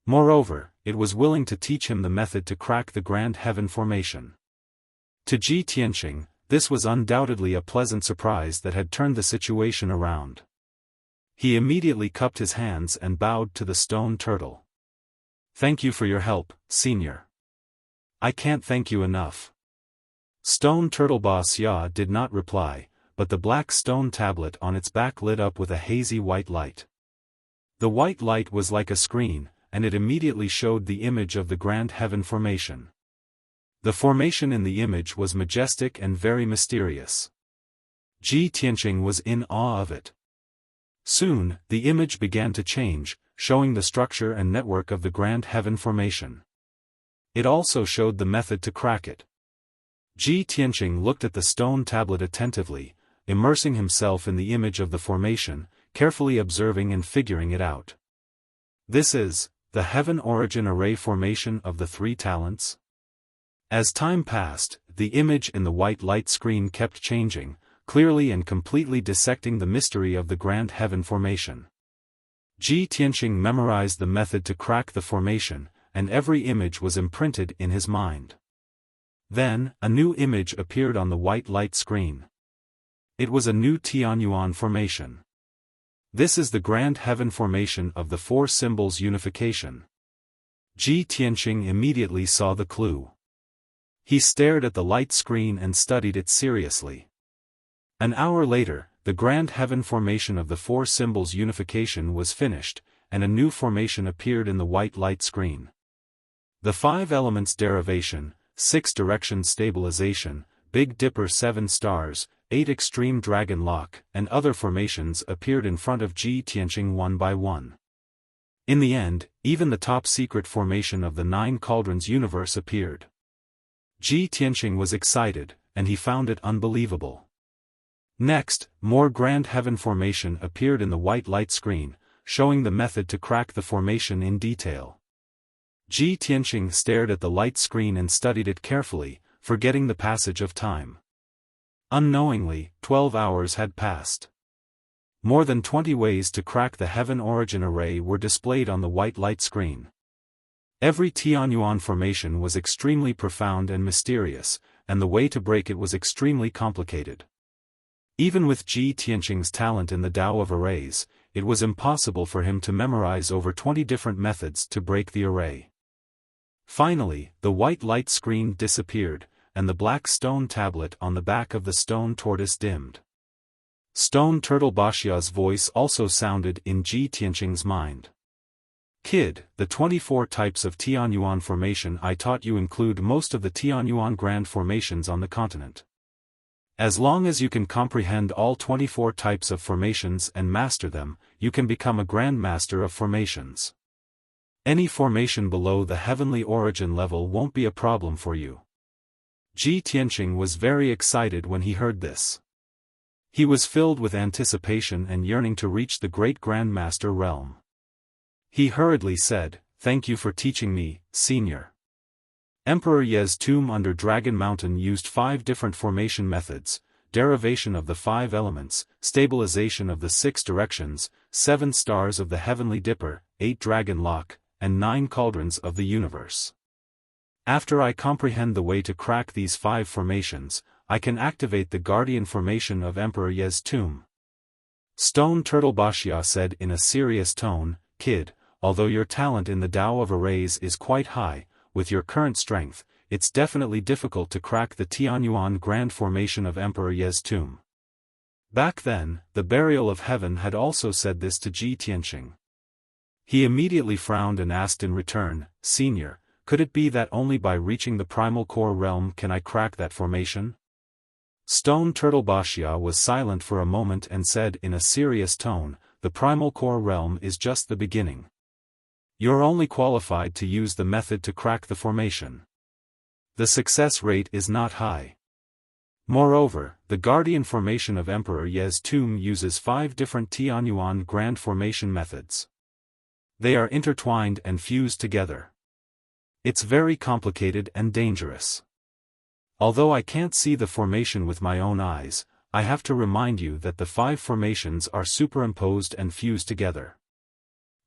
Moreover, it was willing to teach him the method to crack the Grand Heaven formation. To Ji Tianqing, this was undoubtedly a pleasant surprise that had turned the situation around. He immediately cupped his hands and bowed to the stone turtle. "Thank you for your help, Senior. I can't thank you enough." Stone Turtle Boss Ya did not reply, but the black stone tablet on its back lit up with a hazy white light. The white light was like a screen, and it immediately showed the image of the Grand Heaven formation. The formation in the image was majestic and very mysterious. Ji Tianqing was in awe of it. Soon, the image began to change, showing the structure and network of the Grand Heaven formation. It also showed the method to crack it. Ji Tianqing looked at the stone tablet attentively, immersing himself in the image of the formation, carefully observing and figuring it out. This is the Heaven Origin Array formation of the three talents. As time passed, the image in the white light screen kept changing, clearly and completely dissecting the mystery of the Grand Heaven formation. Ji Tianqing memorized the method to crack the formation, and every image was imprinted in his mind. Then, a new image appeared on the white light screen. It was a new Tianyuan formation. This is the Grand Heaven formation of the Four Symbols unification. Ji Tianqing immediately saw the clue. He stared at the light screen and studied it seriously. An hour later, the Grand Heaven formation of the Four Symbols unification was finished, and a new formation appeared in the white light screen. The 5 elements derivation, 6 directions stabilization, Big Dipper 7 stars, 8 extreme dragon lock, and other formations appeared in front of Ji Tianqing one by one. In the end, even the top secret formation of the 9 cauldrons universe appeared. Ji Tianqing was excited, and he found it unbelievable. Next, more Grand Heaven formation appeared in the white light screen, showing the method to crack the formation in detail. Ji Tianqing stared at the light screen and studied it carefully, forgetting the passage of time. Unknowingly, 12 hours had passed. More than 20 ways to crack the Heaven Origin Array were displayed on the white light screen. Every Tianyuan formation was extremely profound and mysterious, and the way to break it was extremely complicated. Even with Ji Tianqing's talent in the Tao of arrays, it was impossible for him to memorize over 20 different methods to break the array. Finally, the white light screen disappeared, and the black stone tablet on the back of the stone tortoise dimmed. Stone Turtle Boss Ya's voice also sounded in Ji Tianqing's mind. "Kid, the 24 types of Tianyuan formation I taught you include most of the Tianyuan grand formations on the continent. As long as you can comprehend all 24 types of formations and master them, you can become a Grand Master of formations. Any formation below the heavenly origin level won't be a problem for you." Ji Tianqing was very excited when he heard this. He was filled with anticipation and yearning to reach the great Grand Master realm. He hurriedly said, "Thank you for teaching me, Senior." Emperor Ye's tomb under Dragon Mountain used 5 different formation methods. derivation of the 5 elements, stabilization of the 6 directions, 7 stars of the heavenly dipper, 8 dragon lock, and 9 cauldrons of the universe. After I comprehend the way to crack these 5 formations, I can activate the guardian formation of Emperor Ye's tomb. Stone Turtle Wuxia said in a serious tone, "Kid, although your talent in the Tao of Arrays is quite high, with your current strength, it's definitely difficult to crack the Tianyuan Grand Formation of Emperor Ye's tomb." Back then, the Burial of Heaven had also said this to Ji Tianqing. He immediately frowned and asked in return, "Senior, could it be that only by reaching the primal core realm can I crack that formation?" Stone Turtle Wuxia was silent for a moment and said in a serious tone, "The primal core realm is just the beginning. You're only qualified to use the method to crack the formation. The success rate is not high. Moreover, the guardian formation of Emperor Ye's tomb uses 5 different Tianyuan Grand Formation methods. They are intertwined and fused together. It's very complicated and dangerous. Although I can't see the formation with my own eyes, I have to remind you that the 5 formations are superimposed and fused together.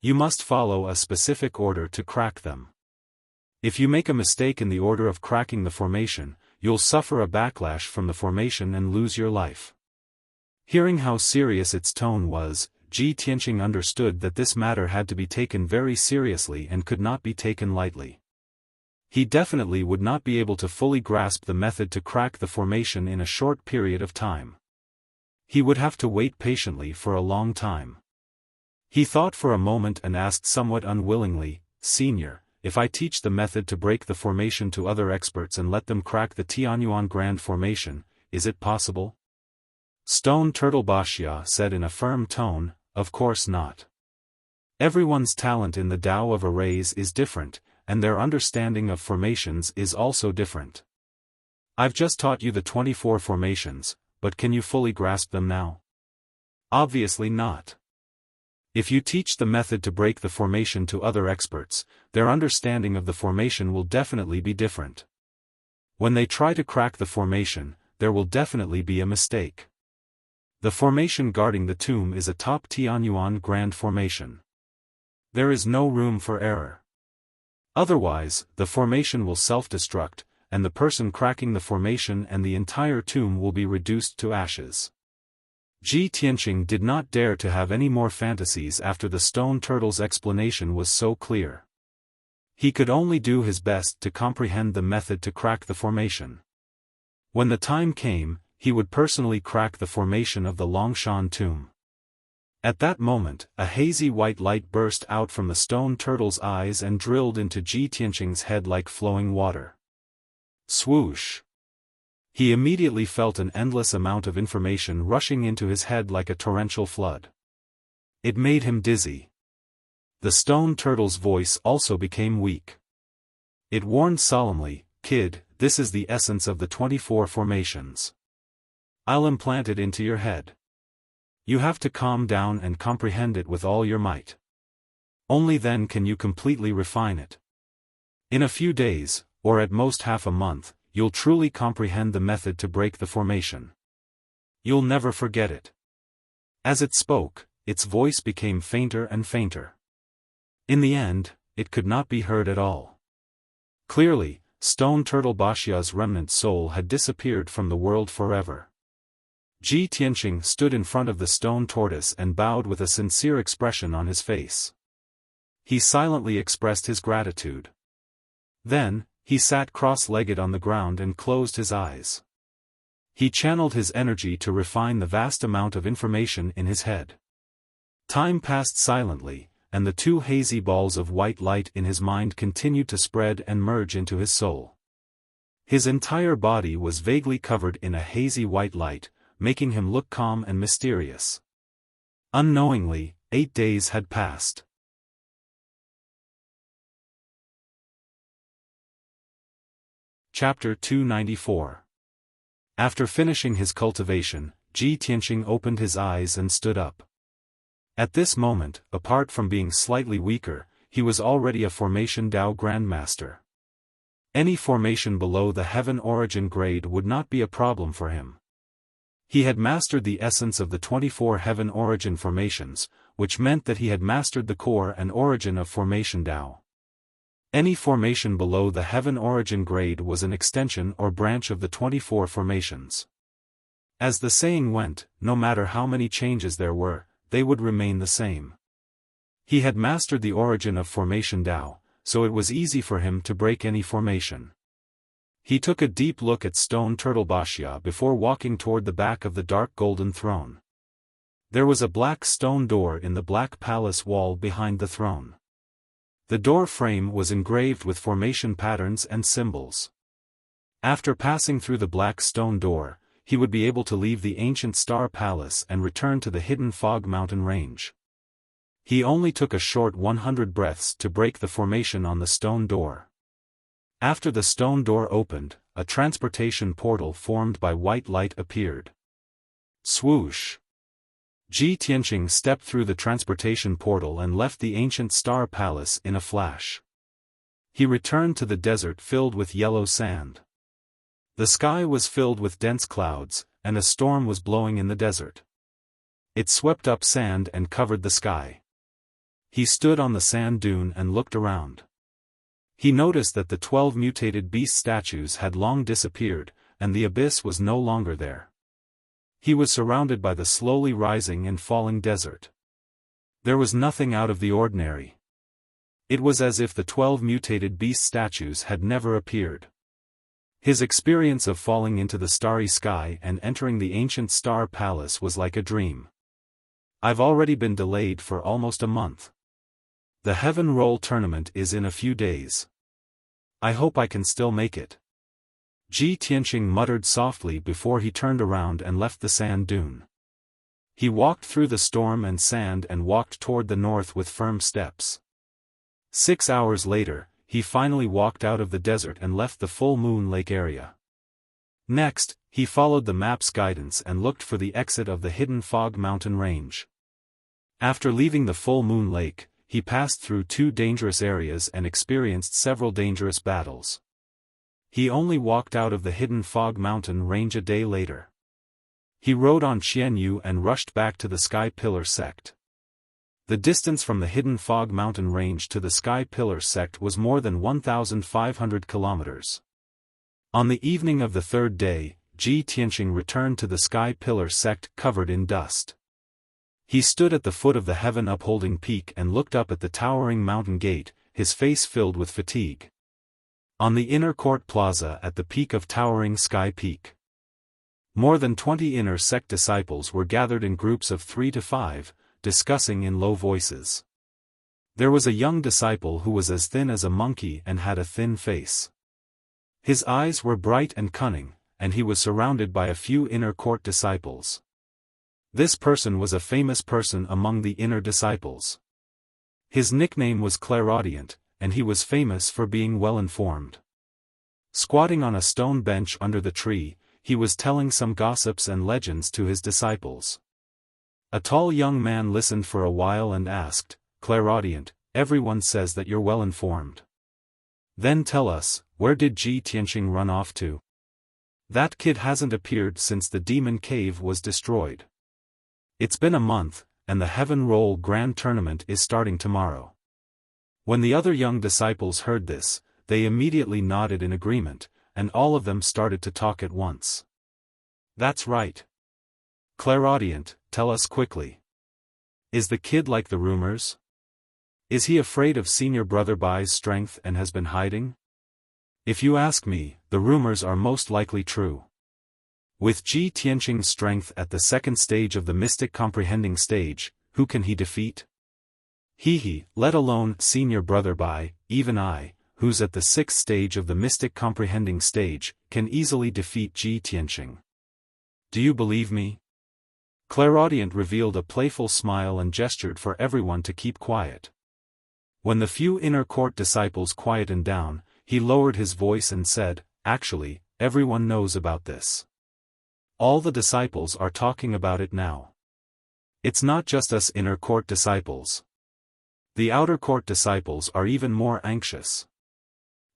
You must follow a specific order to crack them. If you make a mistake in the order of cracking the formation, you'll suffer a backlash from the formation and lose your life." Hearing how serious its tone was, Ji Tianqing understood that this matter had to be taken very seriously and could not be taken lightly. He definitely would not be able to fully grasp the method to crack the formation in a short period of time. He would have to wait patiently for a long time. He thought for a moment and asked somewhat unwillingly, "Senior, if I teach the method to break the formation to other experts and let them crack the Tianyuan Grand Formation, is it possible?" Stone Turtle Wuxia said in a firm tone, "Of course not. Everyone's talent in the Tao of Arrays is different, and their understanding of formations is also different. I've just taught you the 24 formations, but can you fully grasp them now? Obviously not. If you teach the method to break the formation to other experts, their understanding of the formation will definitely be different. When they try to crack the formation, there will definitely be a mistake. The formation guarding the tomb is a top Tianyuan Grand Formation. There is no room for error. Otherwise, the formation will self-destruct, and the person cracking the formation and the entire tomb will be reduced to ashes." Ji Tianqing did not dare to have any more fantasies after the stone turtle's explanation was so clear. He could only do his best to comprehend the method to crack the formation. When the time came, he would personally crack the formation of the Longshan tomb. At that moment, a hazy white light burst out from the stone turtle's eyes and drilled into Ji Tianqing's head like flowing water. Swoosh! He immediately felt an endless amount of information rushing into his head like a torrential flood. It made him dizzy. The stone turtle's voice also became weak. It warned solemnly, "Kid, this is the essence of the 24 formations. I'll implant it into your head. You have to calm down and comprehend it with all your might. Only then can you completely refine it. In a few days, or at most half a month, you'll truly comprehend the method to break the formation. You'll never forget it." As it spoke, its voice became fainter and fainter. In the end, it could not be heard at all. Clearly, Stone Turtle Wuxia's remnant soul had disappeared from the world forever. Ji Tianqing stood in front of the stone tortoise and bowed with a sincere expression on his face. He silently expressed his gratitude. Then, he sat cross-legged on the ground and closed his eyes. He channeled his energy to refine the vast amount of information in his head. Time passed silently, and the 2 hazy balls of white light in his mind continued to spread and merge into his soul. His entire body was vaguely covered in a hazy white light, making him look calm and mysterious. Unknowingly, 8 days had passed. Chapter 294. After finishing his cultivation, Ji Tianqing opened his eyes and stood up. At this moment, apart from being slightly weaker, he was already a Formation Tao Grandmaster. Any formation below the Heaven Origin grade would not be a problem for him. He had mastered the essence of the 24 heaven origin formations, which meant that he had mastered the core and origin of formation Tao. Any formation below the heaven origin grade was an extension or branch of the 24 formations. As the saying went, no matter how many changes there were, they would remain the same. He had mastered the origin of formation Tao, so it was easy for him to break any formation. He took a deep look at stone turtle Wuxia before walking toward the back of the dark golden throne. There was a black stone door in the black palace wall behind the throne. The door frame was engraved with formation patterns and symbols. After passing through the black stone door, he would be able to leave the ancient star palace and return to the hidden fog mountain range. He only took a short 100 breaths to break the formation on the stone door. After the stone door opened, a transportation portal formed by white light appeared. Swoosh! Ji Tianqing stepped through the transportation portal and left the ancient star palace in a flash. He returned to the desert filled with yellow sand. The sky was filled with dense clouds, and a storm was blowing in the desert. It swept up sand and covered the sky. He stood on the sand dune and looked around. He noticed that the 12 mutated beast statues had long disappeared, and the abyss was no longer there. He was surrounded by the slowly rising and falling desert. There was nothing out of the ordinary. It was as if the 12 mutated beast statues had never appeared. His experience of falling into the starry sky and entering the ancient star palace was like a dream. I've already been delayed for almost a month. The Heaven Roll tournament is in a few days. I hope I can still make it. Ji Tianqing muttered softly before he turned around and left the sand dune. He walked through the storm and sand and walked toward the north with firm steps. 6 hours later, he finally walked out of the desert and left the full moon lake area. Next, he followed the map's guidance and looked for the exit of the hidden fog mountain range. After leaving the full moon lake, he passed through 2 dangerous areas and experienced several dangerous battles. He only walked out of the hidden fog mountain range a day later. He rode on Xianyu and rushed back to the Sky Pillar sect. The distance from the hidden fog mountain range to the Sky Pillar sect was more than 1,500 kilometers. On the evening of the 3rd day, Ji Tianqing returned to the Sky Pillar sect covered in dust. He stood at the foot of the heaven upholding peak and looked up at the towering mountain gate, his face filled with fatigue. On the inner court plaza at the peak of towering Sky Peak, more than 20 inner sect disciples were gathered in groups of 3 to 5, discussing in low voices. There was a young disciple who was as thin as a monkey and had a thin face. His eyes were bright and cunning, and he was surrounded by a few inner court disciples. This person was a famous person among the inner disciples. His nickname was Clairaudient, and he was famous for being well-informed. Squatting on a stone bench under the tree, he was telling some gossips and legends to his disciples. A tall young man listened for a while and asked, "Clairaudient, everyone says that you're well-informed. Then tell us, where did Ji Tianqing run off to? That kid hasn't appeared since the demon cave was destroyed. It's been a month, and the Heaven Roll Grand Tournament is starting tomorrow." When the other young disciples heard this, they immediately nodded in agreement, and all of them started to talk at once. "That's right. Clairaudient, tell us quickly. Is the kid like the rumors? Is he afraid of Senior Brother Bai's strength and has been hiding? If you ask me, the rumors are most likely true. With Ji Tianqing's strength at the 2nd stage of the Mystic Comprehending stage, who can he defeat? Let alone Senior Brother Bai, even I, who's at the 6th stage of the Mystic Comprehending stage, can easily defeat Ji Tianqing. Do you believe me?" Clairaudient revealed a playful smile and gestured for everyone to keep quiet. When the few inner court disciples quietened down, he lowered his voice and said, "Actually, everyone knows about this. All the disciples are talking about it now. It's not just us inner court disciples. The outer court disciples are even more anxious.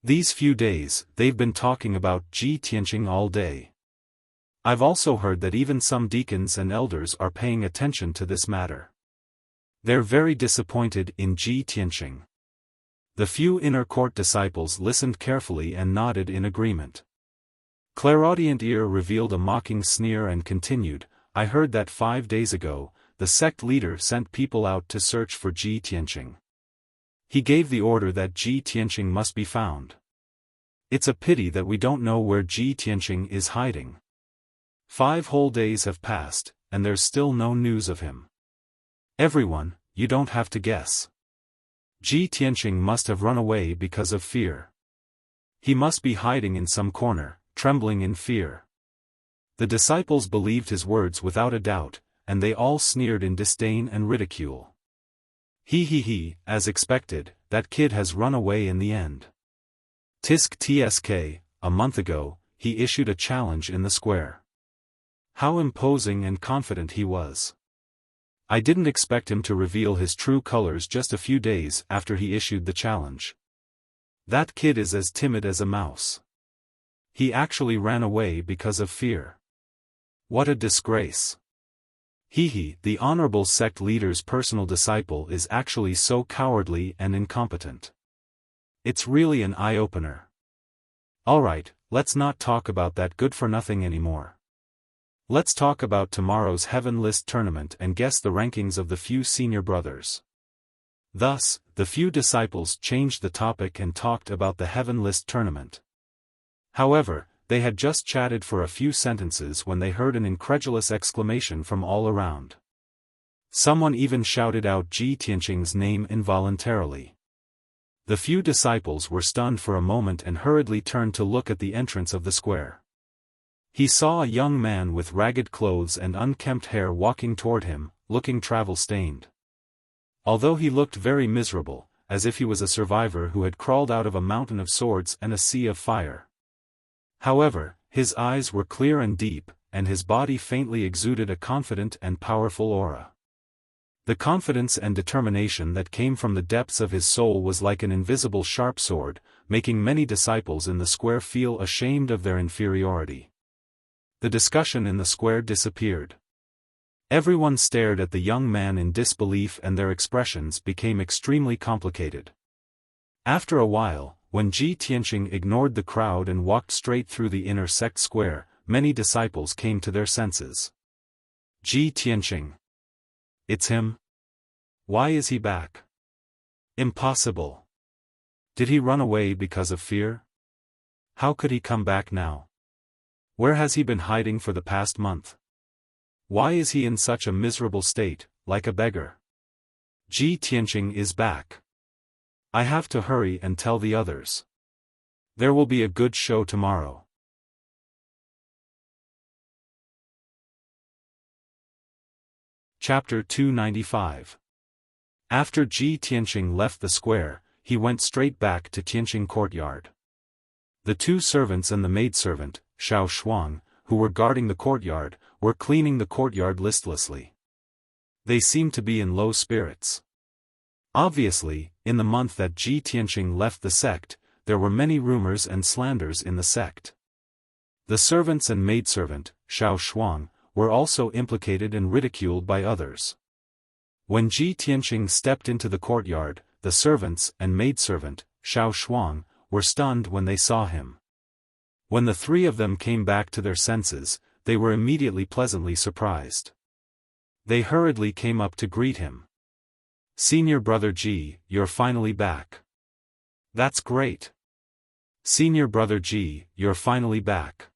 These few days, they've been talking about Ji Tianqing all day. I've also heard that even some deacons and elders are paying attention to this matter. They're very disappointed in Ji Tianqing. The few inner court disciples listened carefully and nodded in agreement. Clairaudient ear revealed a mocking sneer and continued, I heard that 5 days ago, the sect leader sent people out to search for Ji Tianqing. He gave the order that Ji Tianqing must be found. It's a pity that we don't know where Ji Tianqing is hiding. 5 whole days have passed, and there's still no news of him. Everyone, you don't have to guess. Ji Tianqing must have run away because of fear. He must be hiding in some corner, trembling in fear. The disciples believed his words without a doubt, and they all sneered in disdain and ridicule. He, as expected, that kid has run away in the end. Tisk tsk, a month ago, he issued a challenge in the square. How imposing and confident he was. I didn't expect him to reveal his true colors just a few days after he issued the challenge. That kid is as timid as a mouse. He actually ran away because of fear. What a disgrace. The honorable sect leader's personal disciple is actually so cowardly and incompetent. It's really an eye-opener. Alright, let's not talk about that good-for-nothing anymore. Let's talk about tomorrow's Heaven List tournament and guess the rankings of the few senior brothers. Thus, the few disciples changed the topic and talked about the Heaven List tournament. However, they had just chatted for a few sentences when they heard an incredulous exclamation from all around. Someone even shouted out Ji Tianqing's name involuntarily. The few disciples were stunned for a moment and hurriedly turned to look at the entrance of the square. He saw a young man with ragged clothes and unkempt hair walking toward him, looking travel-stained. Although he looked very miserable, as if he was a survivor who had crawled out of a mountain of swords and a sea of fire. However, his eyes were clear and deep, and his body faintly exuded a confident and powerful aura. The confidence and determination that came from the depths of his soul was like an invisible sharp sword, making many disciples in the square feel ashamed of their inferiority. The discussion in the square disappeared. Everyone stared at the young man in disbelief and their expressions became extremely complicated. After a while, when Ji Tianqing ignored the crowd and walked straight through the inner sect square, many disciples came to their senses. Ji Tianqing. It's him? Why is he back? Impossible. Did he run away because of fear? How could he come back now? Where has he been hiding for the past month? Why is he in such a miserable state, like a beggar? Ji Tianqing is back. I have to hurry and tell the others. There will be a good show tomorrow. Chapter 295. After Ji Tianqing left the square, he went straight back to Tianqing courtyard. The 2 servants and the maidservant, Xiaofan, who were guarding the courtyard, were cleaning the courtyard listlessly. They seemed to be in low spirits. Obviously, in the month that Ji Tianqing left the sect, there were many rumors and slanders in the sect. The servants and maidservant, Xiaofan, were also implicated and ridiculed by others. When Ji Tianqing stepped into the courtyard, the servants and maidservant, Xiaofan, were stunned when they saw him. When the 3 of them came back to their senses, they were immediately pleasantly surprised. They hurriedly came up to greet him. Senior brother Ji, you're finally back. That's great. Senior brother Ji, you're finally back.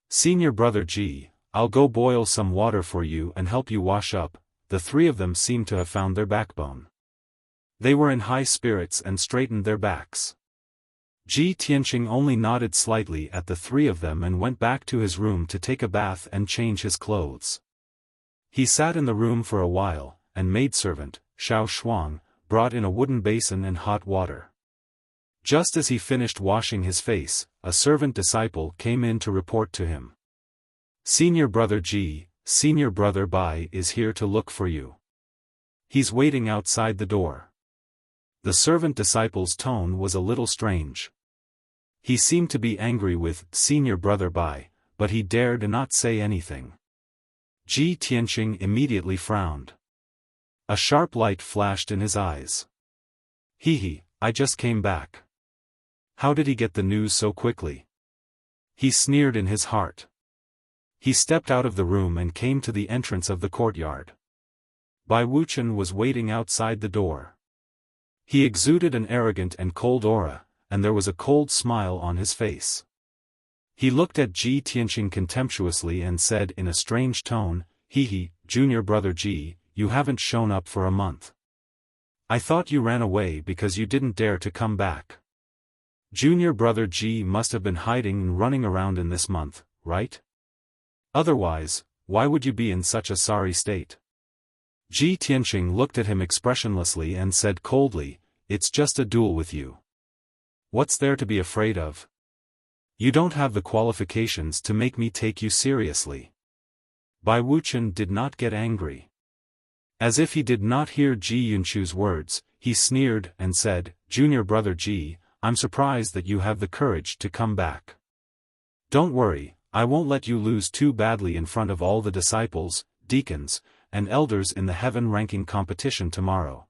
Senior brother Ji, I'll go boil some water for you and help you wash up. The 3 of them seemed to have found their backbone. They were in high spirits and straightened their backs. Ji Tianqing only nodded slightly at the 3 of them and went back to his room to take a bath and change his clothes. He sat in the room for a while, and maidservant, Xiaofan, brought in a wooden basin and hot water. Just as he finished washing his face, a servant disciple came in to report to him. Senior brother Ji, Senior brother Bai is here to look for you. He's waiting outside the door. The servant disciple's tone was a little strange. He seemed to be angry with Senior brother Bai, but he dared not say anything. Ji Tianqing immediately frowned. A sharp light flashed in his eyes. He, I just came back. How did he get the news so quickly? He sneered in his heart. He stepped out of the room and came to the entrance of the courtyard. Bai Wuchen was waiting outside the door. He exuded an arrogant and cold aura, and there was a cold smile on his face. He looked at Ji Tianqing contemptuously and said in a strange tone, Junior brother Ji, you haven't shown up for a month. I thought you ran away because you didn't dare to come back. Junior brother Ji must have been hiding and running around in this month, right? Otherwise, why would you be in such a sorry state? Ji Tianqing looked at him expressionlessly and said coldly, it's just a duel with you. What's there to be afraid of? You don't have the qualifications to make me take you seriously. Bai Wuchen did not get angry. As if he did not hear Ji Yunchu's words, he sneered and said, Junior brother Ji, I'm surprised that you have the courage to come back. Don't worry, I won't let you lose too badly in front of all the disciples, deacons, and elders in the heaven-ranking competition tomorrow.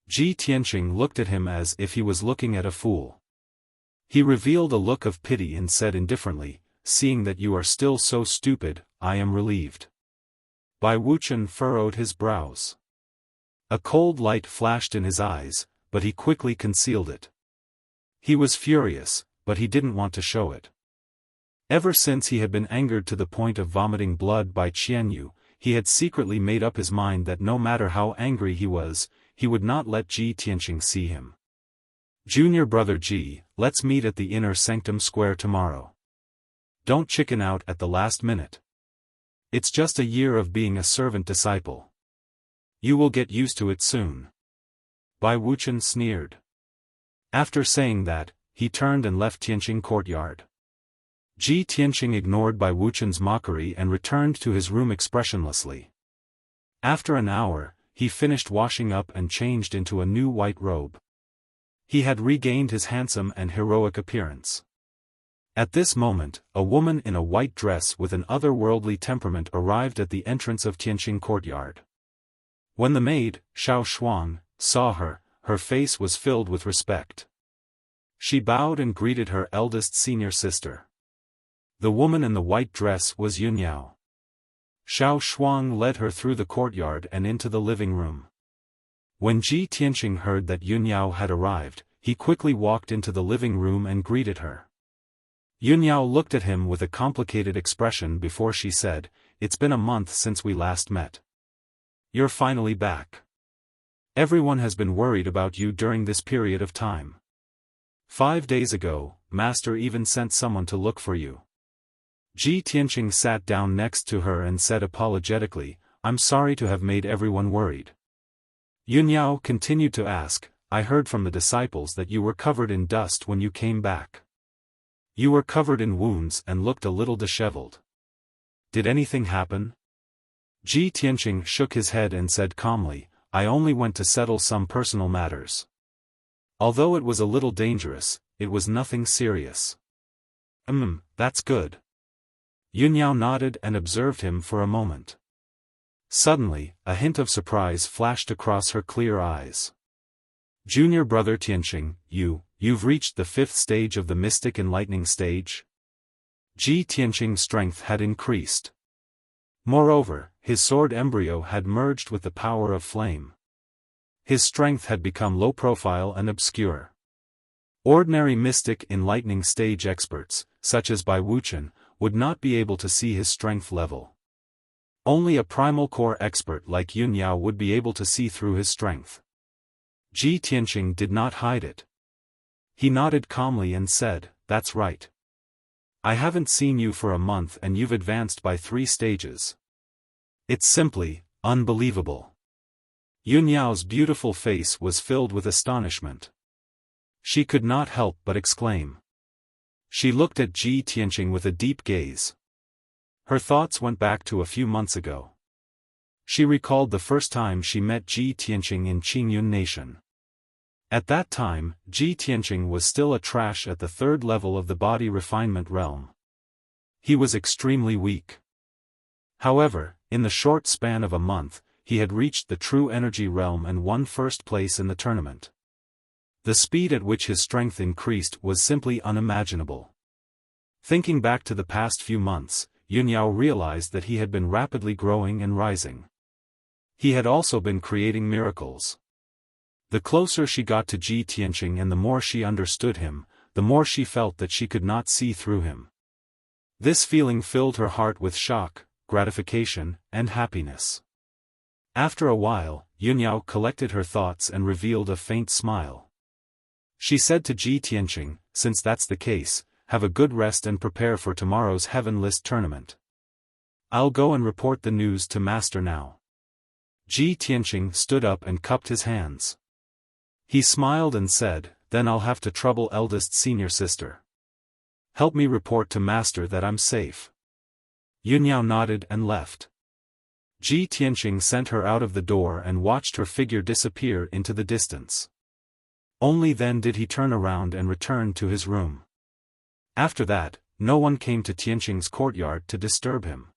Ji Tianqing looked at him as if he was looking at a fool. He revealed a look of pity and said indifferently, seeing that you are still so stupid, I am relieved. Bai Wuchen furrowed his brows. A cold light flashed in his eyes, but he quickly concealed it. He was furious, but he didn't want to show it. Ever since he had been angered to the point of vomiting blood by Qianyu, he had secretly made up his mind that no matter how angry he was, he would not let Ji Tianqing see him. Junior brother Ji, let's meet at the inner sanctum square tomorrow. Don't chicken out at the last minute. It's just a year of being a servant disciple. You will get used to it soon. Bai Wuchen sneered. After saying that, he turned and left Tianqing courtyard. Ji Tianqing ignored Bai Wuchen's mockery and returned to his room expressionlessly. After an hour, he finished washing up and changed into a new white robe. He had regained his handsome and heroic appearance. At this moment, a woman in a white dress with an otherworldly temperament arrived at the entrance of Tianqing courtyard. When the maid, Xiaofan, saw her, her face was filled with respect. She bowed and greeted her eldest senior sister. The woman in the white dress was Yunyao. Xiaofan led her through the courtyard and into the living room. When Ji Tianqing heard that Yunyao had arrived, he quickly walked into the living room and greeted her. Yunyao looked at him with a complicated expression before she said, It's been a month since we last met. You're finally back. Everyone has been worried about you during this period of time. 5 days ago, Master even sent someone to look for you. Ji Tianqing sat down next to her and said apologetically, I'm sorry to have made everyone worried. Yunyao continued to ask, I heard from the disciples that you were covered in dust when you came back. You were covered in wounds and looked a little disheveled. Did anything happen? Ji Tianqing shook his head and said calmly, I only went to settle some personal matters. Although it was a little dangerous, it was nothing serious. That's good. Yunyao nodded and observed him for a moment. Suddenly, a hint of surprise flashed across her clear eyes. Junior brother Tianqing, you've reached the 5th stage of the mystic enlightening stage? Ji Tianqing's strength had increased. Moreover, his sword embryo had merged with the power of flame. His strength had become low profile and obscure. Ordinary mystic enlightening stage experts, such as Bai Wuchen, would not be able to see his strength level. Only a primal core expert like Yunyao would be able to see through his strength. Ji Tianqing did not hide it. He nodded calmly and said, That's right. I haven't seen you for a month and you've advanced by 3 stages. It's simply unbelievable. Yunyao's beautiful face was filled with astonishment. She could not help but exclaim. She looked at Ji Tianqing with a deep gaze. Her thoughts went back to a few months ago. She recalled the first time she met Ji Tianqing in Qingyun Nation. At that time, Ji Tianqing was still a trash at the 3rd level of the body refinement realm. He was extremely weak. However, in the short span of a month, he had reached the true energy realm and won first place in the tournament. The speed at which his strength increased was simply unimaginable. Thinking back to the past few months, Yunyao realized that he had been rapidly growing and rising. He had also been creating miracles. The closer she got to Ji Tianqing and the more she understood him, the more she felt that she could not see through him. This feeling filled her heart with shock, gratification, and happiness. After a while, Yunyao collected her thoughts and revealed a faint smile. She said to Ji Tianqing, "Since that's the case, have a good rest and prepare for tomorrow's Heaven List tournament. I'll go and report the news to Master now." Ji Tianqing stood up and cupped his hands. He smiled and said, "Then I'll have to trouble eldest senior sister. Help me report to Master that I'm safe." Yunyao nodded and left. Ji Tianqing sent her out of the door and watched her figure disappear into the distance. Only then did he turn around and return to his room. After that, no one came to Tianqing's courtyard to disturb him.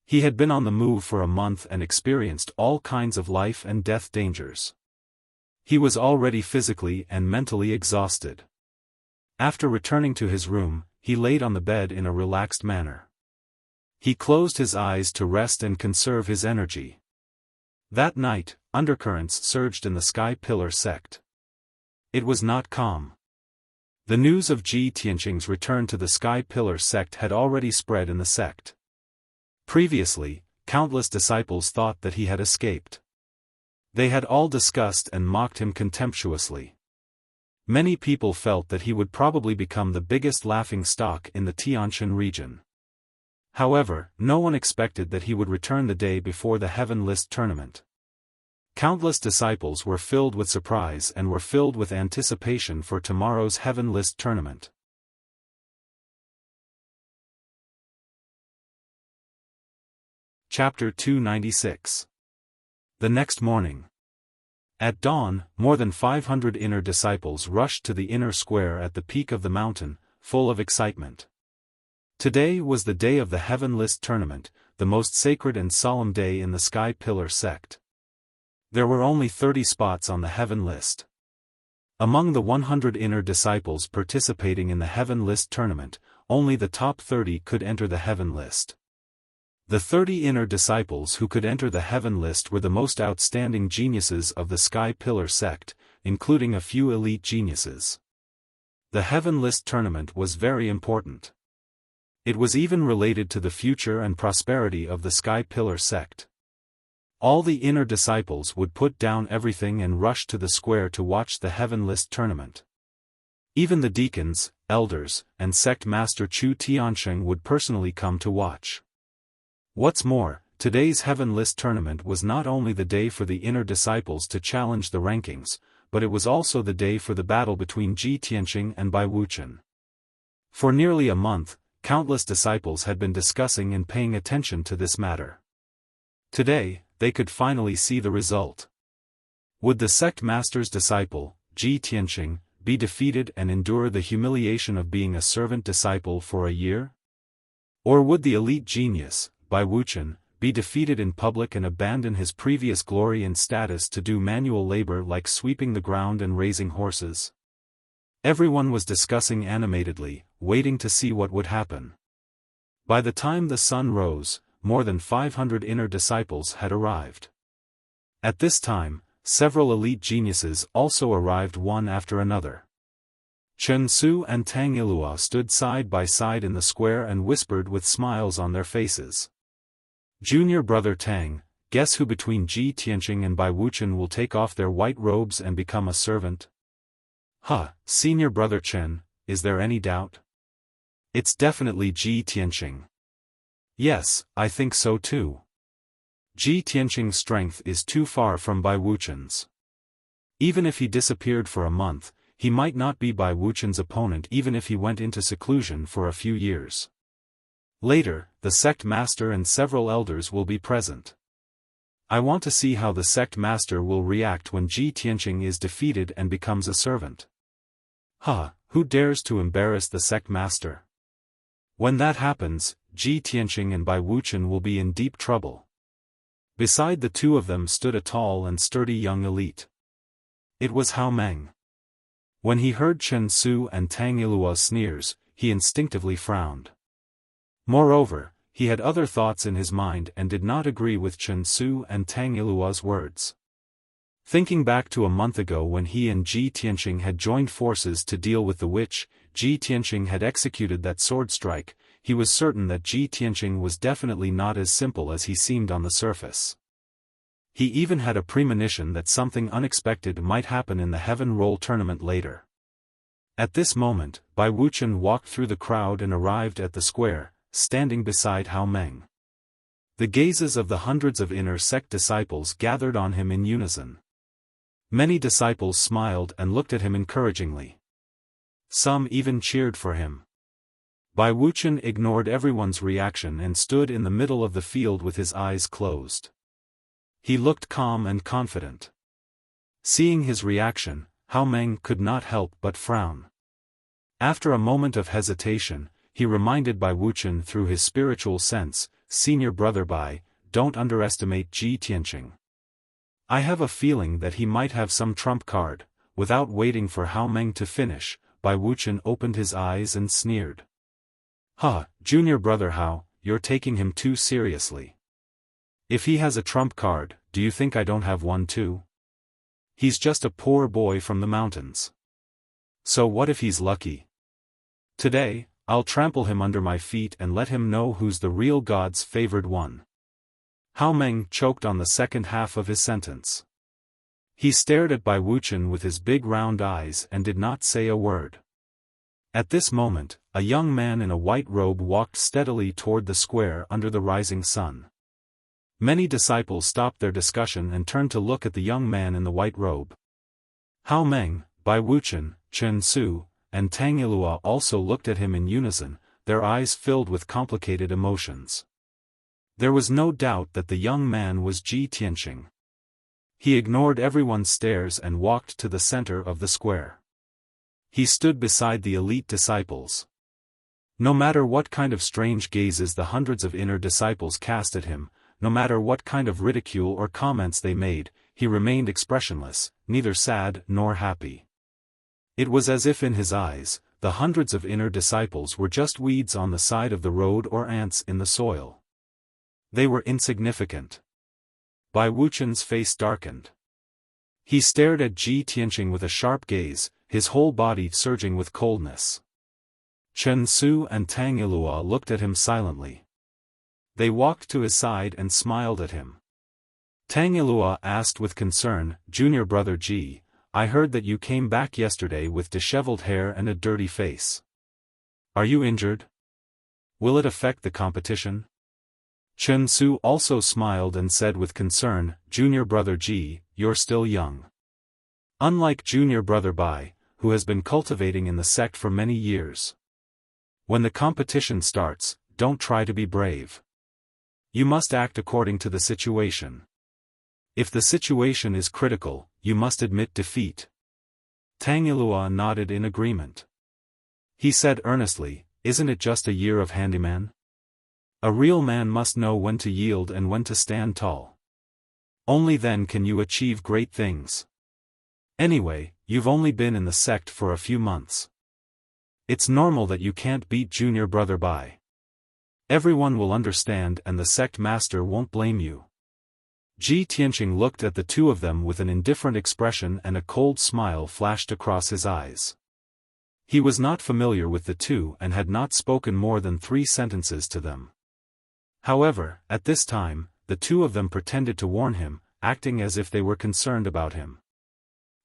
He had been on the move for a month and experienced all kinds of life and death dangers. He was already physically and mentally exhausted. After returning to his room, he laid on the bed in a relaxed manner. He closed his eyes to rest and conserve his energy. That night, undercurrents surged in the Sky Pillar sect. It was not calm. The news of Ji Tianqing's return to the Sky Pillar sect had already spread in the sect. Previously, countless disciples thought that he had escaped. They had all discussed and mocked him contemptuously. Many people felt that he would probably become the biggest laughingstock in the Tianshan region. However, no one expected that he would return the day before the Heaven List tournament. Countless disciples were filled with surprise and were filled with anticipation for tomorrow's Heaven List tournament. Chapter 296. The next morning. At dawn, more than 500 inner disciples rushed to the inner square at the peak of the mountain, full of excitement. Today was the day of the Heaven List tournament, the most sacred and solemn day in the Sky Pillar sect. There were only 30 spots on the Heaven List. Among the 100 inner disciples participating in the Heaven List tournament, only the top 30 could enter the Heaven List. The 30 inner disciples who could enter the Heaven List were the most outstanding geniuses of the Sky Pillar sect, including a few elite geniuses. The Heaven List tournament was very important. It was even related to the future and prosperity of the Sky Pillar sect. All the inner disciples would put down everything and rush to the square to watch the Heaven List tournament. Even the deacons, elders, and sect master Chu Tiansheng would personally come to watch. What's more, today's Heaven List tournament was not only the day for the inner disciples to challenge the rankings, but it was also the day for the battle between Ji Tianqing and Bai Wuchen. For nearly a month, countless disciples had been discussing and paying attention to this matter. Today, they could finally see the result. Would the sect master's disciple, Ji Tianqing, be defeated and endure the humiliation of being a servant disciple for a year? Or would the elite genius, Bai Wuchen, be defeated in public and abandon his previous glory and status to do manual labor like sweeping the ground and raising horses? Everyone was discussing animatedly, waiting to see what would happen. By the time the sun rose, more than 500 inner disciples had arrived. At this time, several elite geniuses also arrived one after another. Chen Su and Tang Ilua stood side by side in the square and whispered with smiles on their faces. "Junior brother Tang, guess who between Ji Tianqing and Bai Wuchen will take off their white robes and become a servant?" Senior brother Chen, is there any doubt? It's definitely Ji Tianqing. Yes, I think so too. Ji Tianqing's strength is too far from Bai Wuchen's. Even if he disappeared for a month, he might not be Bai Wuchen's opponent even if he went into seclusion for a few years. Later, the sect master and several elders will be present. I want to see how the sect master will react when Ji Tianqing is defeated and becomes a servant. Who dares to embarrass the sect master? When that happens, Ji Tianqing and Bai Wuchen will be in deep trouble. Beside the two of them stood a tall and sturdy young elite. It was Hao Meng. When he heard Chen Su and Tang Ilua's sneers, he instinctively frowned. Moreover, he had other thoughts in his mind and did not agree with Chen Su and Tang Ilua's words. Thinking back to a month ago when he and Ji Tianqing had joined forces to deal with the witch, Ji Tianqing had executed that sword strike, he was certain that Ji Tianqing was definitely not as simple as he seemed on the surface. He even had a premonition that something unexpected might happen in the Heaven Roll tournament later. At this moment, Bai Wuchen walked through the crowd and arrived at the square, standing beside Hao Meng. The gazes of the hundreds of inner sect disciples gathered on him in unison. Many disciples smiled and looked at him encouragingly. Some even cheered for him. Bai Wuchen ignored everyone's reaction and stood in the middle of the field with his eyes closed. He looked calm and confident. Seeing his reaction, Hao Meng could not help but frown. After a moment of hesitation, he reminded Bai Wuchen through his spiritual sense, "Senior brother Bai, don't underestimate Ji Tianqing. I have a feeling that he might have some trump card." Without waiting for Hao Meng to finish, Bai Wuchen opened his eyes and sneered. Junior brother Hao, you're taking him too seriously. If he has a trump card, do you think I don't have one too? He's just a poor boy from the mountains. So what if he's lucky? Today, I'll trample him under my feet and let him know who's the real God's favored one." Hao Meng choked on the second half of his sentence. He stared at Bai Wuchen with his big round eyes and did not say a word. At this moment, a young man in a white robe walked steadily toward the square under the rising sun. Many disciples stopped their discussion and turned to look at the young man in the white robe. Hao Meng, Bai Wuchen, Chen Su, and Tang Ilua also looked at him in unison, their eyes filled with complicated emotions. There was no doubt that the young man was Ji Tianqing. He ignored everyone's stares and walked to the center of the square. He stood beside the elite disciples. No matter what kind of strange gazes the hundreds of inner disciples cast at him, no matter what kind of ridicule or comments they made, he remained expressionless, neither sad nor happy. It was as if in his eyes, the hundreds of inner disciples were just weeds on the side of the road or ants in the soil. They were insignificant. Bai Wuchen's face darkened. He stared at Ji Tianqing with a sharp gaze, his whole body surging with coldness. Chen Su and Tang Ilua looked at him silently. They walked to his side and smiled at him. Tang Ilua asked with concern, "Junior brother Ji, I heard that you came back yesterday with disheveled hair and a dirty face. Are you injured? Will it affect the competition?" Chen Su also smiled and said with concern, "Junior brother Ji, you're still young. Unlike junior brother Bai, who has been cultivating in the sect for many years. When the competition starts, don't try to be brave. You must act according to the situation. If the situation is critical, you must admit defeat." Tang Ilua nodded in agreement. He said earnestly, "Isn't it just a year of handyman? A real man must know when to yield and when to stand tall. Only then can you achieve great things. Anyway, you've only been in the sect for a few months. It's normal that you can't beat junior brother Bai. Everyone will understand and the sect master won't blame you." Ji Tianqing looked at the two of them with an indifferent expression and a cold smile flashed across his eyes. He was not familiar with the two and had not spoken more than 3 sentences to them. However, at this time, the two of them pretended to warn him, acting as if they were concerned about him.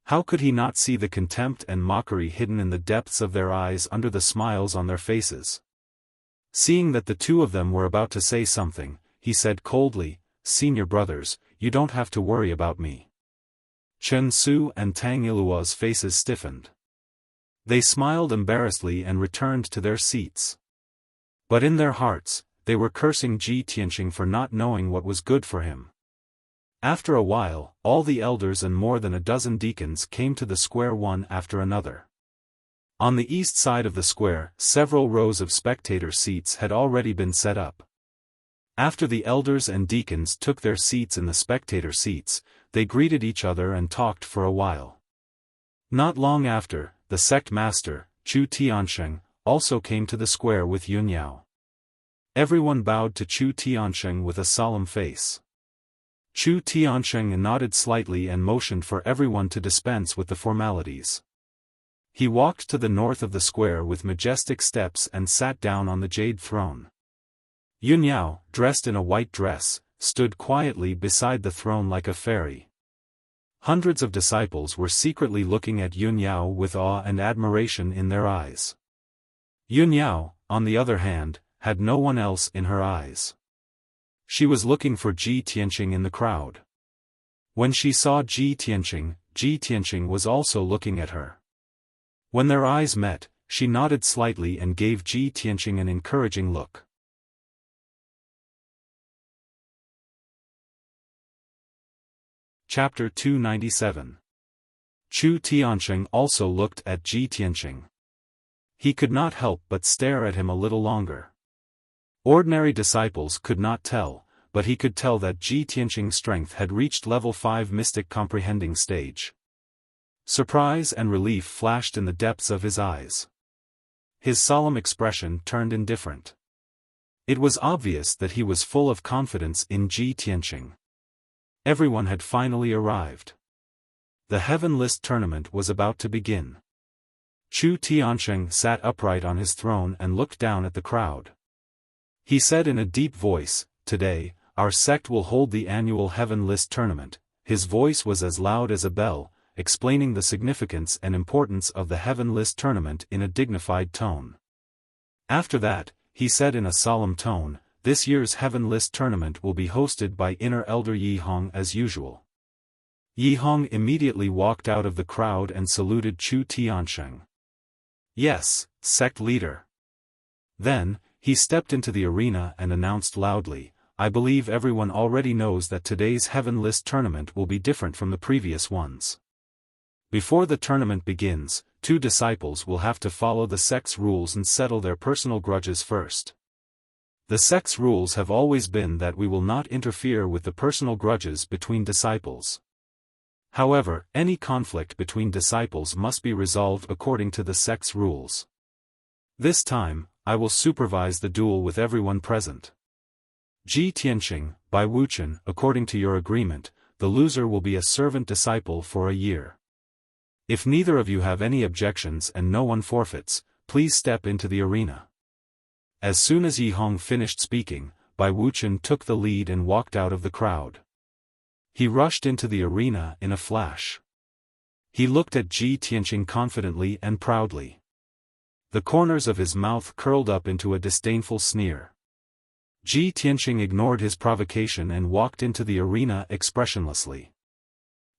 How could he not see the contempt and mockery hidden in the depths of their eyes under the smiles on their faces? Seeing that the two of them were about to say something, he said coldly, "Senior brothers, you don't have to worry about me." Chen Su and Tang Ilua's faces stiffened. They smiled embarrassedly and returned to their seats. But in their hearts, they were cursing Ji Tianqing for not knowing what was good for him. After a while, all the elders and more than a dozen deacons came to the square one after another. On the east side of the square, several rows of spectator seats had already been set up. After the elders and deacons took their seats in the spectator seats, they greeted each other and talked for a while. Not long after, the sect master, Chu Tiansheng, also came to the square with Yun Yao. Everyone bowed to Chu Tiansheng with a solemn face. Chu Tiansheng nodded slightly and motioned for everyone to dispense with the formalities. He walked to the north of the square with majestic steps and sat down on the jade throne. Yun Yao, dressed in a white dress, stood quietly beside the throne like a fairy. Hundreds of disciples were secretly looking at Yun Yao with awe and admiration in their eyes. Yun Yao, on the other hand, had no one else in her eyes. She was looking for Ji Tianqing in the crowd. When she saw Ji Tianqing was also looking at her. When their eyes met, she nodded slightly and gave Ji Tianqing an encouraging look. Chapter 297. Chu Tiansheng also looked at Ji Tianqing. He could not help but stare at him a little longer. Ordinary disciples could not tell, but he could tell that Ji Tianqing's strength had reached level 5 mystic comprehending stage. Surprise and relief flashed in the depths of his eyes. His solemn expression turned indifferent. It was obvious that he was full of confidence in Ji Tianqing. Everyone had finally arrived. The Heaven List tournament was about to begin. Chu Tiansheng sat upright on his throne and looked down at the crowd. He said in a deep voice, "Today, our sect will hold the annual Heaven List tournament." His voice was as loud as a bell, explaining the significance and importance of the Heaven List tournament in a dignified tone. After that, he said in a solemn tone, "This year's Heaven List tournament will be hosted by Inner Elder Yi Hong as usual." Yi Hong immediately walked out of the crowd and saluted Chu Tiansheng. "Yes, sect leader." Then, he stepped into the arena and announced loudly, "I believe everyone already knows that today's Heaven List tournament will be different from the previous ones. Before the tournament begins, 2 disciples will have to follow the sect's rules and settle their personal grudges first. The sect's rules have always been that we will not interfere with the personal grudges between disciples. However, any conflict between disciples must be resolved according to the sect's rules. This time, I will supervise the duel with everyone present. Ji Tianqing, by Wuxia, according to your agreement, the loser will be a servant disciple for a year. If neither of you have any objections and no one forfeits, please step into the arena." As soon as Yi Hong finished speaking, Bai Wuchen took the lead and walked out of the crowd. He rushed into the arena in a flash. He looked at Ji Tianqing confidently and proudly. The corners of his mouth curled up into a disdainful sneer. Ji Tianqing ignored his provocation and walked into the arena expressionlessly.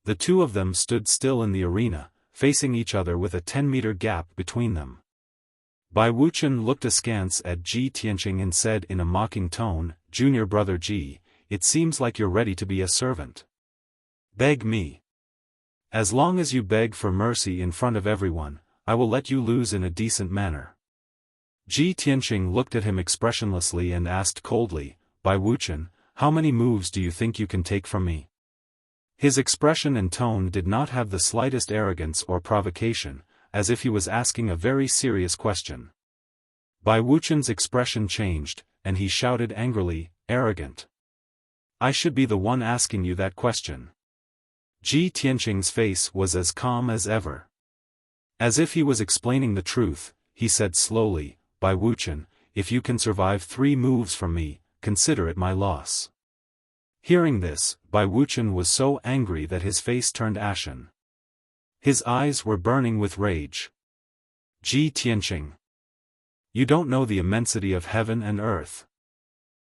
The 2 of them stood still in the arena, facing each other with a 10-meter gap between them. Bai Wuchen looked askance at Ji Tianqing and said in a mocking tone, "Junior brother Ji, it seems like you're ready to be a servant. Beg me. As long as you beg for mercy in front of everyone, I will let you lose in a decent manner." Ji Tianqing looked at him expressionlessly and asked coldly, "Bai Wuchen, how many moves do you think you can take from me?" His expression and tone did not have the slightest arrogance or provocation, as if he was asking a very serious question. Bai Wuchen's expression changed, and he shouted angrily, "Arrogant! I should be the one asking you that question." Ji Tianqing's face was as calm as ever. As if he was explaining the truth, he said slowly, "Bai Wuchen, if you can survive 3 moves from me, consider it my loss." Hearing this, Bai Wuchen was so angry that his face turned ashen. His eyes were burning with rage. "Ji Tianqing, you don't know the immensity of heaven and earth.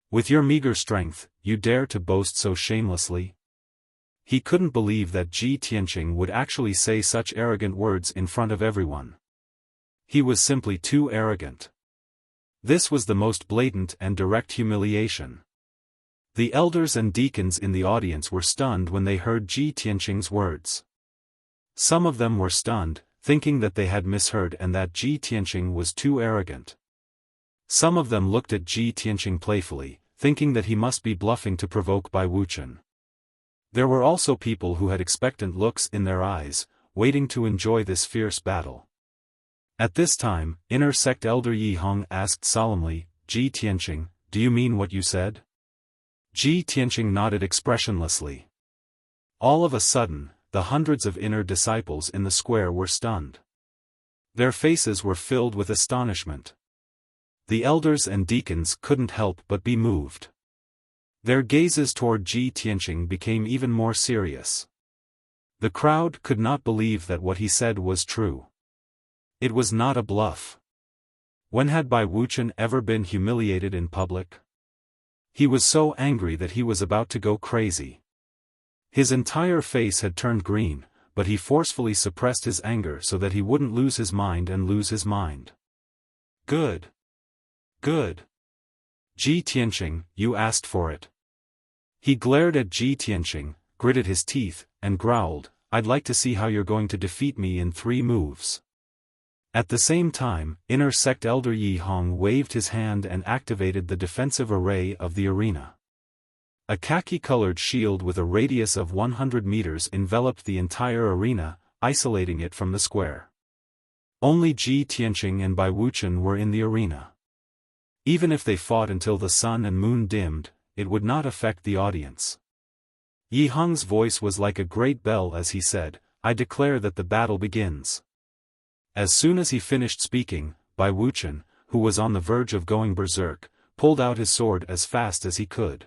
With your meager strength, you dare to boast so shamelessly?" He couldn't believe that Ji Tianqing would actually say such arrogant words in front of everyone. He was simply too arrogant. This was the most blatant and direct humiliation. The elders and deacons in the audience were stunned when they heard Ji Tianqing's words. Some of them were stunned, thinking that they had misheard and that Ji Tianqing was too arrogant. Some of them looked at Ji Tianqing playfully, thinking that he must be bluffing to provoke Bai Wuchen. There were also people who had expectant looks in their eyes, waiting to enjoy this fierce battle. At this time, inner sect elder Yi Hong asked solemnly, Ji Tianqing, do you mean what you said? Ji Tianqing nodded expressionlessly. All of a sudden, the hundreds of inner disciples in the square were stunned. Their faces were filled with astonishment. The elders and deacons couldn't help but be moved. Their gazes toward Ji Tianqing became even more serious. The crowd could not believe that what he said was true. It was not a bluff. When had Bai Wuchen ever been humiliated in public? He was so angry that he was about to go crazy. His entire face had turned green, but he forcefully suppressed his anger so that he wouldn't lose his mind and lose his mind. Good. Good. Ji Tianqing, you asked for it. He glared at Ji Tianqing, gritted his teeth, and growled, I'd like to see how you're going to defeat me in 3 moves. At the same time, inner sect elder Yi Hong waved his hand and activated the defensive array of the arena. A khaki-colored shield with a radius of 100 meters enveloped the entire arena, isolating it from the square. Only Ji Tianqing and Bai Wuchen were in the arena. Even if they fought until the sun and moon dimmed, it would not affect the audience. Yi Hong's voice was like a great bell as he said, I declare that the battle begins. As soon as he finished speaking, Bai Wuchen, who was on the verge of going berserk, pulled out his sword as fast as he could.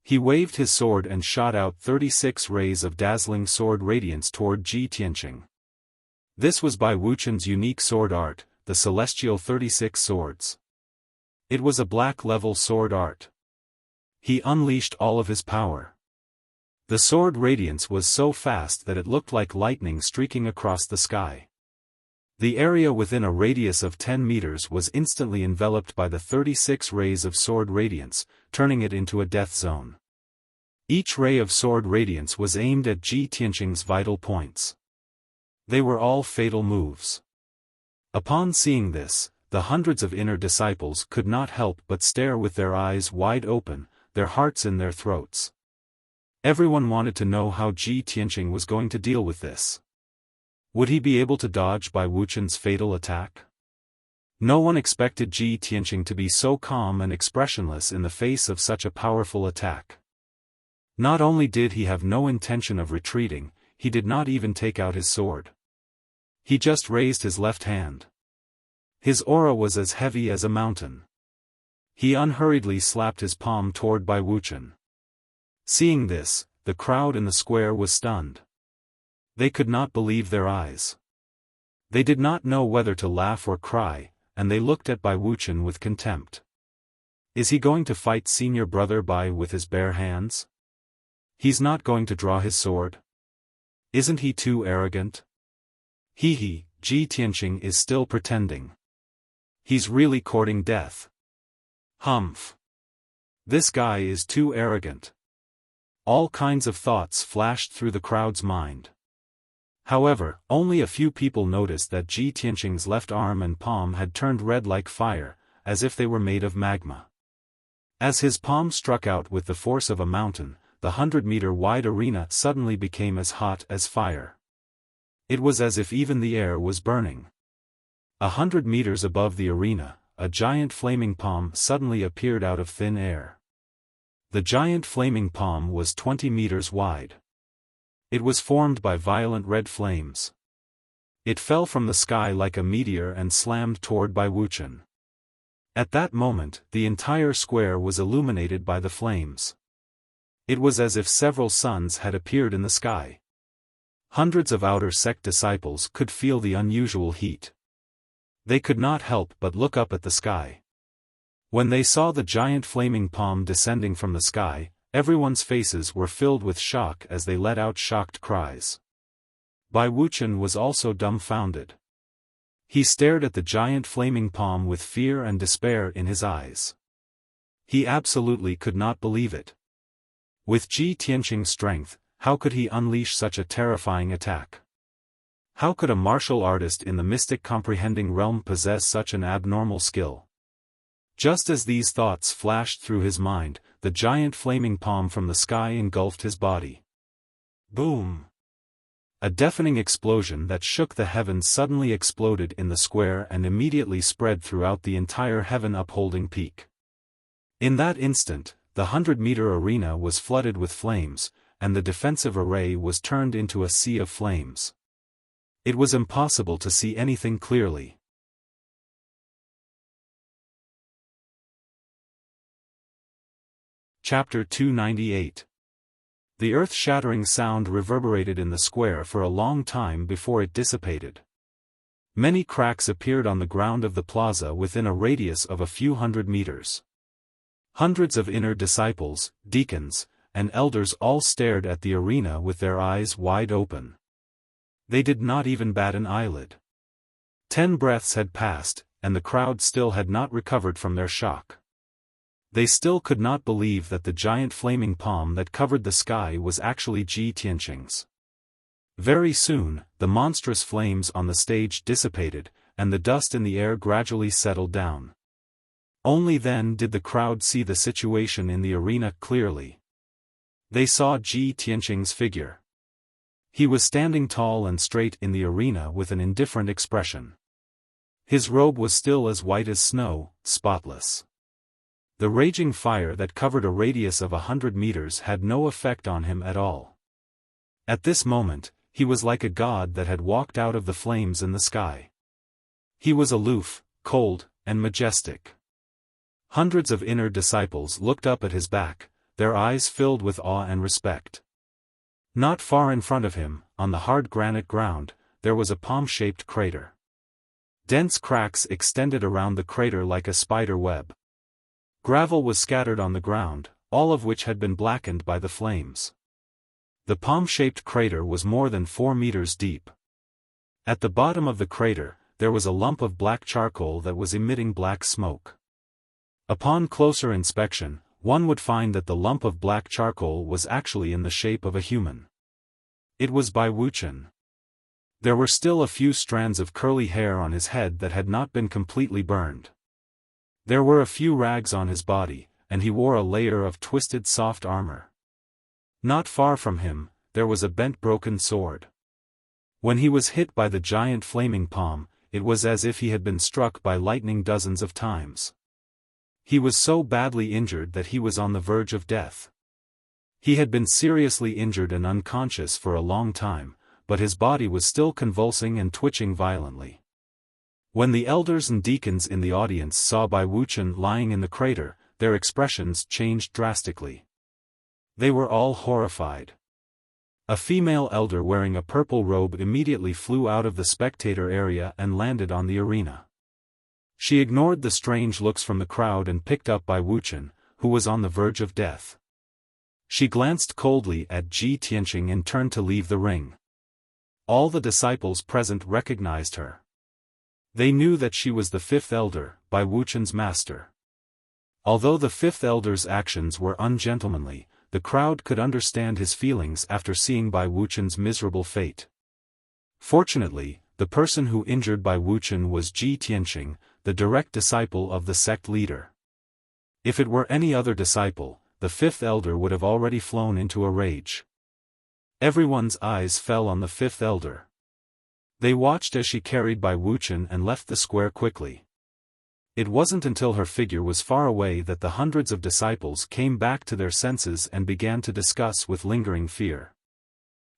He waved his sword and shot out 36 rays of dazzling sword radiance toward Ji Tianqing. This was Bai Wuchen's unique sword art, the celestial 36 swords. It was a black-level sword art. He unleashed all of his power. The sword radiance was so fast that it looked like lightning streaking across the sky. The area within a radius of 10 meters was instantly enveloped by the 36 rays of sword radiance, turning it into a death zone. Each ray of sword radiance was aimed at Ji Tianqing's vital points. They were all fatal moves. Upon seeing this, the hundreds of inner disciples could not help but stare with their eyes wide open, their hearts in their throats. Everyone wanted to know how Ji Tianqing was going to deal with this. Would he be able to dodge Bai Wuchen's fatal attack? No one expected Ji Tianqing to be so calm and expressionless in the face of such a powerful attack. Not only did he have no intention of retreating, he did not even take out his sword. He just raised his left hand. His aura was as heavy as a mountain. He unhurriedly slapped his palm toward Bai Wuchen. Seeing this, the crowd in the square was stunned. They could not believe their eyes. They did not know whether to laugh or cry, and they looked at Bai Wuchen with contempt. Is he going to fight senior brother Bai with his bare hands? He's not going to draw his sword? Isn't he too arrogant? Ji Tianqing is still pretending. He's really courting death. Humph. This guy is too arrogant. All kinds of thoughts flashed through the crowd's mind. However, only a few people noticed that Ji Tianqing's left arm and palm had turned red like fire, as if they were made of magma. As his palm struck out with the force of a mountain, the 100-meter-wide arena suddenly became as hot as fire. It was as if even the air was burning. 100 meters above the arena, a giant flaming palm suddenly appeared out of thin air. The giant flaming palm was 20 meters wide. It was formed by violent red flames. It fell from the sky like a meteor and slammed toward Bai Wuchen. At that moment, the entire square was illuminated by the flames. It was as if several suns had appeared in the sky. Hundreds of outer sect disciples could feel the unusual heat. They could not help but look up at the sky. When they saw the giant flaming palm descending from the sky, everyone's faces were filled with shock as they let out shocked cries. Bai Wuchen was also dumbfounded. He stared at the giant flaming palm with fear and despair in his eyes. He absolutely could not believe it. With Ji Tianqing's strength, how could he unleash such a terrifying attack? How could a martial artist in the mystic comprehending realm possess such an abnormal skill? Just as these thoughts flashed through his mind, the giant flaming palm from the sky engulfed his body. Boom! A deafening explosion that shook the heavens suddenly exploded in the square and immediately spread throughout the entire heaven-upholding peak. In that instant, the 100-meter arena was flooded with flames, and the defensive array was turned into a sea of flames. It was impossible to see anything clearly. Chapter 298. The earth-shattering sound reverberated in the square for a long time before it dissipated. Many cracks appeared on the ground of the plaza within a radius of a few hundred meters. Hundreds of inner disciples, deacons, and elders all stared at the arena with their eyes wide open. They did not even bat an eyelid. 10 breaths had passed, and the crowd still had not recovered from their shock. They still could not believe that the giant flaming palm that covered the sky was actually Ji Tianqing's. Very soon, the monstrous flames on the stage dissipated, and the dust in the air gradually settled down. Only then did the crowd see the situation in the arena clearly. They saw Ji Tianqing's figure. He was standing tall and straight in the arena with an indifferent expression. His robe was still as white as snow, spotless. The raging fire that covered a radius of 100 meters had no effect on him at all. At this moment, he was like a god that had walked out of the flames in the sky. He was aloof, cold, and majestic. Hundreds of inner disciples looked up at his back, their eyes filled with awe and respect. Not far in front of him, on the hard granite ground, there was a palm-shaped crater. Dense cracks extended around the crater like a spider web. Gravel was scattered on the ground, all of which had been blackened by the flames. The palm-shaped crater was more than 4 meters deep. At the bottom of the crater, there was a lump of black charcoal that was emitting black smoke. Upon closer inspection, one would find that the lump of black charcoal was actually in the shape of a human. It was Bai Wuchen. There were still a few strands of curly hair on his head that had not been completely burned. There were a few rags on his body, and he wore a layer of twisted soft armor. Not far from him, there was a bent broken sword. When he was hit by the giant flaming palm, it was as if he had been struck by lightning dozens of times. He was so badly injured that he was on the verge of death. He had been seriously injured and unconscious for a long time, but his body was still convulsing and twitching violently. When the elders and deacons in the audience saw Bai Wuchen lying in the crater, their expressions changed drastically. They were all horrified. A female elder wearing a purple robe immediately flew out of the spectator area and landed on the arena. She ignored the strange looks from the crowd and picked up Bai Wuchen, who was on the verge of death. She glanced coldly at Ji Tianqing and turned to leave the ring. All the disciples present recognized her. They knew that she was the 5th elder, Bai Wuchen's master. Although the 5th elder's actions were ungentlemanly, the crowd could understand his feelings after seeing Bai Wuchen's miserable fate. Fortunately, the person who injured Bai Wuchen was Ji Tianqing, the direct disciple of the sect leader. If it were any other disciple, the 5th elder would have already flown into a rage. Everyone's eyes fell on the 5th elder. They watched as she carried Bai Wuchen and left the square quickly. It wasn't until her figure was far away that the hundreds of disciples came back to their senses and began to discuss with lingering fear.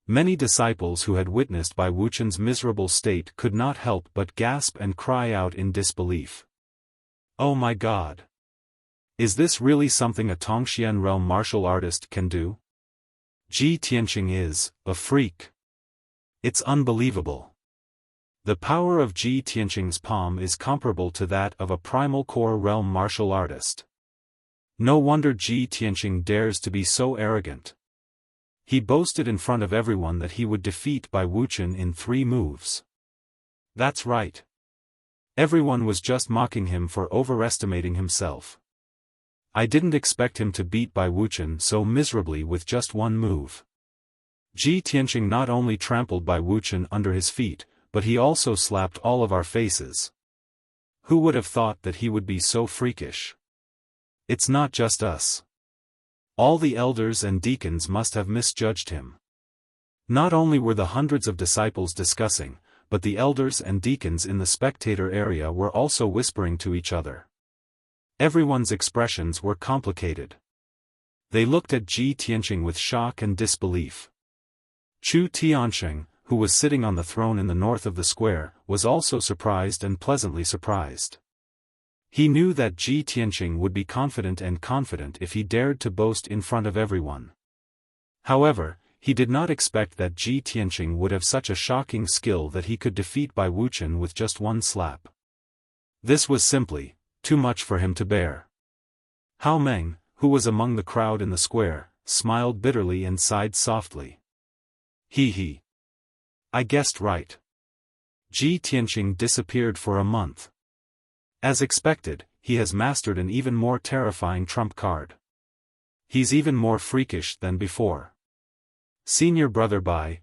Many disciples who had witnessed Bai Wuchen's miserable state could not help but gasp and cry out in disbelief. Oh my God! Is this really something a Tongxian realm martial artist can do? Ji Tianqing is a freak. It's unbelievable. The power of Ji Tianqing's palm is comparable to that of a primal core realm martial artist. No wonder Ji Tianqing dares to be so arrogant. He boasted in front of everyone that he would defeat Bai Wuchen in 3 moves. That's right. Everyone was just mocking him for overestimating himself. I didn't expect him to beat Bai Wuchen so miserably with just 1 move. Ji Tianqing not only trampled Bai Wuchen under his feet, but he also slapped all of our faces. Who would have thought that he would be so freakish? It's not just us. All the elders and deacons must have misjudged him. Not only were the hundreds of disciples discussing, but the elders and deacons in the spectator area were also whispering to each other. Everyone's expressions were complicated. They looked at Ji Tianqing with shock and disbelief. Chu Tiansheng, who was sitting on the throne in the north of the square, was also surprised and pleasantly surprised. He knew that Ji Tianqing would be confident if he dared to boast in front of everyone. However, he did not expect that Ji Tianqing would have such a shocking skill that he could defeat Bai Wuchen with just one slap. This was simply too much for him to bear. Hao Meng, who was among the crowd in the square, smiled bitterly and sighed softly. He. I guessed right. Ji Tianqing disappeared for a month. As expected, he has mastered an even more terrifying trump card. He's even more freakish than before. Senior brother Bai,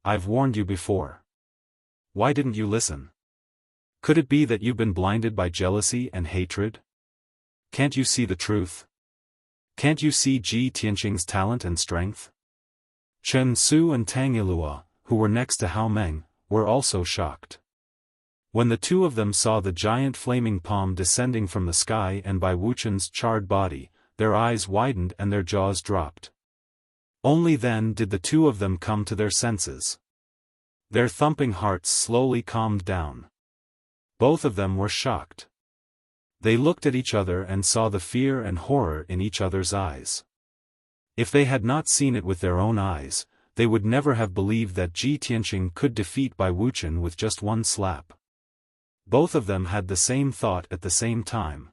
I've warned you before. Why didn't you listen? Could it be that you've been blinded by jealousy and hatred? Can't you see the truth? Can't you see Ji Tianqing's talent and strength? Chen Su and Tang Yilua, who were next to Hao Meng, were also shocked. When the two of them saw the giant flaming palm descending from the sky and Bai Wuchen's charred body, their eyes widened and their jaws dropped. Only then did the two of them come to their senses. Their thumping hearts slowly calmed down. Both of them were shocked. They looked at each other and saw the fear and horror in each other's eyes. If they had not seen it with their own eyes, they would never have believed that Ji Tianqing could defeat Bai Wuchen with just one slap. Both of them had the same thought at the same time.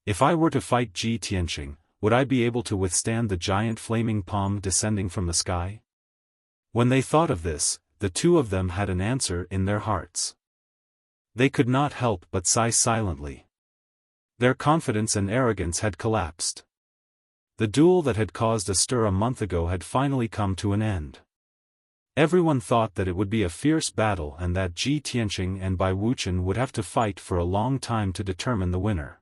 If I were to fight Ji Tianqing, would I be able to withstand the giant flaming palm descending from the sky? When they thought of this, the two of them had an answer in their hearts. They could not help but sigh silently. Their confidence and arrogance had collapsed. The duel that had caused a stir a month ago had finally come to an end. Everyone thought that it would be a fierce battle and that Ji Tianqing and Bai Wuchen would have to fight for a long time to determine the winner.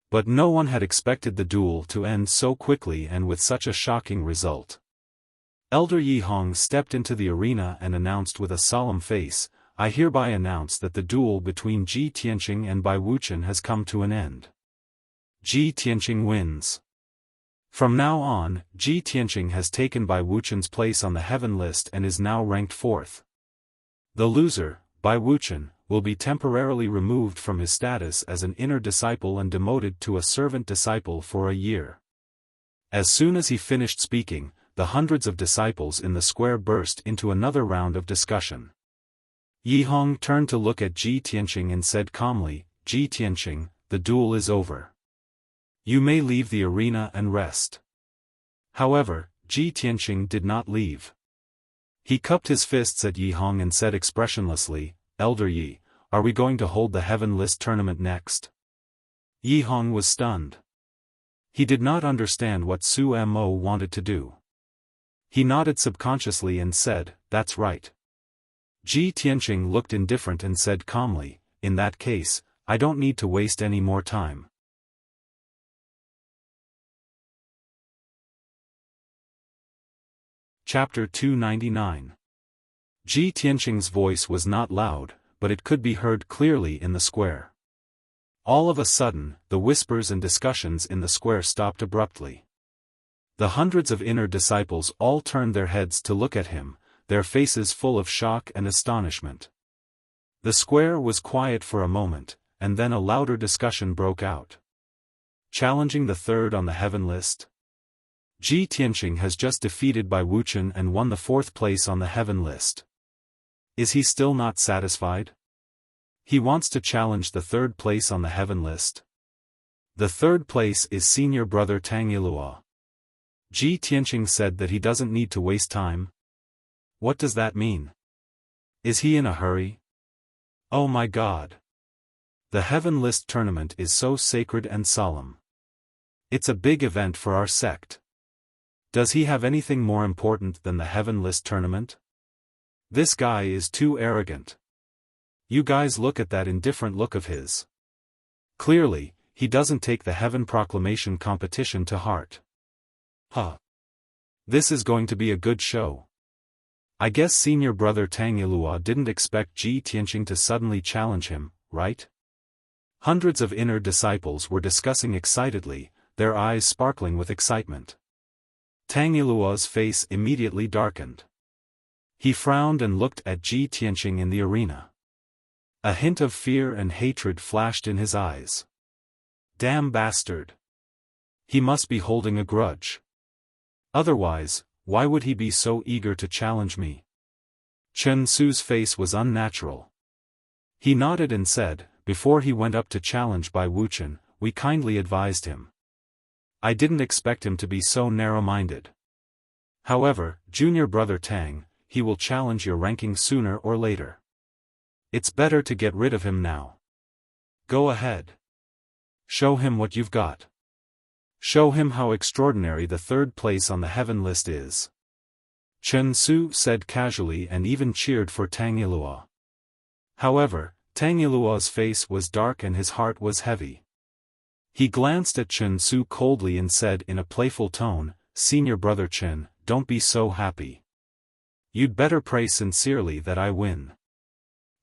But no one had expected the duel to end so quickly and with such a shocking result. Elder Yi Hong stepped into the arena and announced with a solemn face, I hereby announce that the duel between Ji Tianqing and Bai Wuchen has come to an end. Ji Tianqing wins. From now on, Ji Tianqing has taken Bai Wuchen's place on the heaven list and is now ranked 4th. The loser, Bai Wuchen, will be temporarily removed from his status as an inner disciple and demoted to a servant disciple for a year. As soon as he finished speaking, the hundreds of disciples in the square burst into another round of discussion. Yi Hong turned to look at Ji Tianqing and said calmly, Ji Tianqing, the duel is over. You may leave the arena and rest. However, Ji Tianqing did not leave. He cupped his fists at Yi Hong and said expressionlessly, Elder Yi, are we going to hold the Heaven List tournament next? Yi Hong was stunned. He did not understand what Su Mo wanted to do. He nodded subconsciously and said, that's right. Ji Tianqing looked indifferent and said calmly, in that case, I don't need to waste any more time. Chapter 299. Ji Tianqing's voice was not loud, but it could be heard clearly in the square. All of a sudden, the whispers and discussions in the square stopped abruptly. The hundreds of inner disciples all turned their heads to look at him, their faces full of shock and astonishment. The square was quiet for a moment, and then a louder discussion broke out. Challenging the third on the heaven list? Ji Tianqing has just defeated Bai Wuchen and won the 4th place on the heaven list. Is he still not satisfied? He wants to challenge the 3rd place on the heaven list. The 3rd place is senior brother Tang Yilua. Ji Tianqing said that he doesn't need to waste time. What does that mean? Is he in a hurry? Oh my God! The Heaven List tournament is so sacred and solemn. It's a big event for our sect. Does he have anything more important than the Heaven List tournament? This guy is too arrogant. You guys look at that indifferent look of his. Clearly, he doesn't take the Heaven Proclamation competition to heart. Huh. This is going to be a good show. I guess senior brother Tang Yilua didn't expect Ji Tianqing to suddenly challenge him, right? Hundreds of inner disciples were discussing excitedly, their eyes sparkling with excitement. Tang Yilua's face immediately darkened. He frowned and looked at Ji Tianqing in the arena. A hint of fear and hatred flashed in his eyes. Damn bastard. He must be holding a grudge. Otherwise, why would he be so eager to challenge me? Chen Su's face was unnatural. He nodded and said, before he went up to challenge Bai Wuchen, we kindly advised him. I didn't expect him to be so narrow-minded. However, junior brother Tang, he will challenge your ranking sooner or later. It's better to get rid of him now. Go ahead. Show him what you've got. Show him how extraordinary the third place on the heaven list is. Chen Su said casually and even cheered for Tang Yilua. However, Tang Yilua's face was dark and his heart was heavy. He glanced at Chen Su coldly and said in a playful tone, Senior brother Chen, don't be so happy. You'd better pray sincerely that I win.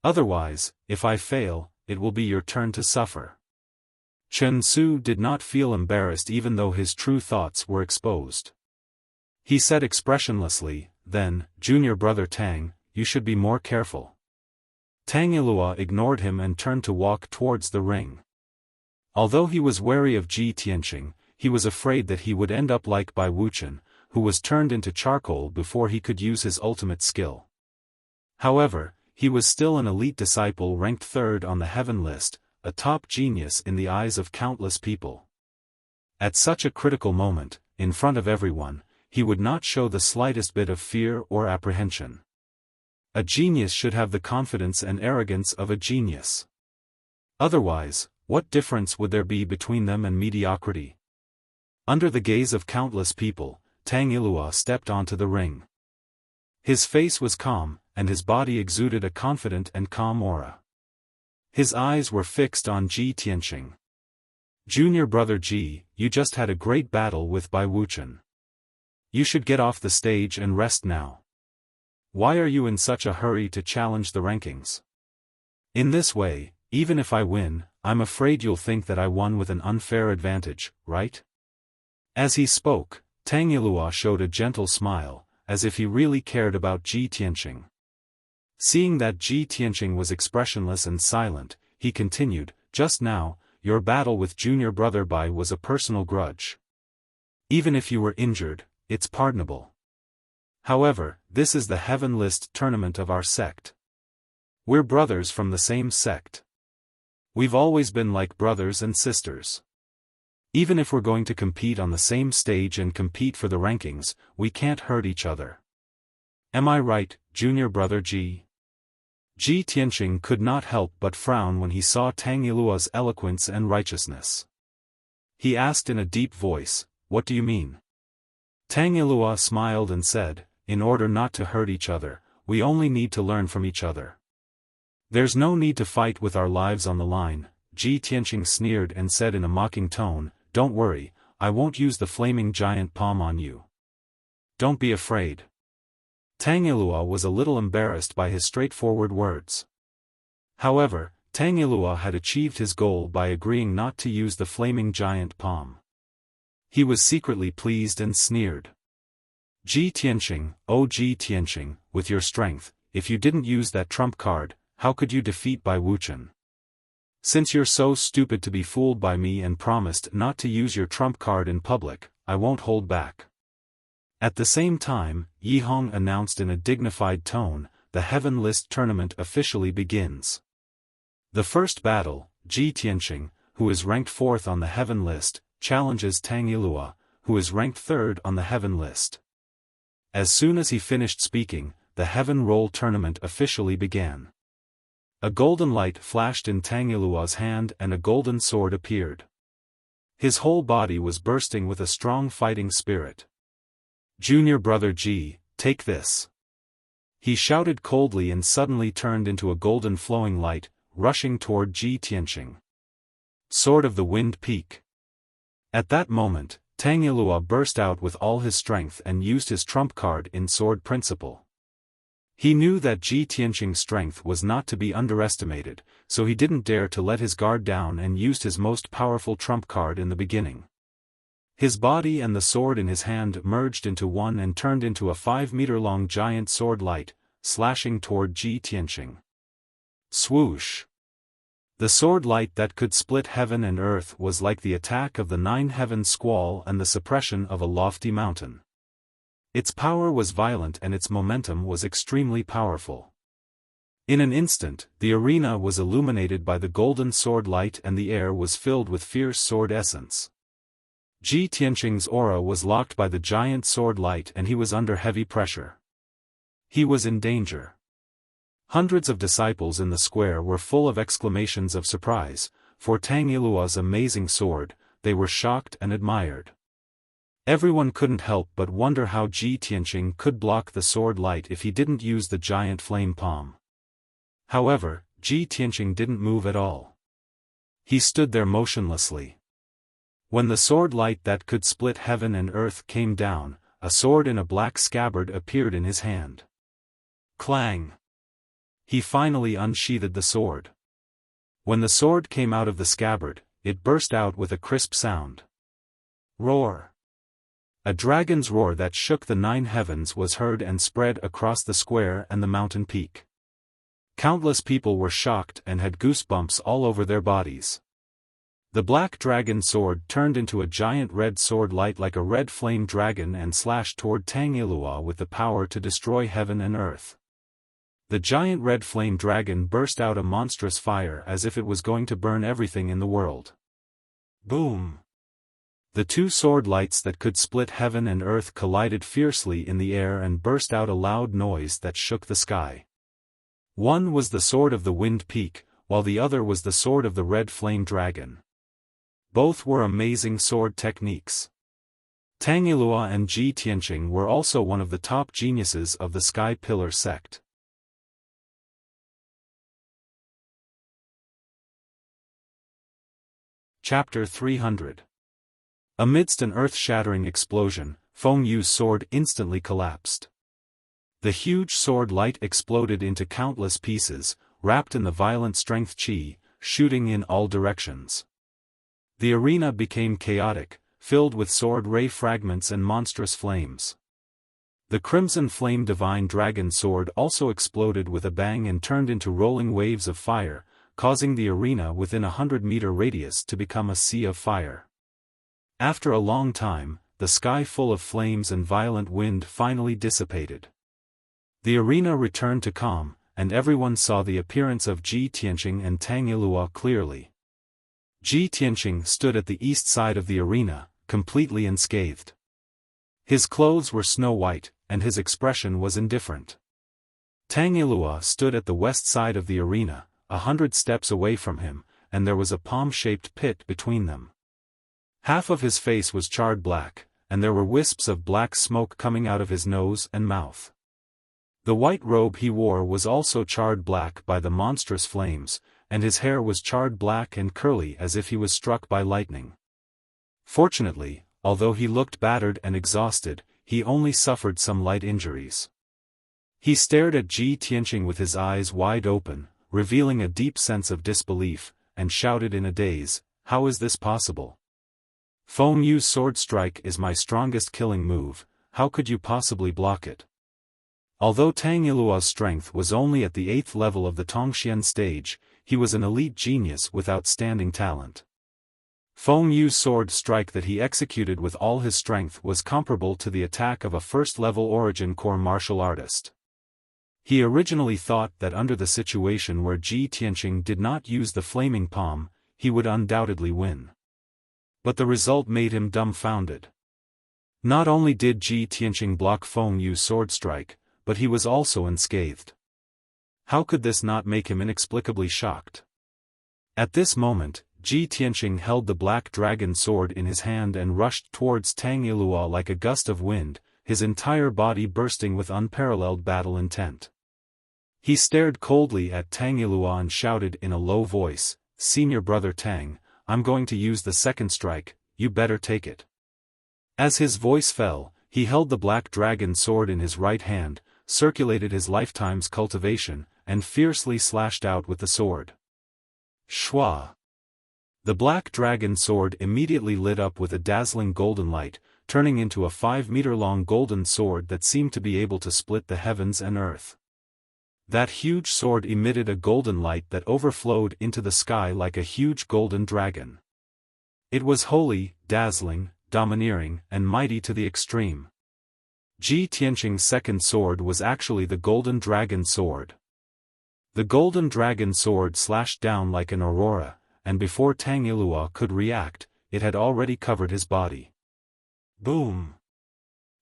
Otherwise, if I fail, it will be your turn to suffer. Chen Su did not feel embarrassed even though his true thoughts were exposed. He said expressionlessly, then, Junior brother Tang, you should be more careful. Tang Yilua ignored him and turned to walk towards the ring. Although he was wary of Ji Tianqing, he was afraid that he would end up like Bai Wuchen, who was turned into charcoal before he could use his ultimate skill. However, he was still an elite disciple ranked third on the heaven list, a top genius in the eyes of countless people. At such a critical moment, in front of everyone, he would not show the slightest bit of fear or apprehension. A genius should have the confidence and arrogance of a genius. Otherwise, what difference would there be between them and mediocrity? Under the gaze of countless people, Tang Yilua stepped onto the ring. His face was calm, and his body exuded a confident and calm aura. His eyes were fixed on Ji Tianqing. Junior brother Ji, you just had a great battle with Bai Wuchen. You should get off the stage and rest now. Why are you in such a hurry to challenge the rankings? In this way, even if I win, I'm afraid you'll think that I won with an unfair advantage, right? As he spoke, Tang Yilua showed a gentle smile, as if he really cared about Ji Tianqing. Seeing that Ji Tianqing was expressionless and silent, he continued, just now, your battle with junior brother Bai was a personal grudge. Even if you were injured, it's pardonable. However, this is the Heaven List tournament of our sect. We're brothers from the same sect. We've always been like brothers and sisters. Even if we're going to compete on the same stage and compete for the rankings, we can't hurt each other. Am I right, junior brother Ji? Ji Tianqing could not help but frown when he saw Tang Yilua's eloquence and righteousness. He asked in a deep voice, what do you mean? Tang Yilua smiled and said, in order not to hurt each other, we only need to learn from each other. There's no need to fight with our lives on the line, Ji Tianqing sneered and said in a mocking tone, don't worry, I won't use the flaming giant palm on you. Don't be afraid. Tang Yilua was a little embarrassed by his straightforward words. However, Tang Yilua had achieved his goal by agreeing not to use the flaming giant palm. He was secretly pleased and sneered. Ji Tianqing, oh Ji Tianqing, with your strength, if you didn't use that trump card, how could you defeat Bai Wuchen? Since you're so stupid to be fooled by me and promised not to use your trump card in public, I won't hold back. At the same time, Yi Hong announced in a dignified tone, the Heaven List tournament officially begins. The first battle, Ji Tianqing, who is ranked 4th on the Heaven List, challenges Tang Yilua, who is ranked 3rd on the Heaven List. As soon as he finished speaking, the Heaven Roll tournament officially began. A golden light flashed in Tang Yilua's hand and a golden sword appeared. His whole body was bursting with a strong fighting spirit. Junior brother Ji, take this. He shouted coldly and suddenly turned into a golden flowing light, rushing toward Ji Tianqing. Sword of the Wind Peak. At that moment, Tang Yilua burst out with all his strength and used his trump card in Sword Principle. He knew that Ji Tianqing's strength was not to be underestimated, so he didn't dare to let his guard down and used his most powerful trump card in the beginning. His body and the sword in his hand merged into one and turned into a 5-meter-long giant sword light, slashing toward Ji Tianqing. Swoosh! The sword light that could split heaven and earth was like the attack of the 9-heaven squall and the suppression of a lofty mountain. Its power was violent and its momentum was extremely powerful. In an instant, the arena was illuminated by the golden sword light and the air was filled with fierce sword essence. Ji Tianqing's aura was locked by the giant sword light and he was under heavy pressure. He was in danger. Hundreds of disciples in the square were full of exclamations of surprise, for Tang Yilua's amazing sword, they were shocked and admired. Everyone couldn't help but wonder how Ji Tianqing could block the sword light if he didn't use the giant flame palm. However, Ji Tianqing didn't move at all. He stood there motionlessly. When the sword light that could split heaven and earth came down, a sword in a black scabbard appeared in his hand. Clang! He finally unsheathed the sword. When the sword came out of the scabbard, it burst out with a crisp sound. Roar! A dragon's roar that shook the 9 heavens was heard and spread across the square and the mountain peak. Countless people were shocked and had goosebumps all over their bodies. The black dragon sword turned into a giant red sword light like a red flame dragon and slashed toward Tang Yilua with the power to destroy heaven and earth. The giant red flame dragon burst out a monstrous fire as if it was going to burn everything in the world. Boom! The 2 sword lights that could split heaven and earth collided fiercely in the air and burst out a loud noise that shook the sky. One was the sword of the Wind Peak, while the other was the sword of the red flame dragon. Both were amazing sword techniques. Tang Yilua and Ji Tianqing were also one of the top geniuses of the Sky Pillar sect. Chapter 300. Amidst an earth-shattering explosion, Feng Yu's sword instantly collapsed. The huge sword light exploded into countless pieces, wrapped in the violent strength qi, shooting in all directions. The arena became chaotic, filled with sword ray fragments and monstrous flames. The crimson flame divine dragon sword also exploded with a bang and turned into rolling waves of fire, causing the arena within a 100-meter radius to become a sea of fire. After a long time, the sky full of flames and violent wind finally dissipated. The arena returned to calm, and everyone saw the appearance of Ji Tianqing and Tang Yilua clearly. Ji Tianqing stood at the east side of the arena, completely unscathed. His clothes were snow white, and his expression was indifferent. Tang Yilua stood at the west side of the arena, 100 steps away from him, and there was a palm-shaped pit between them. Half of his face was charred black, and there were wisps of black smoke coming out of his nose and mouth. The white robe he wore was also charred black by the monstrous flames, and his hair was charred black and curly as if he was struck by lightning. Fortunately, although he looked battered and exhausted, he only suffered some light injuries. He stared at Ji Tianqing with his eyes wide open, revealing a deep sense of disbelief, and shouted in a daze, "How is this possible? Feng Yu's sword strike is my strongest killing move, how could you possibly block it?" Although Tang Yilua's strength was only at the 8th level of the Tongxian stage, he was an elite genius with outstanding talent. Feng Yu's sword strike that he executed with all his strength was comparable to the attack of a first-level origin core martial artist. He originally thought that under the situation where Ji Tianqing did not use the flaming palm, he would undoubtedly win. But the result made him dumbfounded. Not only did Ji Tianqing block Feng Yu's sword strike, but he was also unscathed. How could this not make him inexplicably shocked? At this moment, Ji Tianqing held the black dragon sword in his hand and rushed towards Tang Yilua like a gust of wind, his entire body bursting with unparalleled battle intent. He stared coldly at Tang Yilua and shouted in a low voice, "Senior brother Tang, I'm going to use the second strike, you better take it." As his voice fell, he held the black dragon sword in his right hand, circulated his lifetime's cultivation, and fiercely slashed out with the sword. Shwa! The black dragon sword immediately lit up with a dazzling golden light, turning into a 5-meter-long golden sword that seemed to be able to split the heavens and earth. That huge sword emitted a golden light that overflowed into the sky like a huge golden dragon. It was holy, dazzling, domineering, and mighty to the extreme. Ji Tianqing's second sword was actually the golden dragon sword. The golden dragon sword slashed down like an aurora, and before Tang Yilua could react, it had already covered his body. Boom!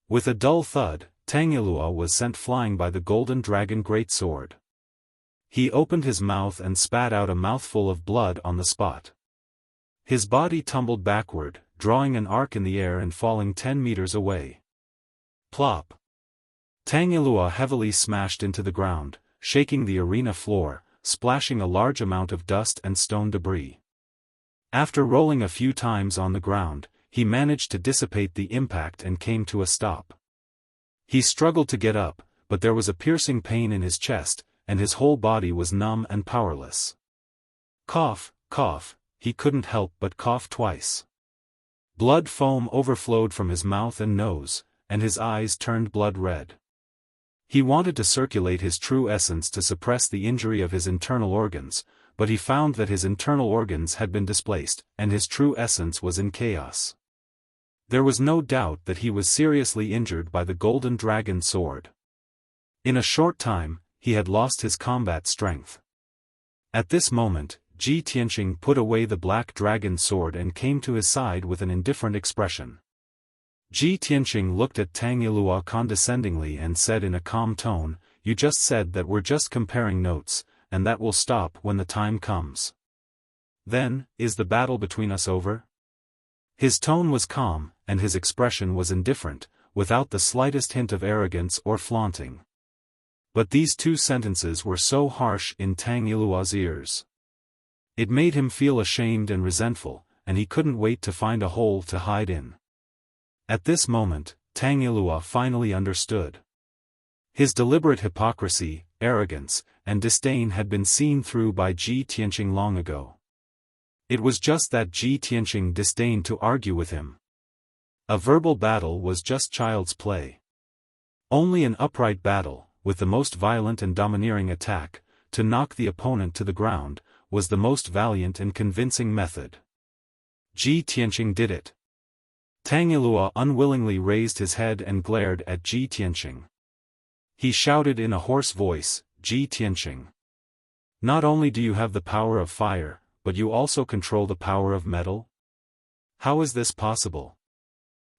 With a dull thud, Tang Yilua was sent flying by the golden dragon greatsword. He opened his mouth and spat out a mouthful of blood on the spot. His body tumbled backward, drawing an arc in the air and falling 10 meters away. Plop! Tang Yilua heavily smashed into the ground, shaking the arena floor, splashing a large amount of dust and stone debris. After rolling a few times on the ground, he managed to dissipate the impact and came to a stop. He struggled to get up, but there was a piercing pain in his chest, and his whole body was numb and powerless. Cough, cough, he couldn't help but cough twice. Blood foam overflowed from his mouth and nose, and his eyes turned blood red. He wanted to circulate his true essence to suppress the injury of his internal organs, but he found that his internal organs had been displaced, and his true essence was in chaos. There was no doubt that he was seriously injured by the golden dragon sword. In a short time, he had lost his combat strength. At this moment, Ji Tianqing put away the black dragon sword and came to his side with an indifferent expression. Ji Tianqing looked at Tang Yilua condescendingly and said in a calm tone, "You just said that we're just comparing notes, and that will stop when the time comes. Then, is the battle between us over?" His tone was calm, and his expression was indifferent, without the slightest hint of arrogance or flaunting. But these two sentences were so harsh in Tang Yilua's ears. It made him feel ashamed and resentful, and he couldn't wait to find a hole to hide in. At this moment, Tang Yilua finally understood. His deliberate hypocrisy, arrogance, and disdain had been seen through by Ji Tianqing long ago. It was just that Ji Tianqing disdained to argue with him. A verbal battle was just child's play. Only an upright battle, with the most violent and domineering attack, to knock the opponent to the ground, was the most valiant and convincing method. Ji Tianqing did it. Tang Yilua unwillingly raised his head and glared at Ji Tianqing. He shouted in a hoarse voice, "Ji Tianqing. Not only do you have the power of fire, but you also control the power of metal? How is this possible?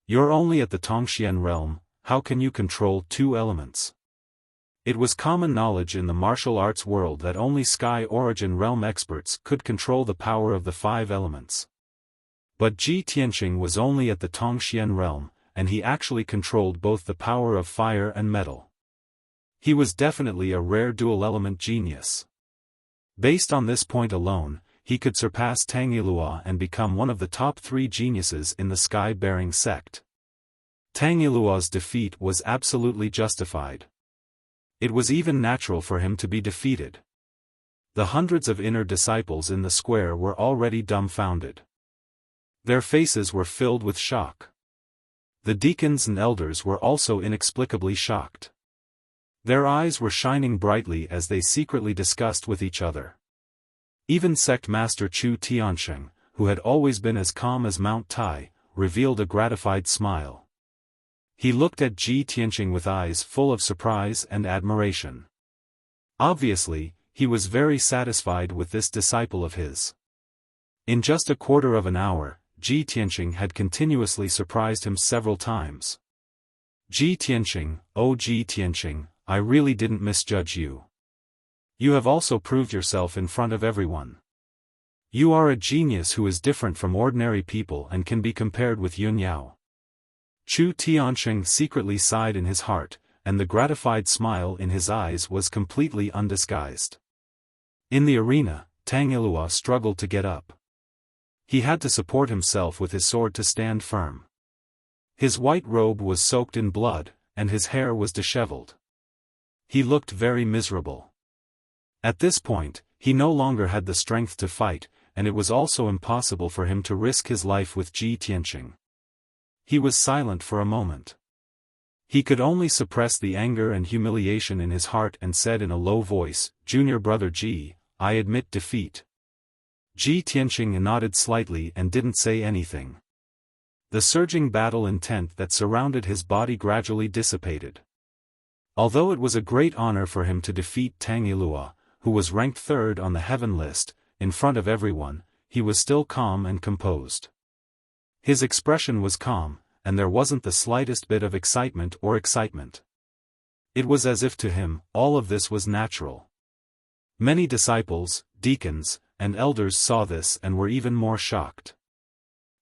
You're only at the Tongxian realm, how can you control two elements?" It was common knowledge in the martial arts world that only Sky Origin realm experts could control the power of the 5 elements. But Ji Tianqing was only at the Tongxian realm, and he actually controlled both the power of fire and metal. He was definitely a rare dual-element genius. Based on this point alone, he could surpass Tang Yilua and become one of the top 3 geniuses in the Sky-bearing sect. Tang Yilua's defeat was absolutely justified. It was even natural for him to be defeated. The hundreds of inner disciples in the square were already dumbfounded. Their faces were filled with shock. The deacons and elders were also inexplicably shocked. Their eyes were shining brightly as they secretly discussed with each other. Even sect master Chu Tiansheng, who had always been as calm as Mount Tai, revealed a gratified smile. He looked at Ji Tianqing with eyes full of surprise and admiration. Obviously, he was very satisfied with this disciple of his. In just a quarter of an hour, Ji Tianqing had continuously surprised him several times. "Ji Tianqing, oh Ji Tianqing, I really didn't misjudge you. You have also proved yourself in front of everyone. You are a genius who is different from ordinary people and can be compared with Yun Yao." Chu Tiansheng secretly sighed in his heart, and the gratified smile in his eyes was completely undisguised. In the arena, Tang Ilua struggled to get up. He had to support himself with his sword to stand firm. His white robe was soaked in blood, and his hair was disheveled. He looked very miserable. At this point, he no longer had the strength to fight, and it was also impossible for him to risk his life with Ji Tianqing. He was silent for a moment. He could only suppress the anger and humiliation in his heart and said in a low voice, "Junior brother Ji, I admit defeat." Ji Tianqing nodded slightly and didn't say anything. The surging battle intent that surrounded his body gradually dissipated. Although it was a great honor for him to defeat Tang Ilua, who was ranked third on the heaven list, in front of everyone, he was still calm and composed. His expression was calm, and there wasn't the slightest bit of excitement. It was as if to him, all of this was natural. Many disciples, deacons, and elders saw this and were even more shocked.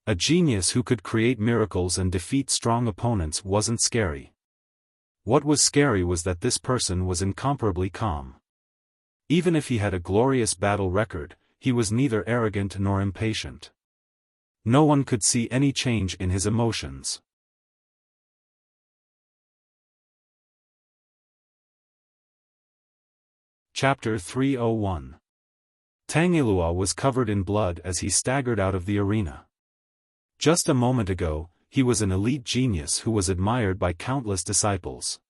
A genius who could create miracles and defeat strong opponents wasn't scary. What was scary was that this person was incomparably calm. Even if he had a glorious battle record, he was neither arrogant nor impatient. No one could see any change in his emotions. Chapter 301. Tang Ilua was covered in blood as he staggered out of the arena. Just a moment ago, he was an elite genius who was admired by countless disciples.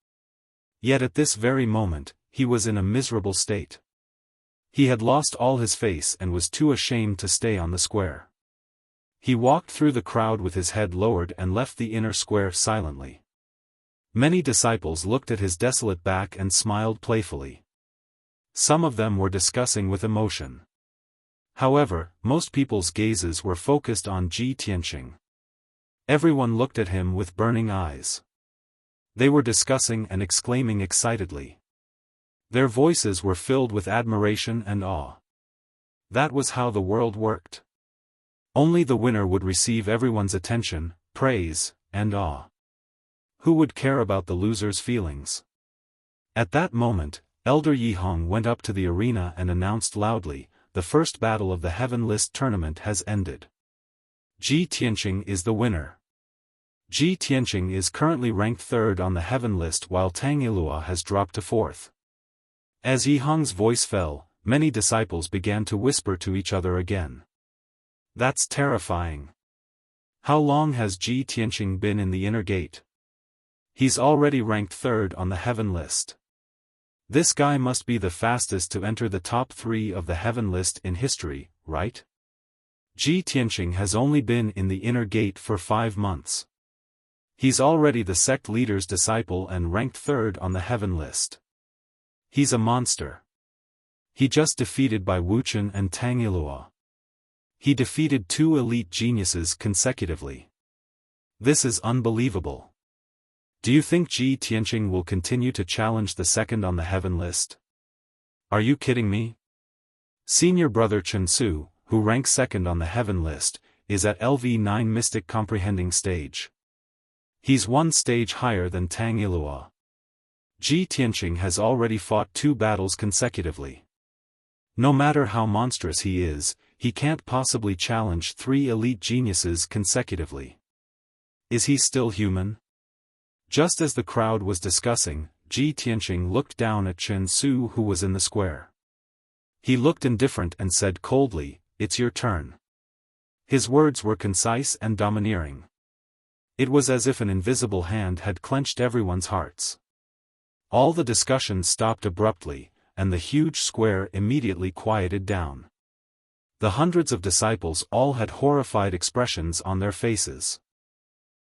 Yet at this very moment, he was in a miserable state. He had lost all his face and was too ashamed to stay on the square. He walked through the crowd with his head lowered and left the inner square silently. Many disciples looked at his desolate back and smiled playfully. Some of them were discussing with emotion. However, most people's gazes were focused on Ji Tianqing. Everyone looked at him with burning eyes. They were discussing and exclaiming excitedly. Their voices were filled with admiration and awe. That was how the world worked. Only the winner would receive everyone's attention, praise, and awe. Who would care about the loser's feelings? At that moment, Elder Yihong went up to the arena and announced loudly, "The first battle of the Heaven List tournament has ended. Ji Tianqing is the winner." Ji Tianqing is currently ranked third on the Heaven List while Tang Ilua has dropped to fourth. As Yihong's voice fell, many disciples began to whisper to each other again. That's terrifying. How long has Ji Tianqing been in the inner gate? He's already ranked third on the Heaven List. This guy must be the fastest to enter the top 3 of the Heaven List in history, right? Ji Tianqing has only been in the inner gate for 5 months. He's already the sect leader's disciple and ranked third on the Heaven List. He's a monster. He just defeated by Wuxia and Tang Ilua. He defeated 2 elite geniuses consecutively. This is unbelievable. Do you think Ji Tianqing will continue to challenge the second on the Heaven List? Are you kidding me? Senior brother Chen Su, who ranks second on the Heaven List, is at LV9 Mystic Comprehending stage. He's 1 stage higher than Tang Ilua. Ji Tianqing has already fought 2 battles consecutively. No matter how monstrous he is, he can't possibly challenge 3 elite geniuses consecutively. Is he still human? Just as the crowd was discussing, Ji Tianqing looked down at Chen Su who was in the square. He looked indifferent and said coldly, "It's your turn." His words were concise and domineering. It was as if an invisible hand had clenched everyone's hearts. All the discussion stopped abruptly, and the huge square immediately quieted down. The hundreds of disciples all had horrified expressions on their faces.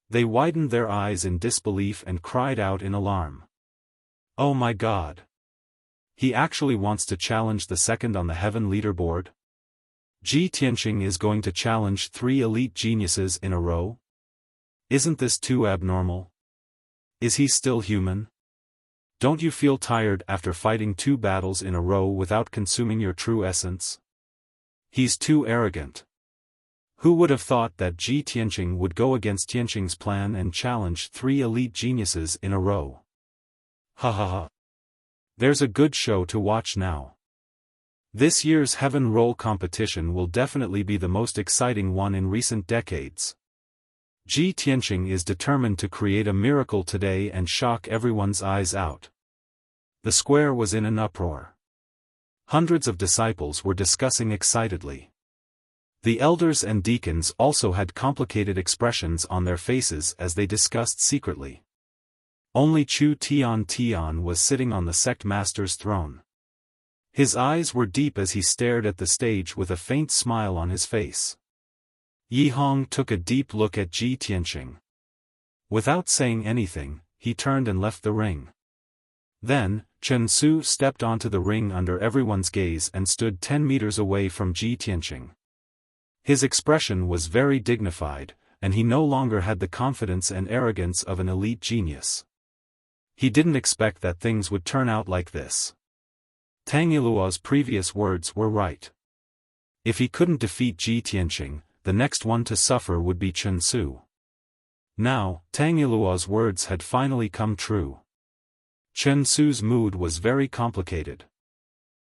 They widened their eyes in disbelief and cried out in alarm. Oh my God! He actually wants to challenge the second on the Heaven leaderboard? Ji Tianqing is going to challenge 3 elite geniuses in a row? Isn't this too abnormal? Is he still human? Don't you feel tired after fighting 2 battles in a row without consuming your true essence? He's too arrogant. Who would have thought that Ji Tianqing would go against Tianqing's plan and challenge 3 elite geniuses in a row? Ha ha ha. There's a good show to watch now. This year's Heaven Roll competition will definitely be the most exciting one in recent decades. Ji Tianqing is determined to create a miracle today and shock everyone's eyes out. The square was in an uproar. Hundreds of disciples were discussing excitedly. The elders and deacons also had complicated expressions on their faces as they discussed secretly. Only Chu Tian was sitting on the sect master's throne. His eyes were deep as he stared at the stage with a faint smile on his face. Yi Hong took a deep look at Ji Tianqing. Without saying anything, he turned and left the ring. Then, Chen Su stepped onto the ring under everyone's gaze and stood 10 meters away from Ji Tianqing. His expression was very dignified, and he no longer had the confidence and arrogance of an elite genius. He didn't expect that things would turn out like this. Tang Yiluo's previous words were right. If he couldn't defeat Ji Tianqing, the next one to suffer would be Chen Su. Now, Tang Yiluo's words had finally come true. Chen Su's mood was very complicated.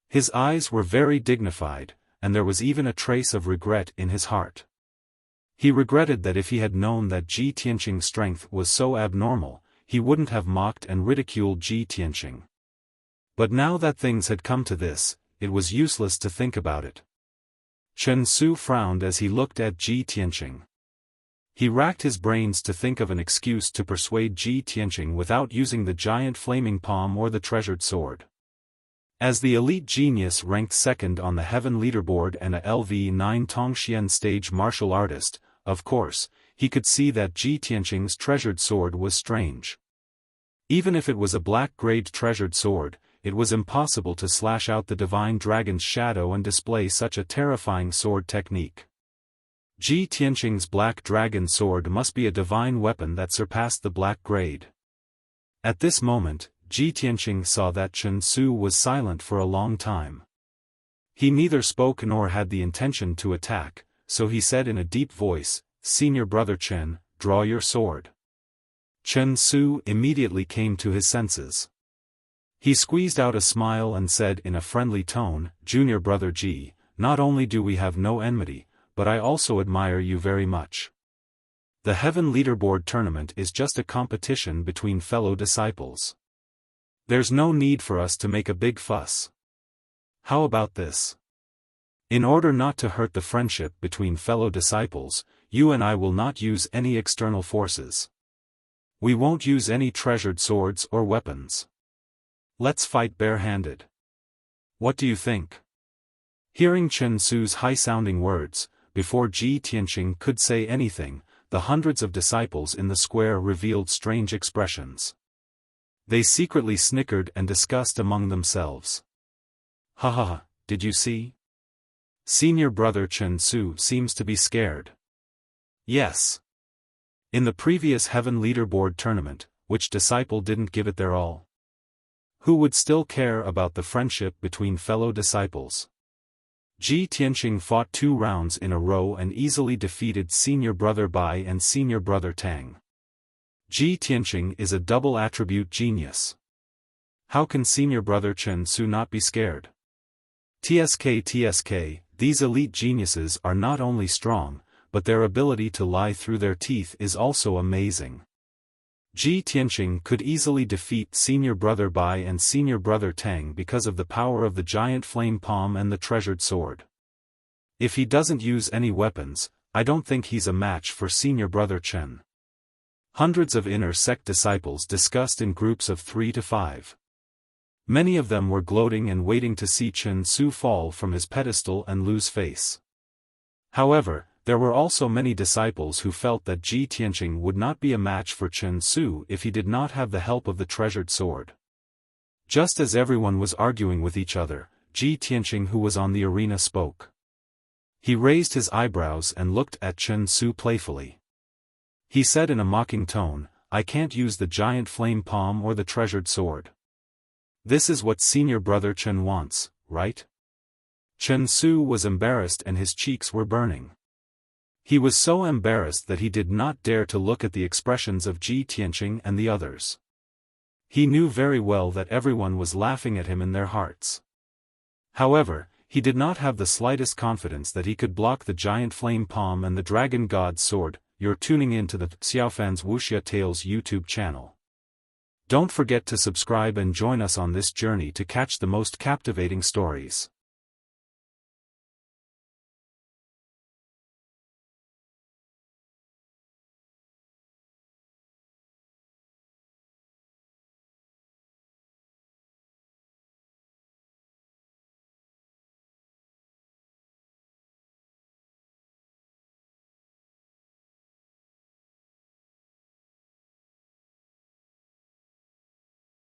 His eyes were very dignified, and there was even a trace of regret in his heart. He regretted that if he had known that Ji Tianqing's strength was so abnormal, he wouldn't have mocked and ridiculed Ji Tianqing. But now that things had come to this, it was useless to think about it. Chen Su frowned as he looked at Ji Tianqing. He racked his brains to think of an excuse to persuade Ji Tianqing without using the giant flaming palm or the treasured sword. As the elite genius ranked second on the Heaven leaderboard and a LV9 Tongxian stage martial artist, of course, he could see that Ji Tianqing's treasured sword was strange. Even if it was a black-grade treasured sword, it was impossible to slash out the divine dragon's shadow and display such a terrifying sword technique. Ji Tianqing's black dragon sword must be a divine weapon that surpassed the black grade. At this moment, Ji Tianqing saw that Chen Su was silent for a long time. He neither spoke nor had the intention to attack, so he said in a deep voice, "Senior brother Chen, draw your sword." Chen Su immediately came to his senses. He squeezed out a smile and said in a friendly tone, "Junior brother Ji, not only do we have no enmity, but I also admire you very much. The Heaven Leaderboard tournament is just a competition between fellow disciples. There's no need for us to make a big fuss. How about this? In order not to hurt the friendship between fellow disciples, you and I will not use any external forces. We won't use any treasured swords or weapons. Let's fight barehanded. What do you think?" Hearing Chen Su's high-sounding words, before Ji Tianqing could say anything, the hundreds of disciples in the square revealed strange expressions. They secretly snickered and discussed among themselves. "Ha ha ha, did you see? Senior brother Chen Su seems to be scared." Yes. In the previous Heaven Leaderboard tournament, which disciple didn't give it their all? Who would still care about the friendship between fellow disciples? Ji Tianqing fought 2 rounds in a row and easily defeated Senior Brother Bai and Senior Brother Tang. Ji Tianqing is a double attribute genius. How can Senior Brother Chen Su not be scared? TSK, these elite geniuses are not only strong, but their ability to lie through their teeth is also amazing. Ji Tianqing could easily defeat Senior Brother Bai and Senior Brother Tang because of the power of the giant flame palm and the treasured sword. If he doesn't use any weapons, I don't think he's a match for Senior Brother Chen. Hundreds of inner sect disciples discussed in groups of 3 to 5. Many of them were gloating and waiting to see Chen Su fall from his pedestal and lose face. However, there were also many disciples who felt that Ji Tianqing would not be a match for Chen Su if he did not have the help of the treasured sword. Just as everyone was arguing with each other, Ji Tianqing, who was on the arena, spoke. He raised his eyebrows and looked at Chen Su playfully. He said in a mocking tone, "I can't use the giant flame palm or the treasured sword. This is what Senior Brother Chen wants, right?" Chen Su was embarrassed and his cheeks were burning. He was so embarrassed that he did not dare to look at the expressions of Ji Tianqing and the others. He knew very well that everyone was laughing at him in their hearts. However, he did not have the slightest confidence that he could block the giant flame palm and the dragon god's sword. You're tuning in to the Xiaofan's Wuxia Tales YouTube channel. Don't forget to subscribe and join us on this journey to catch the most captivating stories.